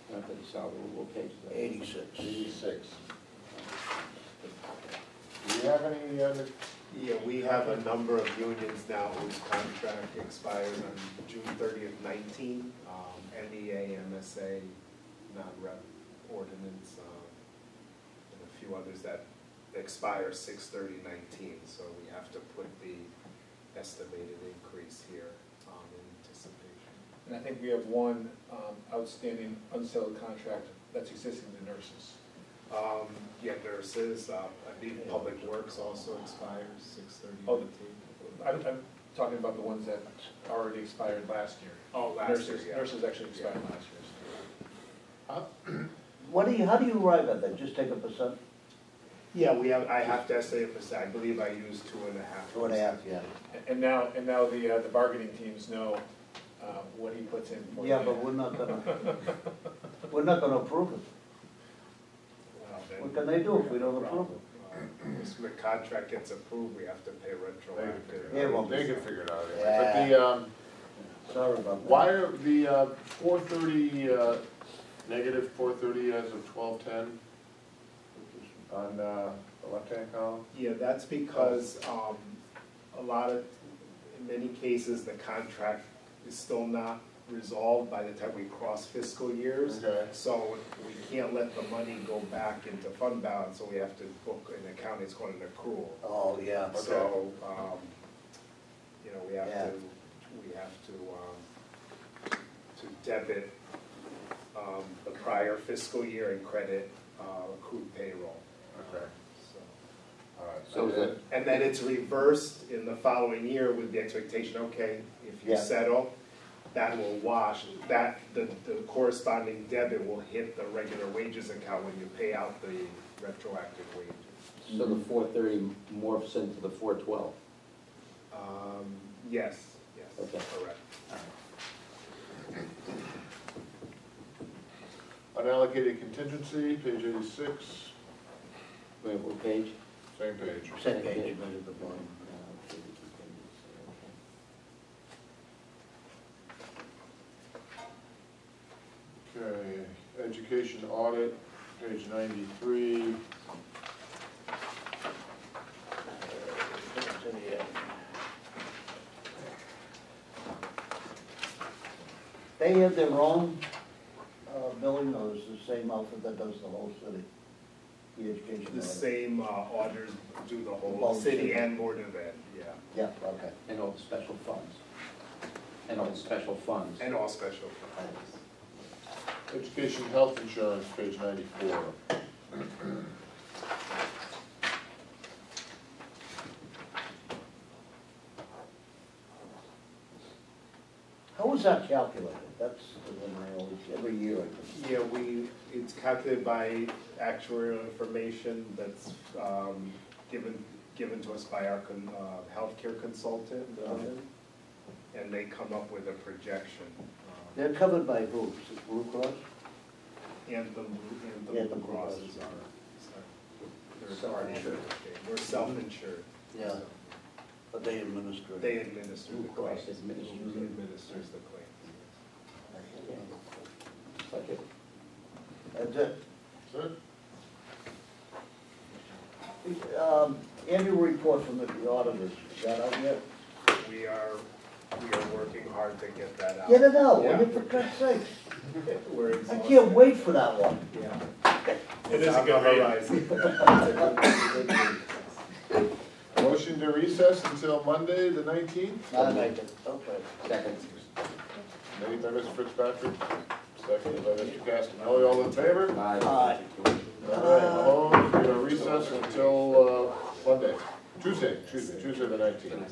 Benefit salary, what page is that? 86. 86. Do you have any, Yeah, we have a number of unions now whose contract expires on June 30th, 19. MEA, MSA, non-rep ordinance, and a few others that expire 6/30/19. So we have to put the estimated increase here in anticipation. And I think we have one outstanding unsettled contract that's existing to nurses. Yeah, nurses, I believe Public Works also expires 6/30/19. Oh, I'm talking about the ones that already expired last year. Oh, last Nurses- year, yeah. Nurses actually expired last year. How do you arrive at that? Just take a percent? Yeah, I have to estimate a percent, I believe I used 2.5%. 2.5, yeah. And now the bargaining teams know what he puts in for. Yeah, but we're not gonna approve it. Well, then- What can they do if we don't approve it? If the contract gets approved, we have to pay retroactive. Yeah, well, they can figure it out anyway. Yeah. But Sorry about that. why are the 430, negative 430 as of 12/10 on the left-hand column? Yeah, that's because in many cases, the contract is still not resolved by the time we cross fiscal years. Okay. So we can't let the money go back into fund balance, so we have to book an account, it's called an accrual. Oh, yeah. So, we have Yeah. to debit the prior fiscal year and credit accrued payroll. Okay. So. All right. So is it- And then it's reversed in the following year with the expectation, okay, if you Yeah. settle, that will wash, the corresponding debit will hit the regular wages account when you pay out the retroactive wages. So the 430 morphs into the 412? Yes, Okay. correct. Unallocated contingency, page 86, Wait, what page? same page. Same page. At the bottom. Okay, education audit, page 93. They have their own billing, or is it the same outfit that does the whole city? The education The audit? same auditors do the whole Both city city. and Board of Ed, yeah. Yeah, okay. And all the special funds. And all special funds. and all special funds. Education health insurance, page 94. How is that calculated? That's the one I always, every year I think. Yeah, it's calculated by actuarial information that's given to us by our healthcare consultant, and they come up with a projection. They're covered by who? Blue Cross? Anthem Anthem Blue Cross Blue is our, they're Self-insured. We're self-insured. Yeah. But they administer it. They administer the Blue Cross claims. Administers the claims. Like it. That's it. Sir? Annual report from the auditors, is that out yet? We are working hard to get that out. Get it out, will Yeah. you, for God's sake? We're I exhausted. can't wait for that one. Yeah. It is a good horizon. Motion to recess until Monday, the 19th? I'll make it, okay. Second. Made by Mr. Fitzpatrick, seconded by Mr. Castanelli. All in favor? Aye. Aye. All right, opposed? We are recessed until Monday, Tuesday the 19th.